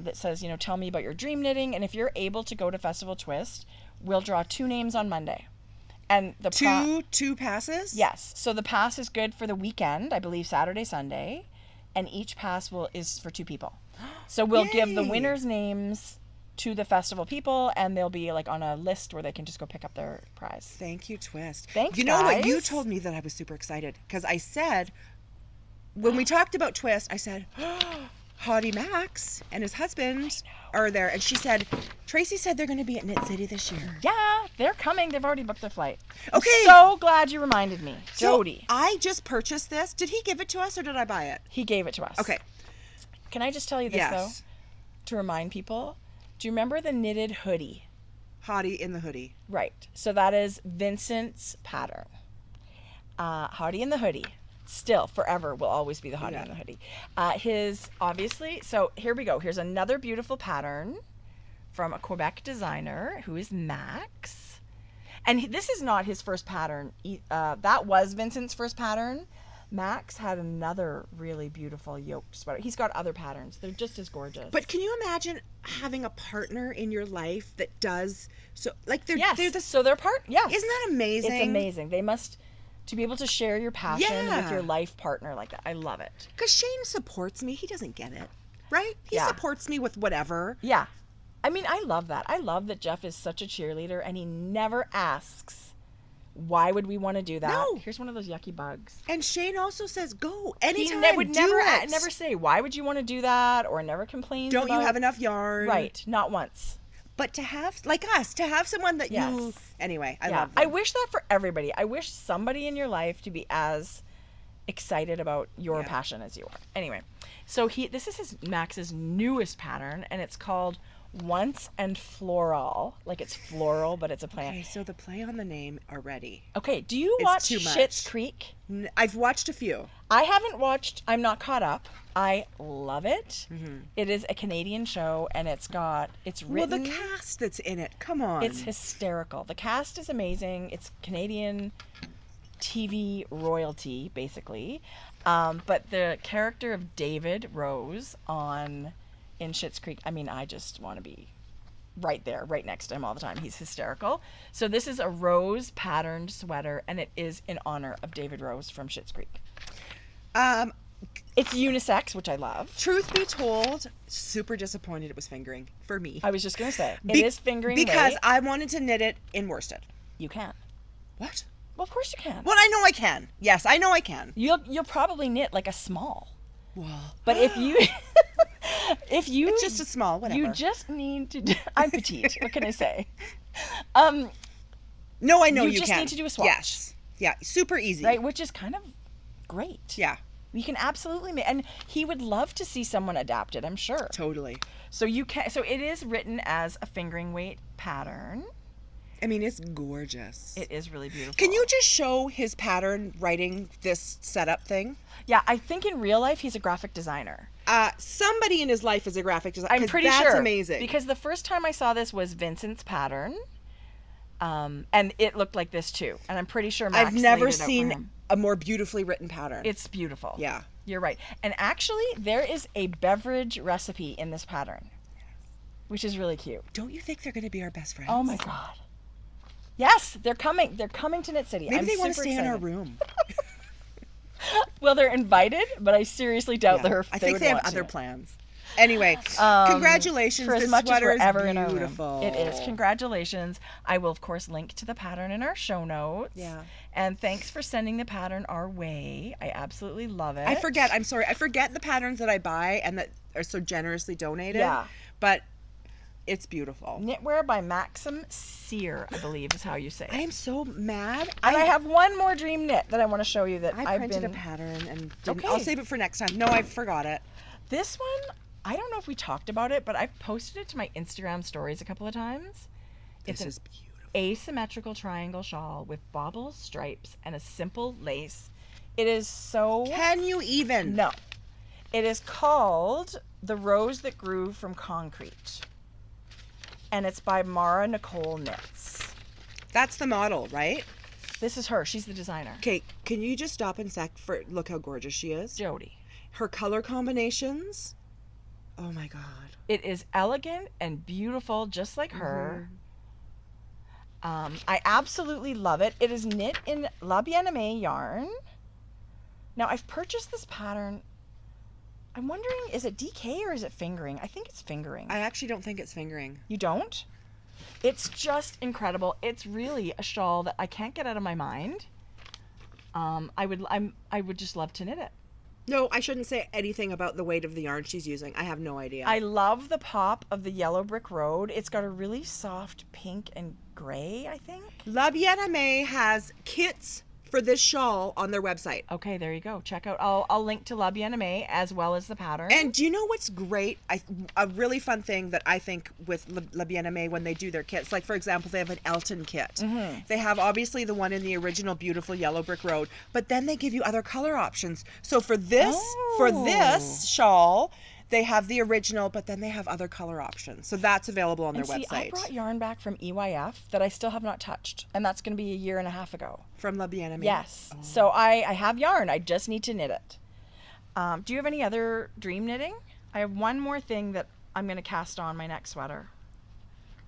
that says, tell me about your dream knitting. And if you're able to go to Festival Twist, we'll draw 2 names on Monday. And the Two passes? Yes. So the pass is good for the weekend, I believe Saturday, Sunday, and each pass is for 2 people. So we'll give the Yay. winners' names to the festival people, and they'll be like on a list where they can just go pick up their prize. Thank you, Twist. Thanks, You know what? You guys. told me that I was super excited because I said, when we talked about Twist, I said, Hottie Max and his husband are there. And she said, Tracie said they're going to be at Knit City this year. Yeah, they're coming. They've already booked their flight. Okay. I'm so glad you reminded me. So Jodi. I just purchased this. Did he give it to us or did I buy it? He gave it to us. Okay. Can I just tell you this, Yes. though? To remind people, do you remember the knitted hoodie? Hottie in the hoodie. Right. So that is Vincent's pattern. Hottie in the hoodie. Still, forever will always be the Hottie in the hoodie. His, obviously, so here we go. Here's another beautiful pattern from a Quebec designer who is Max. And this is not his first pattern. That was Vincent's first pattern. Max had another really beautiful yoked sweater. He's got other patterns. They're just as gorgeous. But can you imagine having a partner in your life that does so? Like they're yes, they're the so they're part. Yes, Isn't that amazing? It's amazing. They must to be able to share your passion Yeah. with your life partner like that. I love it. Because Shane supports me. He doesn't get it, right? He Yeah. supports me with whatever. Yeah, I mean, I love that. I love that Jeff is such a cheerleader, and he never asks, "Why would we want to do that?" No. Here's one of those yucky bugs. And Shane also says, "Go He anytime. would do never it. never say, "Why would you want to do that?" or never complains. Don't you about- have enough yarn?" Right, not once. But to have, like us, to have someone that you. Yes. Anyway, I Yeah, love them. I wish that for everybody. I wish somebody in your life to be as excited about your Yeah. passion as you are. Anyway, so this is Max's newest pattern, and it's called Once and Floral. Like it's floral, but it's a plant. Okay, so the play on the name already. Okay, do you It's watch too much. Schitt's Creek? I've watched a few. I haven't watched. I'm not caught up. I love it. Mm-hmm. It is a Canadian show, and it's written. Well, the cast that's in it. Come on. It's hysterical. The cast is amazing. It's Canadian TV royalty, basically. But the character of David Rose in Schitt's Creek, I mean, I just want to be right there, right next to him all the time. He's hysterical. So this is a rose patterned sweater, and it is in honor of David Rose from Schitt's Creek. It's unisex, which I love. Truth be told, super disappointed it was fingering for me. I was just going to say, it is fingering because weight. I wanted to knit it in worsted. You can. What? Well, of course you can. Well, I know I can. Yes, I know I can. You'll probably knit like a small. Well, But if you it's just a small, whatever. you just need to I'm petite. What can I say? No, I know you you just can. need to do a swatch. Yes. Yeah, super easy. Right, which is kind of great. Yeah, You can absolutely make, and he would love to see someone adapt it, I'm sure. totally. So it is written as a fingering weight pattern. I mean, it's gorgeous. It is really beautiful. Can you just show his pattern writing this setup thing? Yeah, I think in real life he's a graphic designer. Somebody in his life is a graphic designer. I'm pretty that's sure. Amazing. Because the first time I saw this was Vincent's pattern. And it looked like this too. And I'm pretty sure Max I've never laid it out for seen him. a more beautifully written pattern. It's beautiful. Yeah. You're right. And actually, there is a beverage recipe in this pattern, which is really cute. Don't you think they're going to be our best friends? Oh my God. Yes, they're coming. They're coming to Knit City. Maybe they want to super stay in our excited. room. Well, they're invited, but I seriously doubt Yeah. they I think would they have want other to. plans. Anyway, congratulations. For as This much as sweater we're is ever in our room. beautiful. It is. Congratulations. I will, of course, link to the pattern in our show notes. Yeah. And thanks for sending the pattern our way. I absolutely love it. I forget. I'm sorry. I forget the patterns that I buy and that are so generously donated. Yeah. But it's beautiful. Knitwear by Maxim Sear, I believe is how you say it. I am so mad. And I have one more dream knit that I want to show you that I I've printed been... a pattern and didn't, Okay. I'll save it for next time. No, I forgot it. This one, I don't know if we talked about it, but I've posted it to my Instagram stories a couple of times. It's This an is beautiful. asymmetrical triangle shawl with bobble stripes and a simple lace. It is so... Can you even? No. It is called The Rose That Grew from Concrete. And it's by Mara Nicole Knits. That's the model, right? This is her. She's the designer. Okay, can you just stop and sec for look how gorgeous she is? Jodi. Her color combinations. Oh my god. It is elegant and beautiful, just like her. I absolutely love it. It is knit in La Bien-Aimée yarn. Now, I've purchased this pattern. I'm wondering, is it DK or is it fingering? I think it's fingering. I actually don't think it's fingering. You don't? It's just incredible. It's really a shawl that I can't get out of my mind. I would just love to knit it. No, I shouldn't say anything about the weight of the yarn she's using. I have no idea. I love the pop of the yellow brick road. It's got a really soft pink and gray, I think. La Bien-Aimée has kits for this shawl on their website. Okay, there you go. Check out. I'll link to La Bien-Aimée as well as the pattern. And do you know what's great? A really fun thing that I think with La Bien-Aimée when they do their kits, like for example, they have an Elton kit. Mm-hmm. They have obviously the one in the original beautiful yellow brick road, but then they give you other color options. So for this shawl, They have the original, but then they have other color options. So that's available on their And see, website. I brought yarn back from EYF that I still have not touched, and that's going to be a year and a half ago. From La Bien-Aimée. Yes. So I have yarn. I just need to knit it. Do you have any other dream knitting? I have one more thing that I'm going to cast on my next sweater.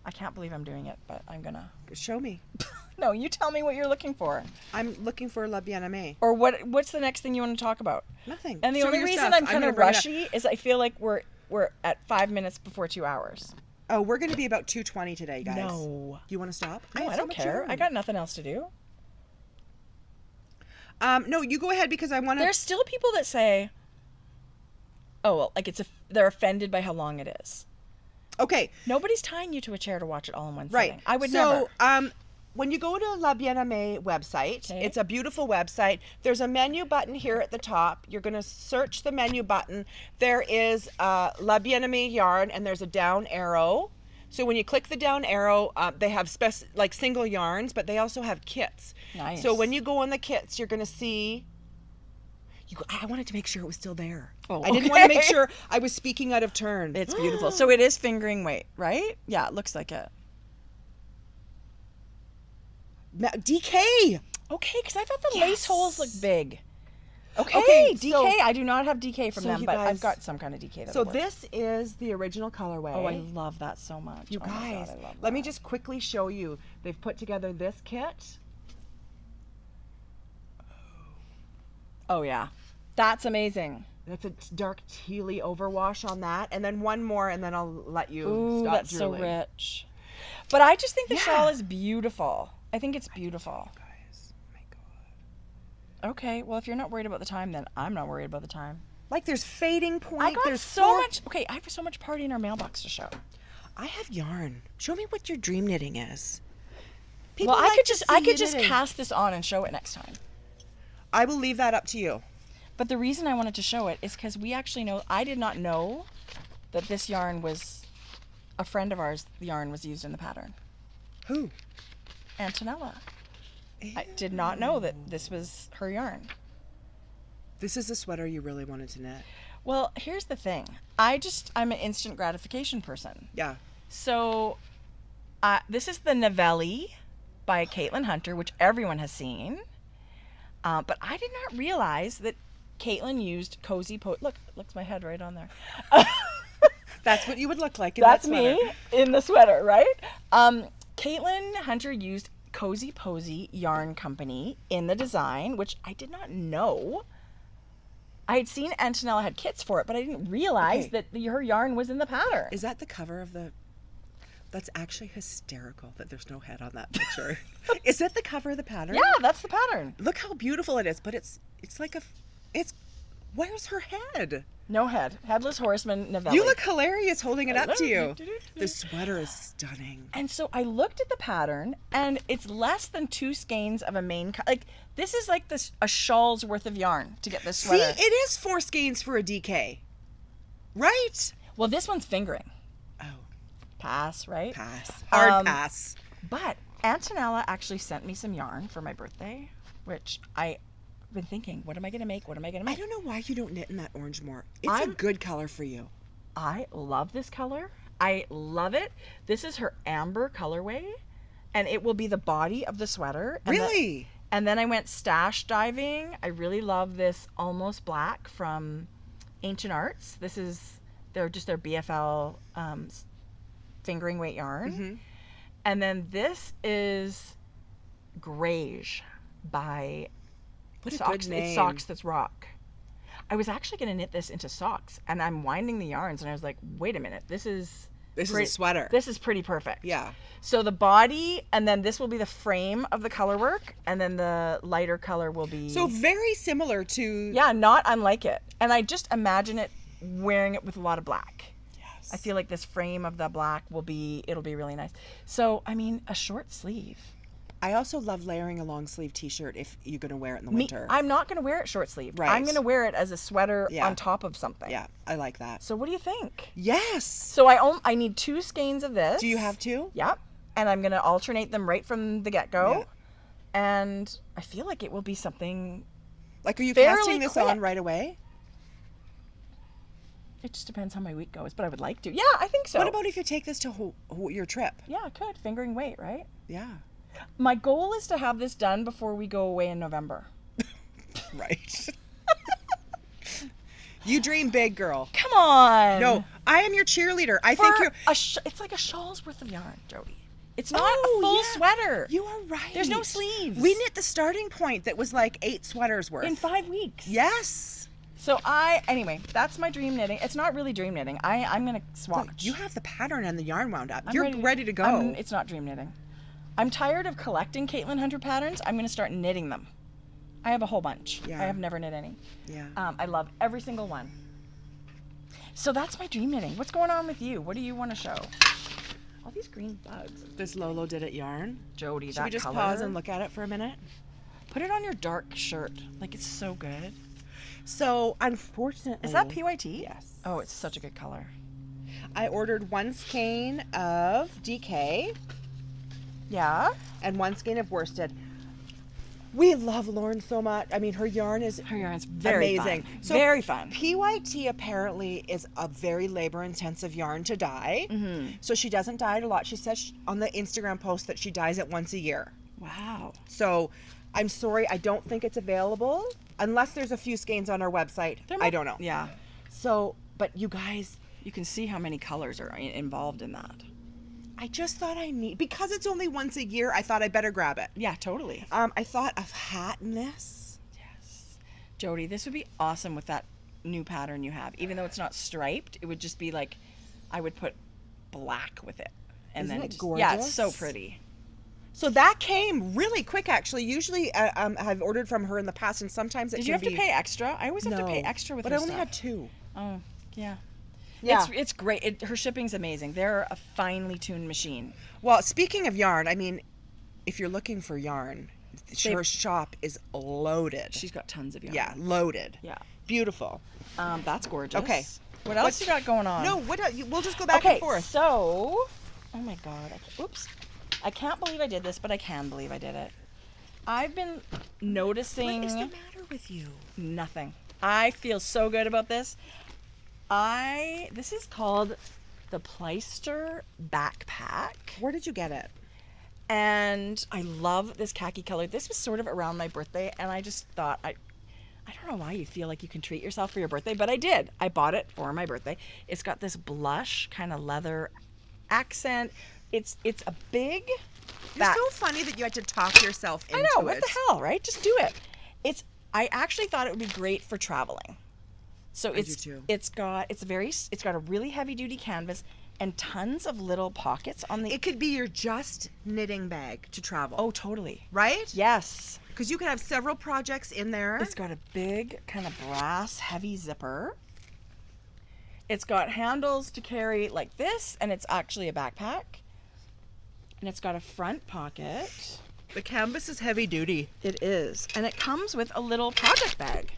I can't believe I'm doing it, but I'm going to. Show me. No, you tell me what you're looking for. I'm looking for La Bien-Aimée. Or what's the next thing you want to talk about? Nothing. And the Show me only your reason stuff. I'm kind gonna of bring it up. rushy is I feel like we're at 5 minutes before 2 hours. Oh, we're going to be about 2:20 today, guys. No. You want to stop? No, have I so don't much care. yarn. I got nothing else to do. No, you go ahead because I want to. There's still people that say, oh, well, like they're offended by how long it is. Okay. Nobody's tying you to a chair to watch it all in one Right. sitting. I would never. So, when you go to La Bien-Aimée website, Okay. it's a beautiful website. There's a menu button here at the top. You're going to search the menu button. There is La Bien-Aimée yarn, and there's a down arrow. So when you click the down arrow, they have like single yarns, but they also have kits. Nice. So when you go on the kits, you're going to see. I wanted to make sure it was still there. Oh, I didn't want to make okay. sure I was speaking out of turn. It's beautiful. So it is fingering weight, right? Yeah, it looks like it. DK. Okay, because I thought the Yes. lace holes looked big. Okay, Okay, DK. so- I do not have DK from so them, you but guys- I've got some kind of DK. So that'll work. this is the original colorway. Oh, I love that so much. You Oh my guys, God, I love let me that. just quickly show you. They've put together this kit. Oh yeah, that's amazing. That's a dark tealy overwash on that, and then one more, and then I'll let you Ooh, stop that's drooling. so rich. But I just think the Yeah. shawl is beautiful. I think it's beautiful. Guys, oh my God. Okay, well if you're not worried about the time, then I'm not worried about the time. Like there's fading point. I got there's so much. Okay, I have so much party in our mailbox to show. I have yarn. Show me what your dream knitting is. Well, I like could to just see you just knitting. cast this on and show it next time. I will leave that up to you. But the reason I wanted to show it is because we actually know, I did not know that this yarn was, a friend of ours, the yarn was used in the pattern. Who? Antonella. I did not know that this was her yarn. This is a sweater you really wanted to knit. Well, here's the thing. I'm an instant gratification person. Yeah. So, this is the Novelli by Caitlin Hunter, which everyone has seen. But I did not realize that Caitlin used Cozy Look, my head right on there. That's what you would look like in That's that sweater. me in the sweater, right? Caitlin Hunter used Cozy Posy Yarn Company in the design, which I did not know. I had seen Antonella had kits for it, but I didn't realize Okay. that her yarn was in the pattern. Is that the cover of the... That's actually hysterical that there's no head on that picture. Is that the cover of the pattern? Yeah, that's the pattern. Look how beautiful it is, but it's like where's her head? No head. Headless Horseman Novelli. You look hilarious holding it up to you. Hello. The sweater is stunning. And so I looked at the pattern, and it's less than 2 skeins of a main... Like, this is like a shawl's worth of yarn to get this See, sweater. it is 4 skeins for a DK. Right? Well, this one's fingering. Oh, Pass, right? pass. Hard Um, pass. But Antonella actually sent me some yarn for my birthday, which I've been thinking, what am I going to make? What am I going to I make? don't know why you don't knit in that orange more. It's a I'm- good color for you. I love this color. I love it. This is her amber colorway, and it will be the body of the sweater. And Really? and then I went stash diving. I really love this almost black from Ancient Arts. This is their BFL fingering weight yarn. Mm-hmm. And then this is Graige by What a Socks. good name. It's Socks That's Rock. I was actually going to knit this into socks, and I'm winding the yarns, and I was like, wait a minute, this is a sweater. This is pretty perfect. Yeah. So the body, and then this will be the frame of the color work, and then the lighter color will be... So very similar to... yeah, not unlike it. And I just imagine it wearing it with a lot of black. Yes. I feel like this frame of the black it'll be really nice. So, I mean, a short sleeve. I also love layering a long sleeve t-shirt if you're going to wear it in the winter. I'm not going to wear it short sleeve. Right. I'm going to wear it as a sweater Yeah. on top of something. Yeah, I like that. So what do you think? Yes. So I need 2 skeins of this. Do you have 2? Yep. And I'm going to alternate them right from the get-go. Yeah. And I feel like it will be something... Like, are you fairly casting this quick. on right away? It just depends how my week goes, but I would like to. Yeah, I think so. What about if you take this to your trip? Yeah, I could. Fingering weight, right? Yeah. My goal is to have this done before we go away in November. Right. You dream big, girl. Come on. No, I am your cheerleader. I think you're... It's like a shawl's worth of yarn, Jodi. It's not Oh, a full yeah. sweater. You are right. There's no sleeves. We knit the starting point that was like 8 sweaters worth. in 5 weeks. Yes. So anyway, that's my dream knitting. It's not really dream knitting. I'm going to swatch. Look, you have the pattern and the yarn wound up. I'm You're ready to go. It's not dream knitting. I'm tired of collecting Caitlin Hunter patterns. I'm going to start knitting them. I have a whole bunch. Yeah. I have never knit any. Yeah. I love every single one. So that's my dream knitting. What's going on with you? What do you want to show? All these green bugs. This Lolo did it yarn. Jodi, Should that we just color. pause and look at it for a minute? Put it on your dark shirt. Like, it's so good. So, unfortunately... Is that PYT? Yes. Oh, it's such a good color. I ordered 1 skein of DK Yeah? and 1 skein of worsted. We love Lauren so much. I mean, her yarn is Her yarn's very amazing. fun. So very fun. PYT apparently is a very labor-intensive yarn to dye. Mm-hmm. So she doesn't dye it a lot. She says on the Instagram post that she dyes it once a year. Wow. So I'm sorry, I don't think it's available unless there's a few skeins on our website. I don't know. Yeah. So, but you guys, You can see how many colors are involved in that. I just thought because it's only once a year, I thought I better grab it. Yeah, totally. I thought of hat in this. Yes. Jodi, this would be awesome with that new pattern you have. Even though it's not striped, it would just be like, I would put black with it. And Isn't then it Yeah, it's so gorgeous? pretty. So that came really quick, actually. Usually, I've ordered from her in the past, and sometimes it Did can you have be... to pay extra? I always have to pay No, extra with but her I only stuff. had 2. Oh, yeah. Yeah. It's great. Her shipping's amazing. They're a finely tuned machine. Well, speaking of yarn, I mean, if you're looking for yarn, her shop is loaded. She's got tons of yarn. Yeah, loaded. Yeah. Beautiful. That's gorgeous. Okay. What else you got going on? No, we'll just go back and forth. So, oh my God. Oops. I can't believe I did this, but I can believe I did it. I've been noticing... What is the matter with you? Nothing. I feel so good about this. This is called the Pleister backpack. Where did you get it? And I love this khaki color. This was sort of around my birthday, and I just thought, I don't know why you feel like you can treat yourself for your birthday, but I did. I bought it for my birthday. It's got this blush kind of leather accent. It's a big You're so funny that you had to talk yourself into it. I know, what the hell, right? Just do it. I actually thought it would be great for traveling. So do too. it's got a really heavy duty canvas and tons of little pockets on the... It could be your just knitting bag to travel. Oh, totally. Right? Yes. Because you can have several projects in there. It's got a big kind of brass heavy zipper. It's got handles to carry like this, and it's actually a backpack. And it's got a front pocket. The canvas is heavy duty. It is. And it comes with a little project bag.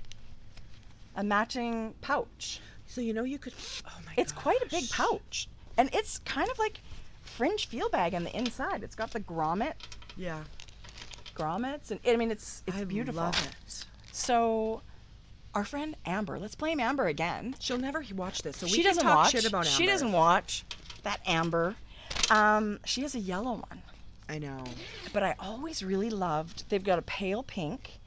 A matching pouch. So you could... Oh my It's quite a big pouch. And it's kind of like fringe feel bag on the inside. It's got the grommets. And I mean, it's beautiful. I love it. So our friend Amber, let's blame Amber again. She'll never watch this, so we She can doesn't talk watch. shit about Amber. She doesn't watch. That Amber. She has a yellow one. I know. But I always really loved, they've got a pale pink,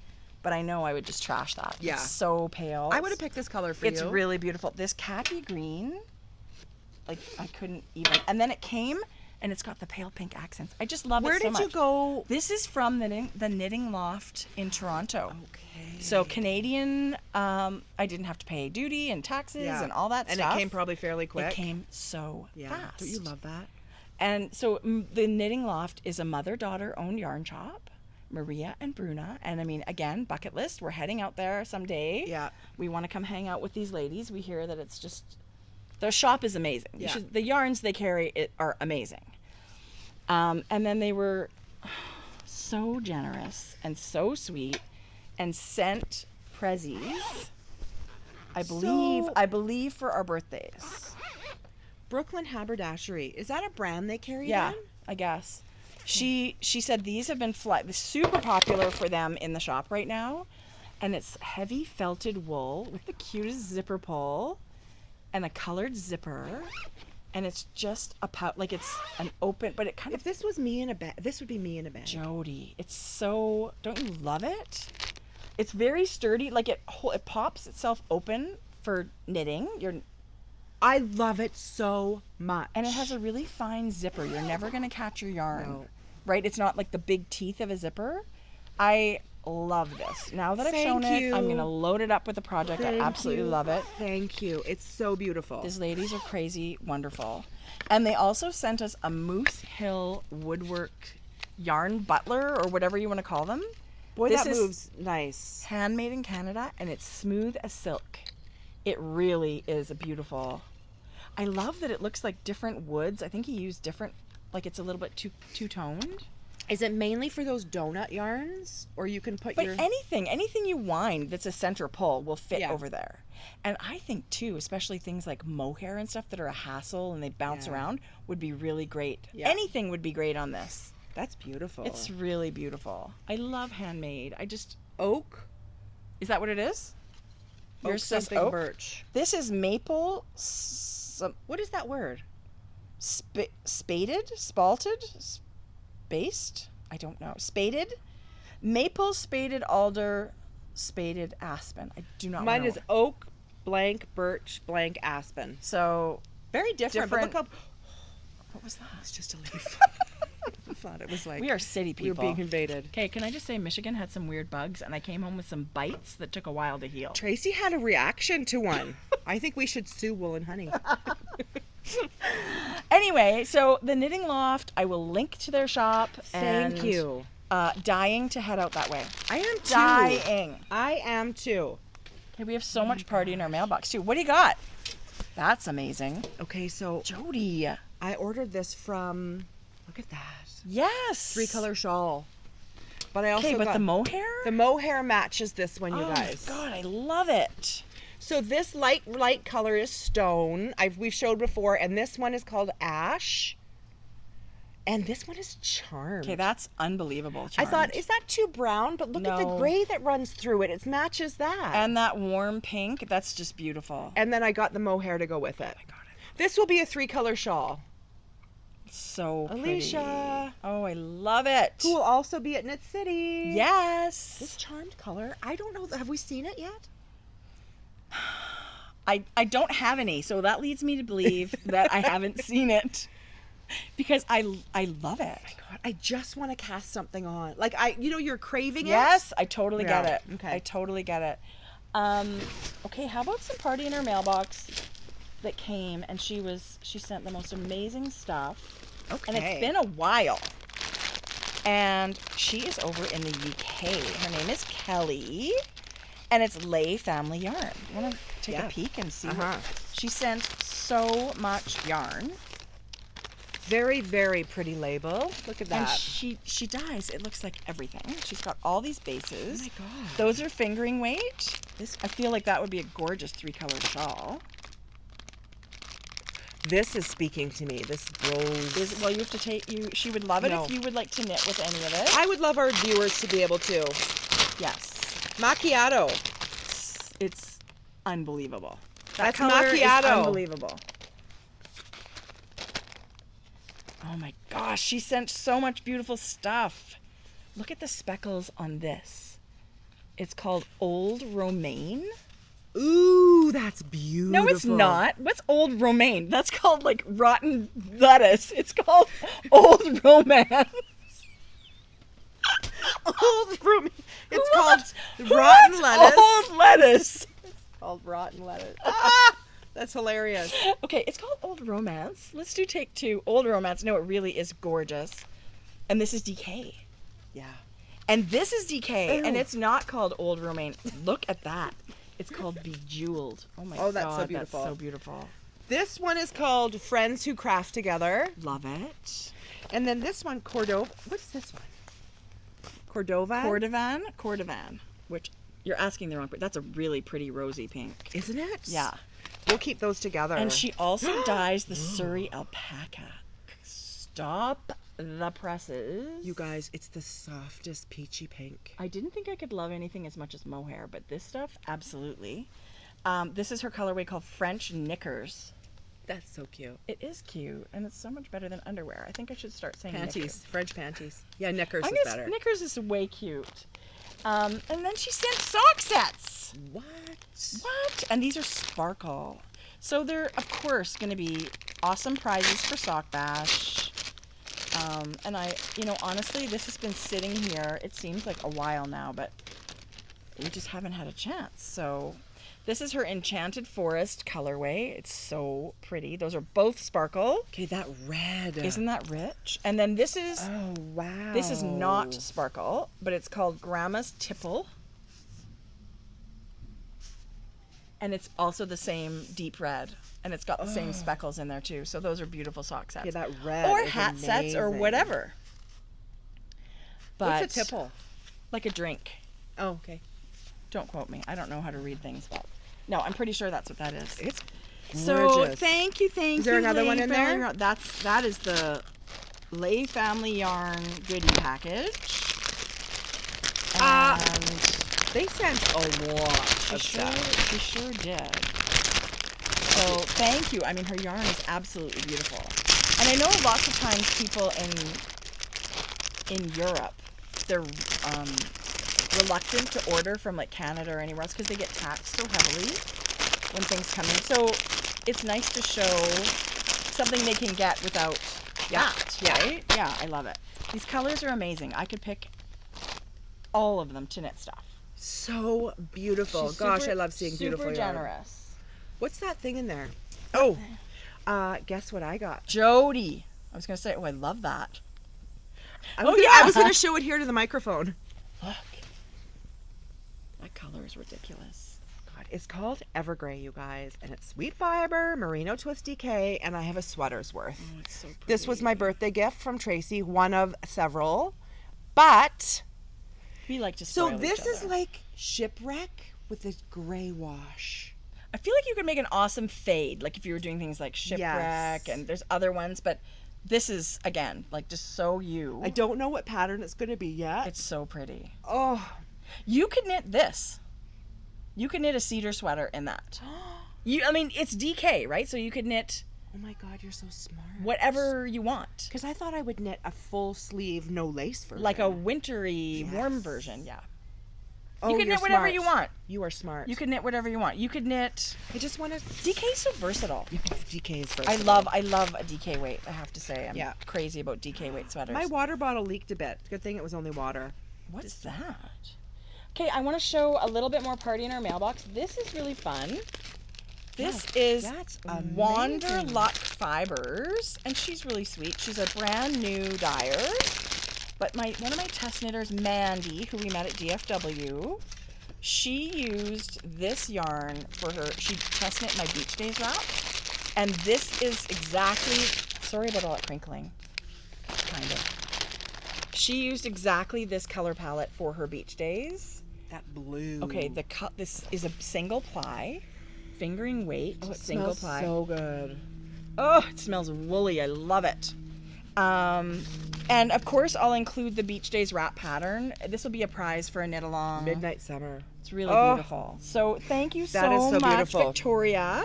but I know I would just trash that. Yeah. It's so pale. I would have picked this color for you. It's really beautiful. This khaki green, like I couldn't even. And then it came, and it's got the pale pink accents. I just love Where it so did much. you go? This is from the Knitting Loft in Toronto. Okay. So Canadian, I didn't have to pay duty and taxes and all that and stuff. it came probably fairly quick. It came so fast. Don't you love that? And so the Knitting Loft is a mother-daughter owned yarn shop, Maria and Bruna. And I mean, again, bucket list. We're heading out there someday. Yeah. We want to come hang out with these ladies. We hear that it's just, their shop is amazing. Yeah. The yarns they carry are amazing. And then they were so generous and so sweet and sent prezzies. I believe for our birthdays. Brooklyn Haberdashery. Is that a brand they carry Yeah, then? I guess. She said these have been super popular for them in the shop right now, and it's heavy felted wool with the cutest zipper pull, and a colored zipper, and it's just a like it's an open, but it kind If of, this was me in a bag, this would be me in a bag. Jodi, it's so, don't you love it? It's very sturdy, like it pops itself open for knitting. I love it so much. And it has a really fine zipper. You're never going to catch your yarn. No. Right? It's not like the big teeth of a zipper. I love this. Now that I've shown Thank it, you. I'm going to load it up with the project. I absolutely love it. Thank you. It's so beautiful. These ladies are crazy wonderful. And they also sent us a Moose Hill woodwork yarn butler, or whatever you want to call them. Boy, this that is moves nice. handmade in Canada, and it's smooth as silk. It really is a beautiful. I love that it looks like different woods. I think he used different, like it's a little bit two-toned. Is it mainly for those donut yarns, or you can put But your anything you wind that's a center pull will fit Yeah. over there. And I think too, especially things like mohair and stuff that are a hassle and they bounce Yeah. around, would be really great. Yeah. Anything would be great on this. That's beautiful. It's really beautiful. I love handmade. oak. Is that what it is? Oak Yours says something oak? birch. This is maple, What is that word? spaded, spalted, spaced? I don't know. Spaded? Maple, spaded alder, spaded aspen. I do not Mine know. is oak, blank, birch, blank, aspen. So, Very different. But Different. look up. what was that? It's just a leaf. I thought it was like We are city we were people. being invaded. Okay, can I just say Michigan had some weird bugs, and I came home with some bites that took a while to heal. Tracy had a reaction to one. I think we should sue Wool and Honey. Anyway, so the Knitting Loft, I will link to their shop. Thank and, you. Dying to head out that way. I am too. Dying. I am too. Okay, we have so much party in our mailbox too. What do you got? That's amazing. Okay, so Jodi. I ordered this from. Look at that. Yes. 3-color shawl. But I also Okay, but got the mohair? the mohair matches this one, you Oh guys. my god, I love it. So this light color is stone. We've showed before, and this one is called ash. And this one is charmed. Okay, that's unbelievable. I thought, Charmed. is that too brown? But look at the No. gray that runs through it. It matches that. And that warm pink, that's just beautiful. And then I got the mohair to go with it. This will be a 3-color shawl. So pretty. Alicia. Oh, I love it. Who will also be at Knit City. Yes. This charmed color. I don't know. Have we seen it yet? I don't have any, so that leads me to believe that I haven't seen it. Because I love it. God, I just want to cast something on. Like you're craving it. Yes, I totally get Yeah, it. okay. I totally get it. Okay, how about some party in her mailbox that came, and she sent the most amazing stuff. Okay. And it's been a while. And she is over in the UK. Her name is Kelly. And it's Lay Family Yarn. You want to take Yeah. a peek and see Uh-huh. what she sent so much yarn. Very, very pretty label. Look at And that. she dyes, it looks like everything. She's got all these bases. Oh my God. Those are fingering weight. I feel like that would be a gorgeous 3-color shawl. This is speaking to me. This rose. Well, you have to she would love it No. if you would like to knit with any of it. I would love our viewers to be able to. Yes. Macchiato. It's unbelievable. That's color is macchiato. unbelievable. Oh my gosh, she sent so much beautiful stuff. Look at the speckles on this. It's called Old Romaine. Ooh, that's beautiful. No, it's not. What's Old Romaine? That's called like rotten lettuce. It's called Old Romance. Old room. It's What? called rotten What's lettuce. Old lettuce. Called rotten lettuce. Ah, that's hilarious. Okay, it's called Old Romance. Let's do take 2. Old Romance. No, it really is gorgeous. And this is DK. Yeah. And this is DK. And Ew. it's not called Old Romaine. Look at that. It's called Bejeweled. Oh my god. Oh, that's so beautiful. That's so beautiful. This one is called Friends Who Craft Together. Love it. And then this one, Cordova. What's this one? Cordova? Cordovan. Which you're asking the wrong person. That's a really pretty rosy pink. Isn't it? Yeah. We'll keep those together. And she also dyes the Surrey alpaca. Stop the presses. You guys, it's the softest peachy pink. I didn't think I could love anything as much as mohair, but this stuff, absolutely. This is her colorway called French Knickers. That's so cute. It is cute, and it's so much better than underwear. I think I should start saying Panties, knickers. French panties. Yeah, knickers I is guess better. Knickers is way cute. And then she sent sock sets. What? What? And these are sparkle. So they're, of course, going to be awesome prizes for Sock Bash. And honestly, this has been sitting here, it seems like a while now, but we just haven't had a chance. So this is her Enchanted Forest colorway. It's so pretty. Those are both sparkle. Okay, that red. Isn't that rich? And then this is, Oh, wow. this is not sparkle, but it's called Grandma's Tipple. And it's also the same deep red. And it's got the same speckles in there too. So those are beautiful sock sets. Yeah, that red Or is hat sets or amazing. whatever. But What's a tipple? like a drink. Oh, okay. Don't quote me. I don't know how to read things, but no, I'm pretty sure that's what that is. It's So gorgeous. thank you. Is there another Lay one in Family there? Yarn. That is the Lay Family Yarn goodie package. And They sent a lot of stuff. she sure did. So thank you. I mean, her yarn is absolutely beautiful. And I know lots of times people in Europe, they're reluctant to order from like Canada or anywhere else because they get taxed so heavily when things come in. So it's nice to show something they can get without that, right? Yeah, I love it. These colors are amazing. I could pick all of them to knit stuff. So beautiful. She's Gosh, super- I love seeing beautiful super yarn. generous. What's that thing in there? Oh, guess what I got? Jodi. I was going to say, I love that. I was yeah. I was going to show it here to the microphone. Look. That color is ridiculous. God, it's called Evergrey, you guys, and it's sweet fiber, merino twist DK, and I have a sweater's worth. Oh, it's so pretty. This was my birthday gift from Tracie, one of several. But We like to so spoil this each is other. like shipwreck with a gray wash. I feel like you could make an awesome fade, like if you were doing things like shipwreck, Yes. and there's other ones, but this is, again, like just so you. I don't know what pattern it's going to be yet. It's so pretty. Oh, You could knit this. You could knit a cedar sweater in that. I mean, it's DK, right? So you could knit oh my God, you're so smart. whatever you want. Because I thought I would knit a full sleeve, no lace version. Like a wintry, warm Yes. version, yeah. Oh, You could you're knit whatever smart. you want. You are smart. You could knit whatever you want. You could knit. I just want to. DK is so versatile. DK is I versatile. love a DK weight, I have to say. I'm Yeah. crazy about DK weight sweaters. My water bottle leaked a bit. Good thing it was only water. What's that? Okay, I want to show a little bit more party in our mailbox. This is really fun. This is that's Wander amazing. Luck Fibers, and she's really sweet. She's a brand new dyer, but one of my test knitters, Mandy, who we met at DFW, she used this yarn for her. She test knit my Beach Days wrap, and this is exactly. Sorry about all that crinkling. Kind of. She used exactly this color palette for her Beach Days. That blue. Okay, this is a single ply, fingering weight, Oh, it single smells ply. so good. Oh, it smells woolly. I love it. And of course, I'll include the Beach Days wrap pattern. This will be a prize for a knit along. Midnight summer. It's really Oh. beautiful. So thank you That is so much, beautiful. Victoria,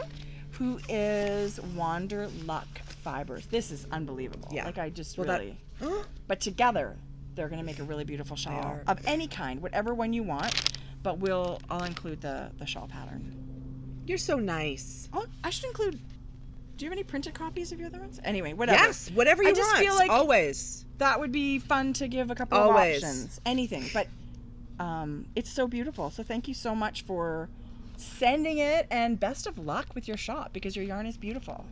who is Wander Luck Fibers. This is unbelievable. Yeah. Like I just Well, that- really. But together, they're going to make a really beautiful shawl are. of any kind, whatever one you want. But I'll include the shawl pattern. You're so nice. Oh, I should include. Do you have any printed copies of your other ones? Anyway, whatever. Yes, whatever you I just want. feel like always. that would be fun to give a couple Always. of options. Anything, but it's so beautiful. So thank you so much for sending it, and best of luck with your shop because your yarn is beautiful.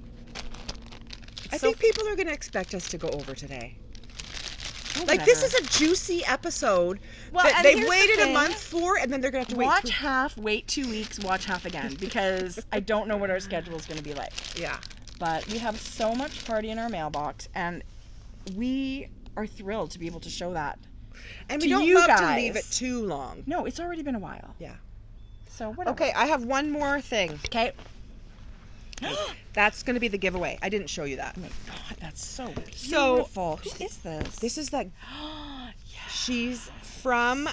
I think people are going to expect us to go over today. Oh, Like, this is a juicy episode Well, that and they've here's the waited a thing. month for, and then they're going to have to watch wait. half, wait 2 weeks, watch half again because I don't know what our schedule is going to be like. Yeah. But we have so much party in our mailbox, and we are thrilled to be able to show that. And To we don't you love to guys. leave it too long. No, it's already been a while. Yeah. So whatever. Okay, I have one more thing. Okay. That's going to be the giveaway. I didn't show you that. Oh my God, that's so So- beautiful. Who is this? This is that. Yeah. She's from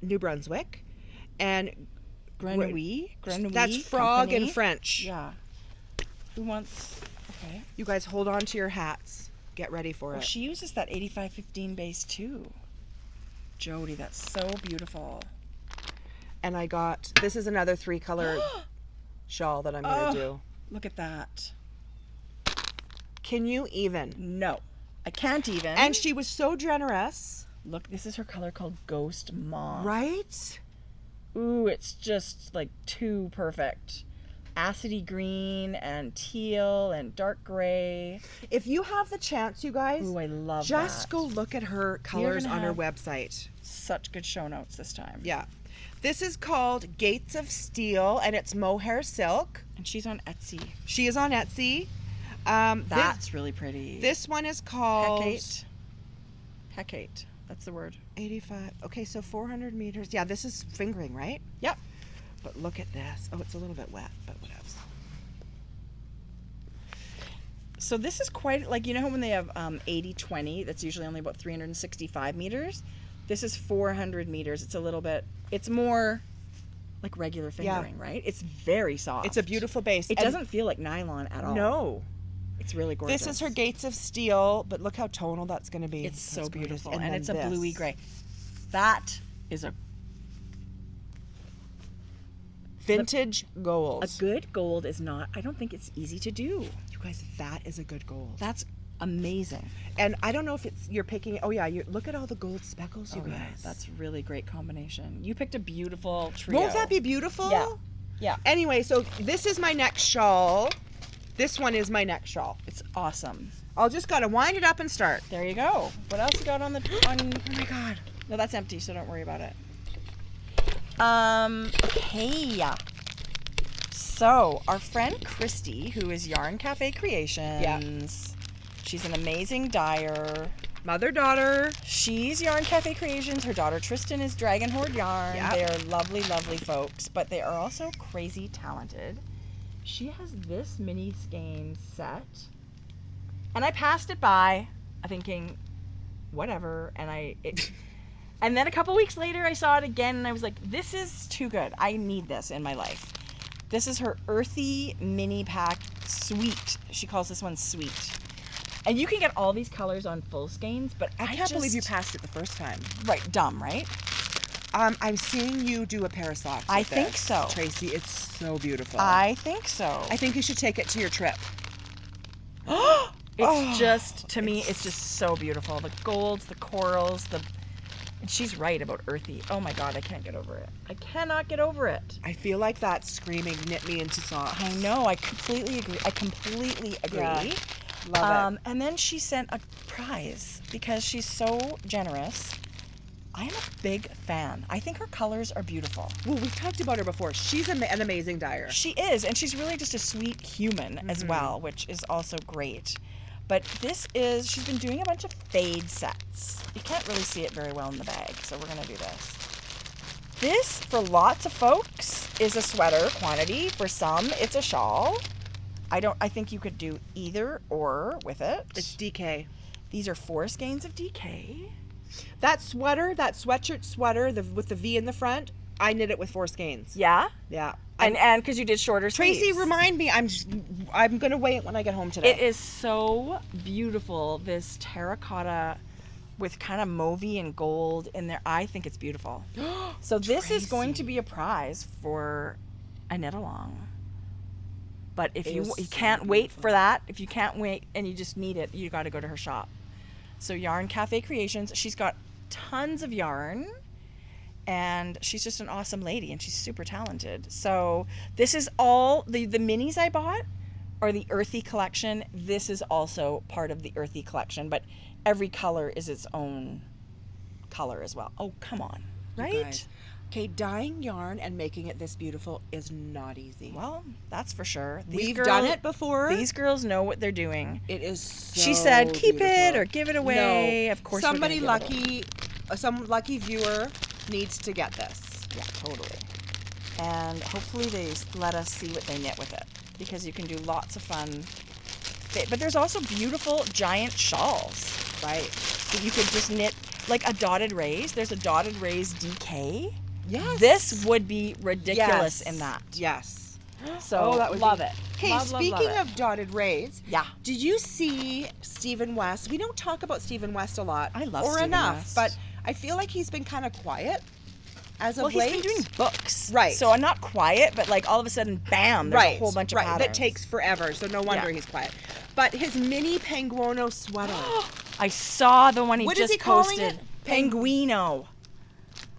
New Brunswick, and Grenouille? Grenouille That's frog in Company? French. Yeah. Who wants... Okay. You guys hold on to your hats. Get ready for Oh, it. she uses that 8515 base too. Jodi, that's so beautiful. And I got, this is another 3-color shawl that I'm going to do. Look at that. Can you even? No, I can't even. And she was so generous. Look, this is her color called Ghost Mauve. Right? Ooh, it's just like too perfect. Acidy green and teal and dark gray. If you have the chance, you guys, Ooh, I love just that. go look at her colors gonna on her have- website. Such good show notes this time. Yeah. This is called Gates of Steel, and it's mohair silk. And she's on Etsy. She is on Etsy. That's really pretty. This one is called Hecate. Hecate. That's the word. 85. Okay, so 400 meters. Yeah, this is fingering, right? Yep. But look at this. Oh, it's a little bit wet, but whatever. So this is quite, like, you know how when they have 80-20, that's usually only about 365 meters? This is 400 meters. It's a little bit, it's more like regular fingering, right? It's very soft. It's a beautiful base. It And doesn't feel like nylon at all. No. It's really gorgeous. This is her Gates of Steel, but look how tonal that's going to be. It's so That's gorgeous. beautiful. And then it's a this. bluey gray. That is a Vintage gold. A good gold is not, I don't think it's easy to do. You guys, that is a good gold. That's amazing. And I don't know if it's you're picking. Oh yeah, you look at all the gold speckles, you Oh, guys. yeah, that's really great combination. You picked a beautiful trio. Won't that be beautiful? Yeah. Yeah. Anyway, so this is my next shawl. This one is my next shawl. It's awesome. I'll just gotta wind it up and start. There you go. What else you got on the Oh my god. No, that's empty, so don't worry about it. Okay. So, our friend Christy, who is Yarn Cafe Creations. She's an amazing dyer. Mother daughter. She's Yarn Cafe Creations. Her daughter Tristan is Dragon Horde Yarn. Yep. They are lovely, lovely folks, but they are also crazy talented. She has this mini skein set, and I passed it by, thinking, whatever. And then a couple weeks later, I saw it again, and I was like, this is too good. I need this in my life. This is her earthy mini pack sweet. She calls this one sweet. And you can get all these colors on full skeins, but I can't believe you passed it the first time. Right, dumb, right? I'm seeing you do a pair of socks. I with think this, so. Tracy. It's so beautiful. I think so. I think you should take it to your trip. It's just, to me, it's just so beautiful. The golds, the corals, and she's right about earthy. Oh my God, I can't get over it. I cannot get over it. I feel like that's screaming knit me into socks. I know, I completely agree. Yeah. Love it. And then she sent a prize because she's so generous. I am a big fan. I think her colors are beautiful. Well, we've talked about her before. She's an amazing dyer. She is, and she's really just a sweet human as well, which is also great. But she's been doing a bunch of fade sets. You can't really see it very well in the bag, so we're gonna do this. This, for lots of folks, is a sweater quantity. For some, it's a shawl. I think you could do either or with it. It's DK. These are 4 skeins of DK. That sweater, that sweatshirt sweater with the V in the front, I knit it with 4 skeins. Yeah? Yeah. And because you did shorter sleeves. Tracy, remind me. I'm gonna weigh it when I get home today. It is so beautiful, this terracotta with kind of mauvey and gold in there. I think it's beautiful. So this is going to be a prize for a knit along. But if you can't wait for that, if you can't wait and you just need it, you got to go to her shop. So Yarn Cafe Creations, she's got tons of yarn. And she's just an awesome lady, and she's super talented. So this is all, the minis I bought are the Earthy collection. This is also part of the Earthy collection, but every color is its own color as well. Oh, come on, right? Okay, dyeing yarn and making it this beautiful is not easy. Well, that's for sure. We've done it before. These girls know what they're doing. It is so She said, keep it beautiful. or give it away. No, Of course somebody we're gonna give it away. some lucky viewer needs to get this. Yeah, totally. And hopefully they let us see what they knit with it, because you can do lots of fun. But there's also beautiful giant shawls, right? That you could just knit, like a dotted raise. There's a dotted raise DK. Yes. This would be ridiculous Yes. in that. Yes. So that would love be... it. Hey, Love, love, speaking love it. of dotted rays, Yeah. did you see Stephen West? We don't talk about Stephen West a lot. I love or Stephen enough, West. but I feel like he's been kind of quiet as of Well, late. he's been doing books. Right. So I'm not quiet, but like all of a sudden, bam, there's a whole bunch of patterns. That takes forever, so no wonder Yeah. he's quiet. But his mini Penguino sweater. I saw the one he What is just he calling posted. it? Penguino.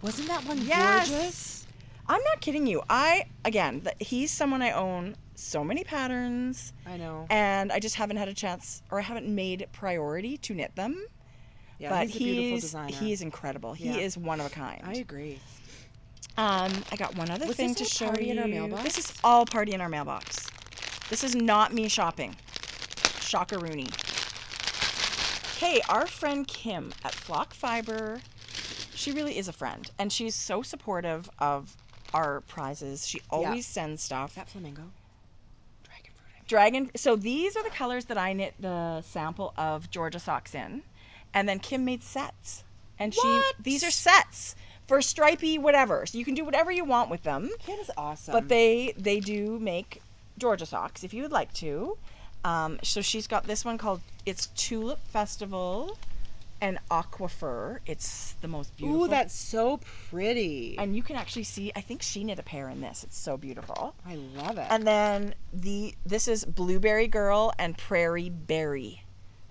Wasn't that one Yes. gorgeous? I'm not kidding you. He's someone I own so many patterns, I know. and I just haven't had a chance, or I haven't made priority to knit them. Yeah, But he's a beautiful designer. he's incredible. Yeah. He is one of a kind. I agree. I got one other Was thing this to all show party you. in our mailbox? This is all party in our mailbox. This is not me shopping. Shockaroony. Okay, our friend Kim at Flock Fiber, she really is a friend, and she's so supportive of our prizes. She always sends stuff. That flamingo. So these are the colors that I knit the sample of Georgia socks in, and then Kim made sets, and What? these are sets for stripy whatever. So you can do whatever you want with them. Kim is awesome. But they do make Georgia socks if you would like to. So she's got this one called, it's Tulip Festival and Aquifer. It's the most beautiful. Ooh, that's so pretty. And you can actually see, I think she knit a pair in this. It's so beautiful. I love it. And then this is Blueberry Girl and Prairie Berry.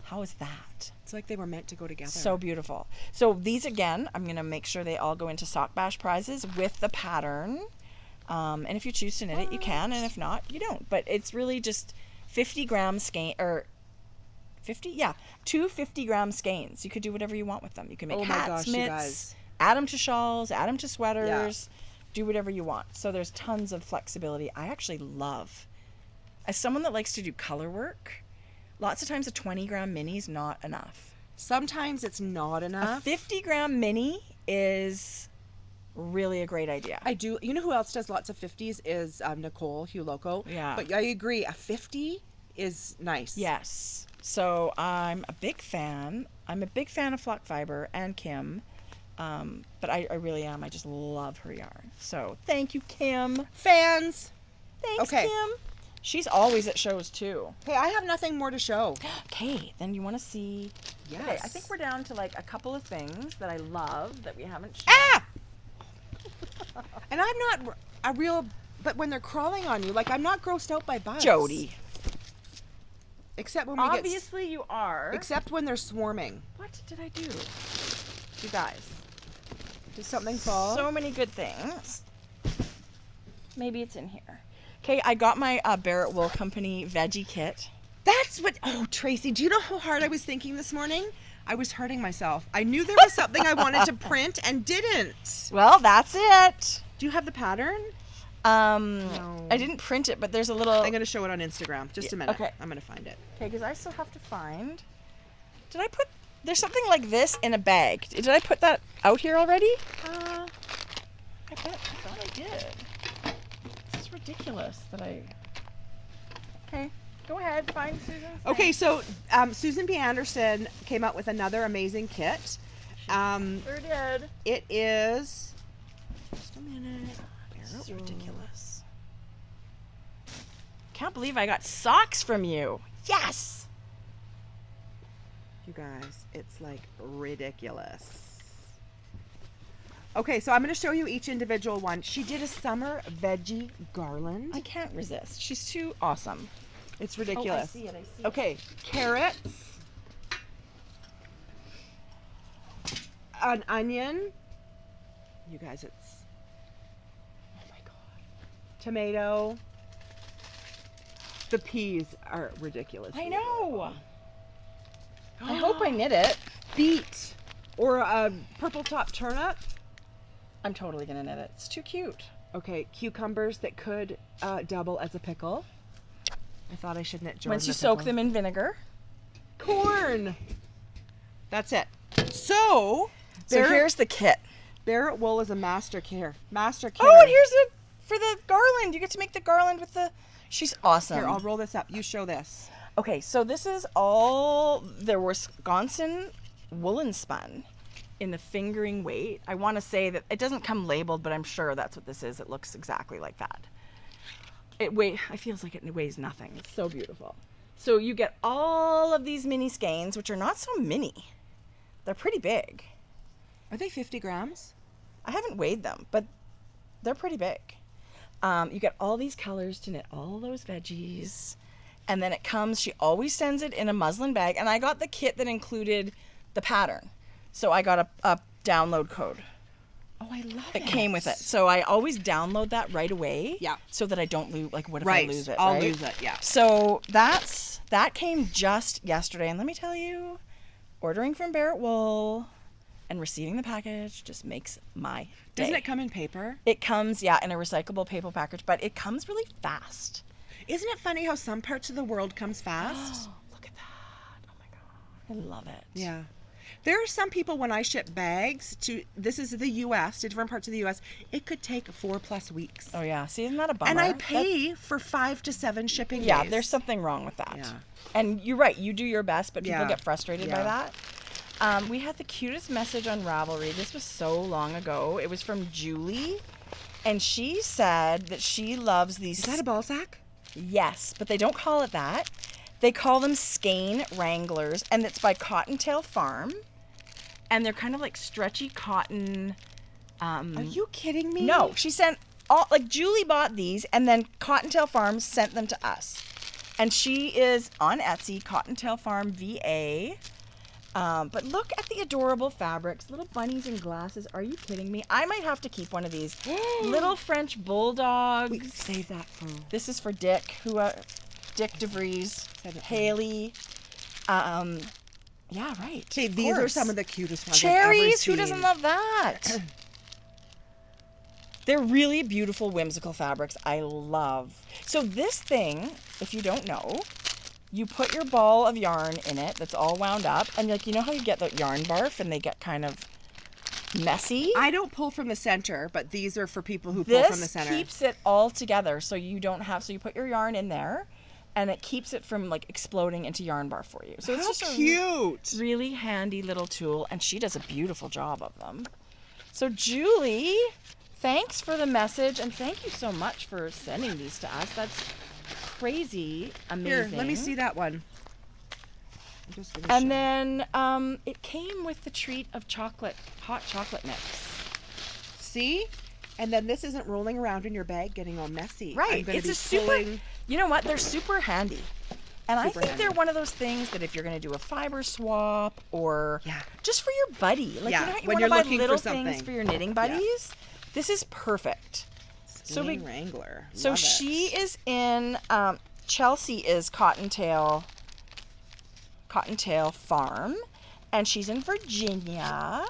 How is that? It's like they were meant to go together. So beautiful. So these, again, I'm going to make sure they all go into Sock Bash prizes with the pattern. And if you choose to knit it, you can. And if not, you don't. But it's really just 50 gram skein, or 50? Yeah. 2 50-gram skeins. You could do whatever you want with them. You can make Oh my hats, gosh, you mitts, guys. add them to shawls, add them to sweaters, do whatever you want. So there's tons of flexibility. I actually love, as someone that likes to do color work, lots of times a 20-gram mini is not enough. Sometimes it's not A enough. 50-gram mini is really a great idea. I do. You know who else does lots of 50s is Nicole Huloco. Yeah. But I agree. A 50 is nice. Yes. So I'm a big fan. I'm a big fan of Flock Fiber and Kim. But I really am. I just love her yarn. So thank you, Kim. Fans. Thanks, Okay. Kim. She's always at shows too. Hey, I have nothing more to show. Okay, then you want to see. Yes. Okay, I think we're down to like a couple of things that I love that we haven't shown. Ah! And I'm not a real, but when they're crawling on you, like I'm not grossed out by bugs. Jodi. Except when we Obviously you are. except when they're swarming. What did I do? You guys. Did something fall? So many good things. Maybe it's in here. Okay, I got my Barrett Wool Company veggie kit. That's what. Oh, Tracy, do you know how hard I was thinking this morning? I was hurting myself. I knew there was something I wanted to print and didn't. Well, that's it. Do you have the pattern? I didn't print it, but there's a little. I'm going to show it on Instagram. Just a minute. okay. I'm going to find it. Okay, because I still have to find. Did I put? There's something like this in a bag. Did I put that out here already? I thought I did. This is ridiculous that I. Okay, go ahead. Find Susan's thing. Okay, so Susan B. Anderson came out with another amazing kit. Sure did. It is. Just a minute. This is ridiculous. Can't believe I got socks from you. Yes. You guys, it's like ridiculous. Okay, so I'm going to show you each individual one. She did a summer veggie garland. I can't resist. She's too awesome. It's ridiculous. Oh, I see it. Okay, carrots, an onion. You guys, it's, oh my god. Tomato. The peas are ridiculous. I know. I hope I knit it. Beet or a purple top turnip. I'm totally gonna knit it. It's too cute. Okay, cucumbers that could double as a pickle. I thought I should knit Jordan Once you a soak pickle. them in vinegar. Corn. That's it. So Here's the kit. Barrett Wool is a master kitter. Oh, and here's it for the garland. You get to make the garland with the. She's awesome. Here, I'll roll this up. You show this. Okay, so this is all their Wisconsin woolen spun. in the fingering weight. I want to say that it doesn't come labeled, but I'm sure that's what this is. It looks exactly like that. I feels like it weighs nothing. It's so beautiful. So you get all of these mini skeins, which are not so mini. They're pretty big. Are they 50 grams? I haven't weighed them, but they're pretty big. You get all these colors to knit all those veggies. And then it comes, she always sends it in a muslin bag. And I got the kit that included the pattern. So I got a download code. Oh, I love it. It came with it. So I always download that right away. Yeah. So that I don't lose, like, what if Right. I lose it? I'll right? lose it, yeah. So that came just yesterday. And let me tell you, ordering from Barrett Wool and receiving the package just makes my day. Doesn't it come in paper? It comes, yeah, in a recyclable paper package, but it comes really fast. Isn't it funny how some parts of the world comes fast? Look at that. Oh my God. I love it. Yeah. There are some people, when I ship bags to, this is the U.S., to different parts of the U.S., it could take 4+ weeks. Oh yeah. See, isn't that a bummer? And I pay for 5 to 7 shipping Yeah, days. there's something wrong with that. Yeah. And you're right. You do your best, but people Yeah. get frustrated by Yeah. that. We had the cutest message on Ravelry. This was so long ago. It was from Julie, and she said that she loves these. Is that a ball sack? Yes, but they don't call it that. They call them skein wranglers, and it's by Cottontail Farm. And they're kind of like stretchy cotton. Are you kidding me? No, she sent all, like, Julie bought these, and then Cottontail Farm sent them to us. And she is on Etsy, Cottontail Farm VA. But look at the adorable fabrics, little bunnies and glasses. Are you kidding me? I might have to keep one of these. Little French bulldogs. We save that for... This is for Dick, Dick DeVries, Send it. Haley. Yeah, right. Okay, of these are course. some of the cutest ones I've ever Cherries. Who seen. doesn't love that? They're really beautiful, whimsical fabrics. I love. So this thing, if you don't know, you put your ball of yarn in it that's all wound up, and like, you know how you get the yarn barf and they get kind of messy? I don't pull from the center, but these are for people who pull from the This center. keeps it all together, so you don't have. So you put your yarn in there, and it keeps it from like exploding into yarn barf for you. So it's How just a cute! really handy little tool, and she does a beautiful job of them. So Julie, thanks for the message, and thank you so much for sending these to us. That's crazy amazing. Here, let me see that one. I'm just gonna And show. then it came with the treat of hot chocolate mix. See? And then this isn't rolling around in your bag getting all messy. I'm Right. gonna It's be a super, pulling- you know what? They're super handy. And I Super think handy. they're one of those things that if you're going to do a fiber swap or Yeah. just for your buddy, like, Yeah, you know how you when want you're to buy looking for little something. things for your knitting buddies? This is perfect. So Skein Wrangler. So Love it. she is in, Chelsea is Cottontail Farm, and she's in Virginia.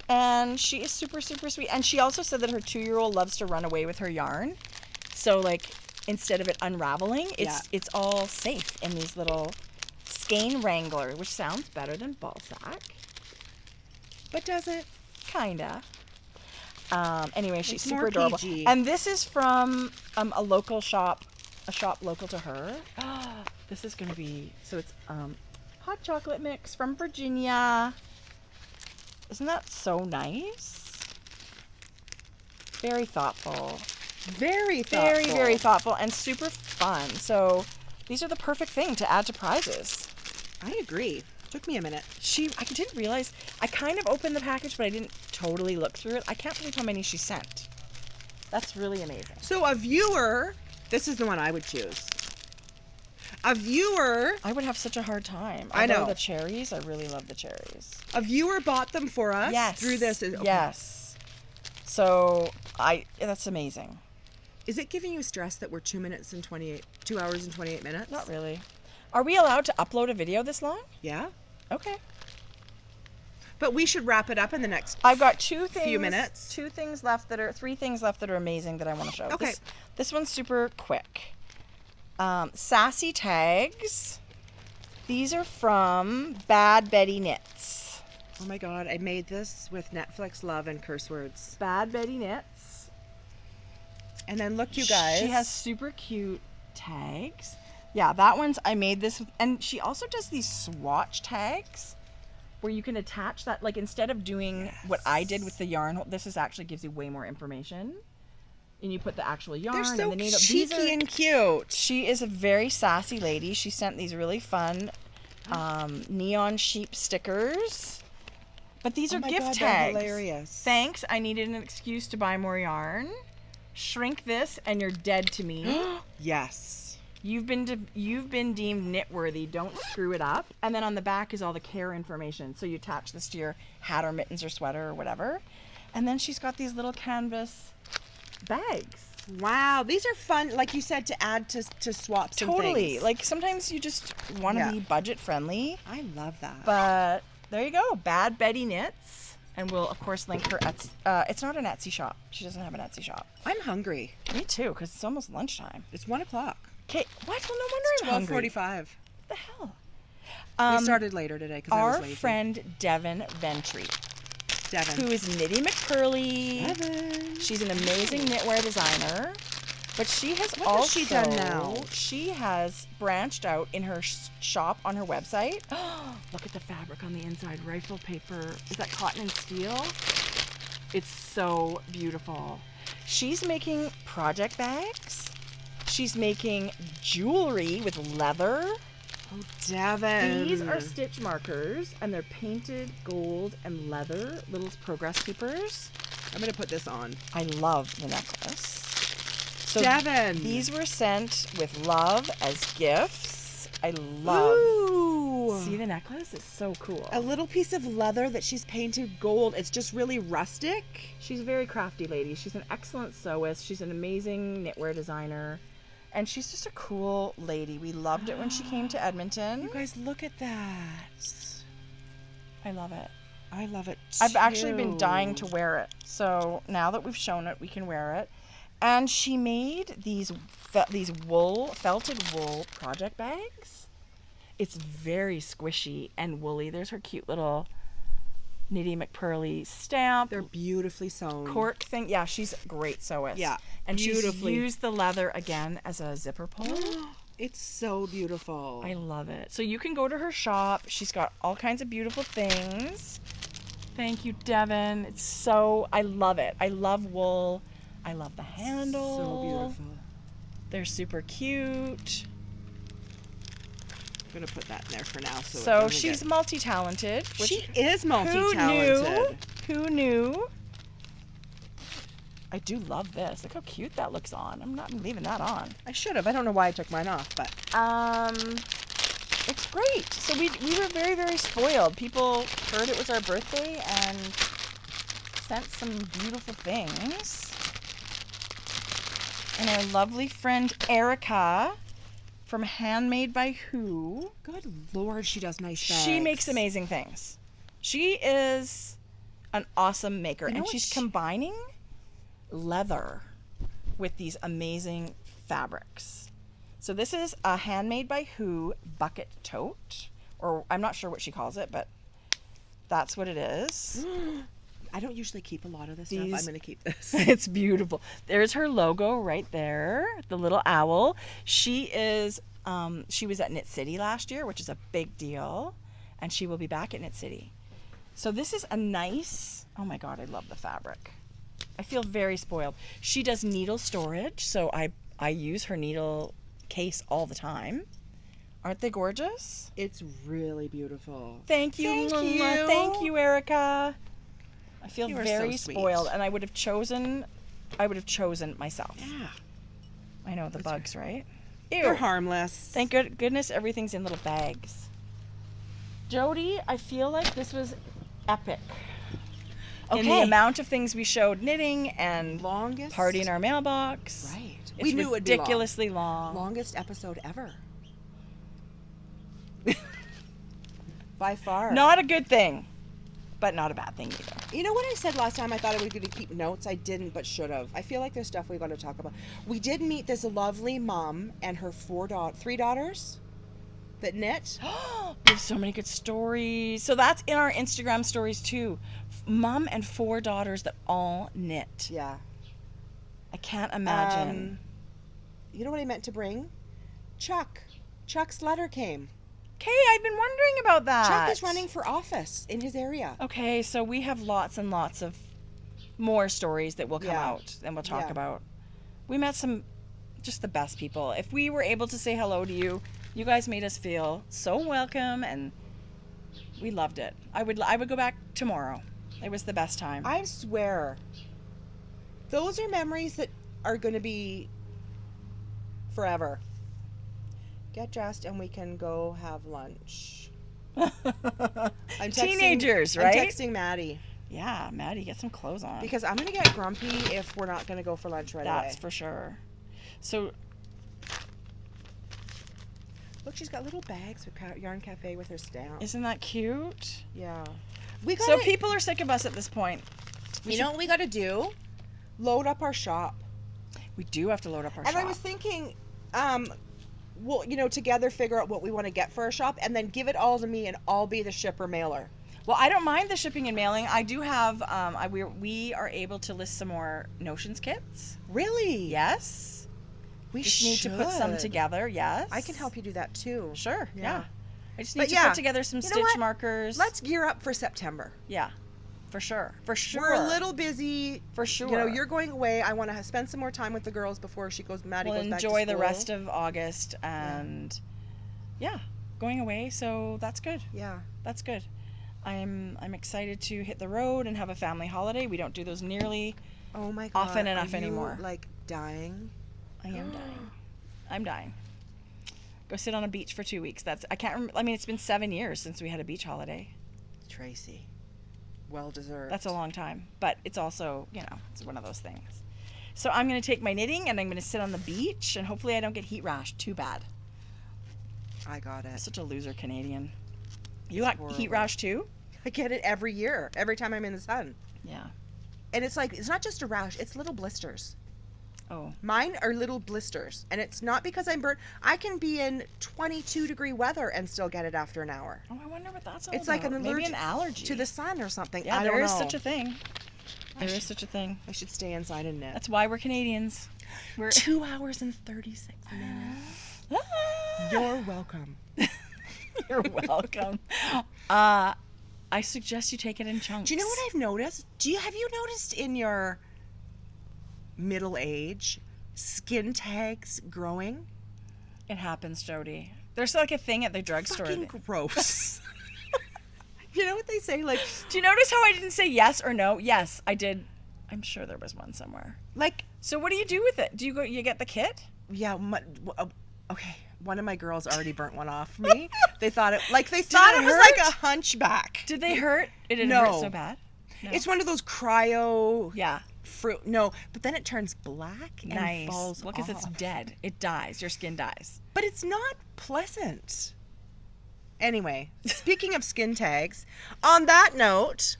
And she is super, super sweet. And she also said that her 2-year-old loves to run away with her yarn. So, like, instead of it unraveling, it's all safe in these little skein wrangler, which sounds better than ball sack. But does it? Kinda. Anyway, she's It's super more adorable. PG. And this is from a local shop, a shop local to her. This is gonna be, so it's hot chocolate mix from Virginia. Isn't that so nice? Very thoughtful. Very thoughtful. Very, very thoughtful and super fun. So these are the perfect thing to add to prizes. I agree. Took me a minute. I didn't realize, I kind of opened the package, but I didn't totally look through it. I can't believe how many she sent. That's really amazing. So a viewer, this is the one I would choose. A viewer I would have such a hard time. I know. Although the cherries, I really love the cherries. bought them for us Yes. through this. Okay. Yes. So that's amazing. Is it giving you stress that we're 2 hours and 28 minutes? Not really. Are we allowed to upload a video this long? Yeah. Okay. But we should wrap it up in the next. I've got two things. minutes. 3 things left that are amazing that I want to show. Okay. This one's super quick. Sassy tags. These are from Bad Betty Knits. Oh my God, I made this with Netflix love and curse words. Bad Betty Knits. And then look, you guys. She has super cute tags. Yeah, that one's, I made this, and she also does these swatch tags. where you can attach that, like instead of doing what I did with the yarn, this is actually gives you way more information. And you put the actual yarn They're so and the needle. cheeky and cute. She is a very sassy lady. She sent these really fun neon sheep stickers. But these are my gift God, they're tags. hilarious. Thanks. I needed an excuse to buy more yarn. Shrink this and you're dead to me. Yes. You've been deemed knit-worthy. Don't screw it up. And then on the back is all the care information. So you attach this to your hat or mittens or sweater or whatever. And then she's got these little canvas bags. Wow, these are fun, like you said, to add to swaps and Totally. things. Like sometimes you just want to Yeah. be budget friendly. I love that. But there you go. Bad Betty Knits. And we'll, of course, link her Etsy. It's not an Etsy shop. She doesn't have an Etsy shop. I'm hungry. Me too, because it's almost lunchtime. It's 1 o'clock. Okay. What? Well, no wonder I'm hungry. 12:45. What the hell? We started later today because I was Our lazy. friend Devin Ventry, Devin. who is Knitty McCurly. Devin. She's an amazing knitwear designer. But she has What also has she done now? She has branched out in her shop on her website. Look at the fabric on the inside. Rifle paper. Is that cotton and steel? It's so beautiful. She's making project bags. She's making jewelry with leather. Oh, Devin. These are stitch markers, and they're painted gold and leather. Little progress keepers. I'm going to put this on. I love the necklace. So Devin. these were sent with love as gifts. I love. Ooh. See the necklace? It's so cool. A little piece of leather that she's painted gold. It's just really rustic. She's a very crafty lady. She's an excellent sewist. She's an amazing knitwear designer. And she's just a cool lady. We loved it when she came to Edmonton. You guys, look at that. I love it. I love it I've actually been too. dying to wear it. So now that we've shown it, we can wear it. And she made these felted wool project bags. It's very squishy and woolly. There's her cute little Knitty McPurley stamp. They're beautifully sewn. Cork thing. Yeah, she's a great sewist. Yeah, And she's beautifully. used the leather again as a zipper pull. It's so beautiful. I love it. So you can go to her shop. She's got all kinds of beautiful things. Thank you, Devin. It's so, I love it. I love wool. I love the handle. So beautiful. They're super cute. I'm going to put that in there for now. So, it So doesn't she's get... multi-talented. Which, She is who multi-talented. knew? Who knew? I do love this. Look how cute that looks on. I'm not leaving that on. I should have. I don't know why I took mine off, but It's great. So we were very, very spoiled. People heard it was our birthday and sent some beautiful things. And our lovely friend Erica from Handmade by Who. good Lord, she does nice bags. She makes amazing things. She is an awesome maker. You know And what she's she- combining leather with these amazing fabrics. So this is a Handmade by Who bucket tote. Or I'm not sure what she calls it, but that's what it is. I don't usually keep a lot of this stuff. These- I'm going to keep this. It's beautiful. There's her logo right there, the little owl. She was at Knit City last year, which is a big deal, and she will be back at Knit City. So this is a nice, oh my God, I love the fabric. I feel very spoiled. She does needle storage, so I use her needle case all the time. Aren't they gorgeous? It's really beautiful. Thank you. Thank Mama. you. Thank you, Erica. I feel You are very so sweet. spoiled, and I would have chosen myself. Yeah. I know the That's bugs, right? They're Ew. harmless. Thank goodness everything's in little bags. Jodi, I feel like this was epic. In the Okay. amount of things we showed knitting and Longest. party in our mailbox. Right. It's We knew it would be long. ridiculously long. Longest episode ever. By far. Not a good thing, but not a bad thing either. You know what I said last time? I thought I was going to keep notes. I didn't, but should have. I feel like there's stuff we got to talk about. We did meet this lovely mom and her three daughters that knit. We have so many good stories. So that's in our Instagram stories too. Mom and 4 daughters that all knit. Yeah. I can't imagine. You know what I meant to bring? Chuck. Chuck's letter came. Okay, I've been wondering about that. Chuck is running for office in his area. Okay, so we have lots and lots of more stories that will come Yeah. out and we'll talk Yeah. about. We met just the best people. If we were able to say hello to you, you guys made us feel so welcome and we loved it. I would go back tomorrow. It was the best time. I swear, those are memories that are going to be forever. Get dressed and we can go have lunch. Teenagers, I'm right? texting Maddie Yeah, Maddie, get some clothes on. because I'm going to get grumpy if we're not going to go for lunch right away. That's for sure. So, Look, she's got little bags with Yarn Cafe with her stamp. isn't that cute? Yeah. We got So people are sick of us at this point. You know what we got to do? Load up our shop. We do have to load up our And shop. I was thinking, we'll, together figure out what we want to get for our shop and then give it all to me and I'll be the shipper mailer. Well, I don't mind the shipping and mailing. I do have, we are able to list some more Notions kits. Really? Yes. We Just need to put some should. together, yes. I can help you do that too. Sure, yeah. I just need But to yeah, put together some you know stitch what? markers. Let's gear up for September. Yeah, for sure. For sure. We're a little busy. For sure. You're going away. I want to spend some more time with the girls before Maddie We'll goes back to enjoy the school. rest of August and yeah, going away. So that's good. Yeah. That's good. I'm excited to hit the road and have a family holiday. We don't do those nearly. Oh my God. Often enough Are you, anymore. like dying? I am dying. I'm dying. Go sit on a beach for 2 weeks. I can't remember. I mean, it's been 7 years since we had a beach holiday. Tracie. Well deserved. That's a long time, but it's also, it's one of those things. So I'm going to take my knitting and I'm going to sit on the beach and hopefully I don't get heat rash too bad. I got I'm it. such a loser Canadian. You got heat horrible. rash too? I get it every year, every time I'm in the sun. Yeah. And it's like, it's not just a rash, it's little blisters. Oh. Mine are little blisters. And it's not because I'm burnt. I can be in 22-degree weather and still get it after an hour. Oh, I wonder what that's all It's about. like an Maybe allergy an allergy to the sun or something. Yeah, I there don't is know. such a thing. There is such a thing. I should stay inside and knit. That's why we're Canadians. We're 2 hours and 36 minutes. You're welcome. You're welcome. I suggest you take it in chunks. Do you know what I've noticed? Have you noticed in your middle age skin tags growing? It happens, Jody. There's like a thing at the drugstore. Fucking gross. You know what they say? Like, Do you notice how I didn't say yes or no? Yes, I did. I'm sure there was one somewhere. like, So what do you do with it? Do you get the kit? yeah. Okay. One of my girls already burnt one off me. They thought it thought it was hurt? like a hunchback. Did they hurt? It didn't No. hurt so bad. No. It's one of those cryo Yeah. fruit. No, but then it turns black and Nice. falls Well, because it's off. dead. It dies. Your skin dies. But it's not pleasant. Anyway, speaking of skin tags, on that note,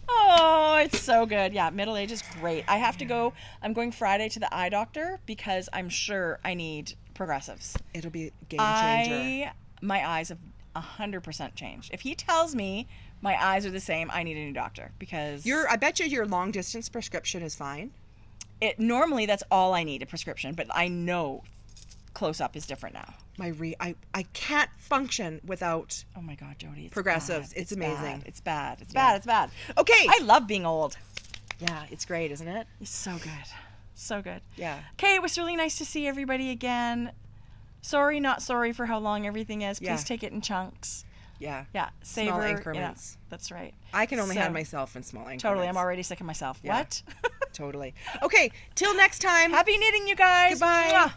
Oh, it's so good. Yeah, middle age is great. I have to go. I'm going Friday to the eye doctor because I'm sure I need progressives. it'll be a game changer. My eyes have 100% changed. If he tells me my eyes are the same, I need a new doctor because I bet you your long distance prescription is fine. normally that's all I need, a prescription, but I know close up is different now. I can't function without Oh my God, Jody. It's progressives. bad. It's amazing. Bad. It's bad. It's Yeah. bad. It's bad. Okay. I love being old. Yeah, it's great, isn't it? It's so good. So good. Yeah. Okay, it was really nice to see everybody again. Sorry, not sorry for how long everything is. Please Yeah. take it in chunks. Yeah. Yeah, savor. Small yeah, increments. that's right. I can only So- have myself in small increments. Totally, I'm already sick of myself. Yeah. What? Totally. Okay, till next time. Happy knitting, you guys. Goodbye. Mwah.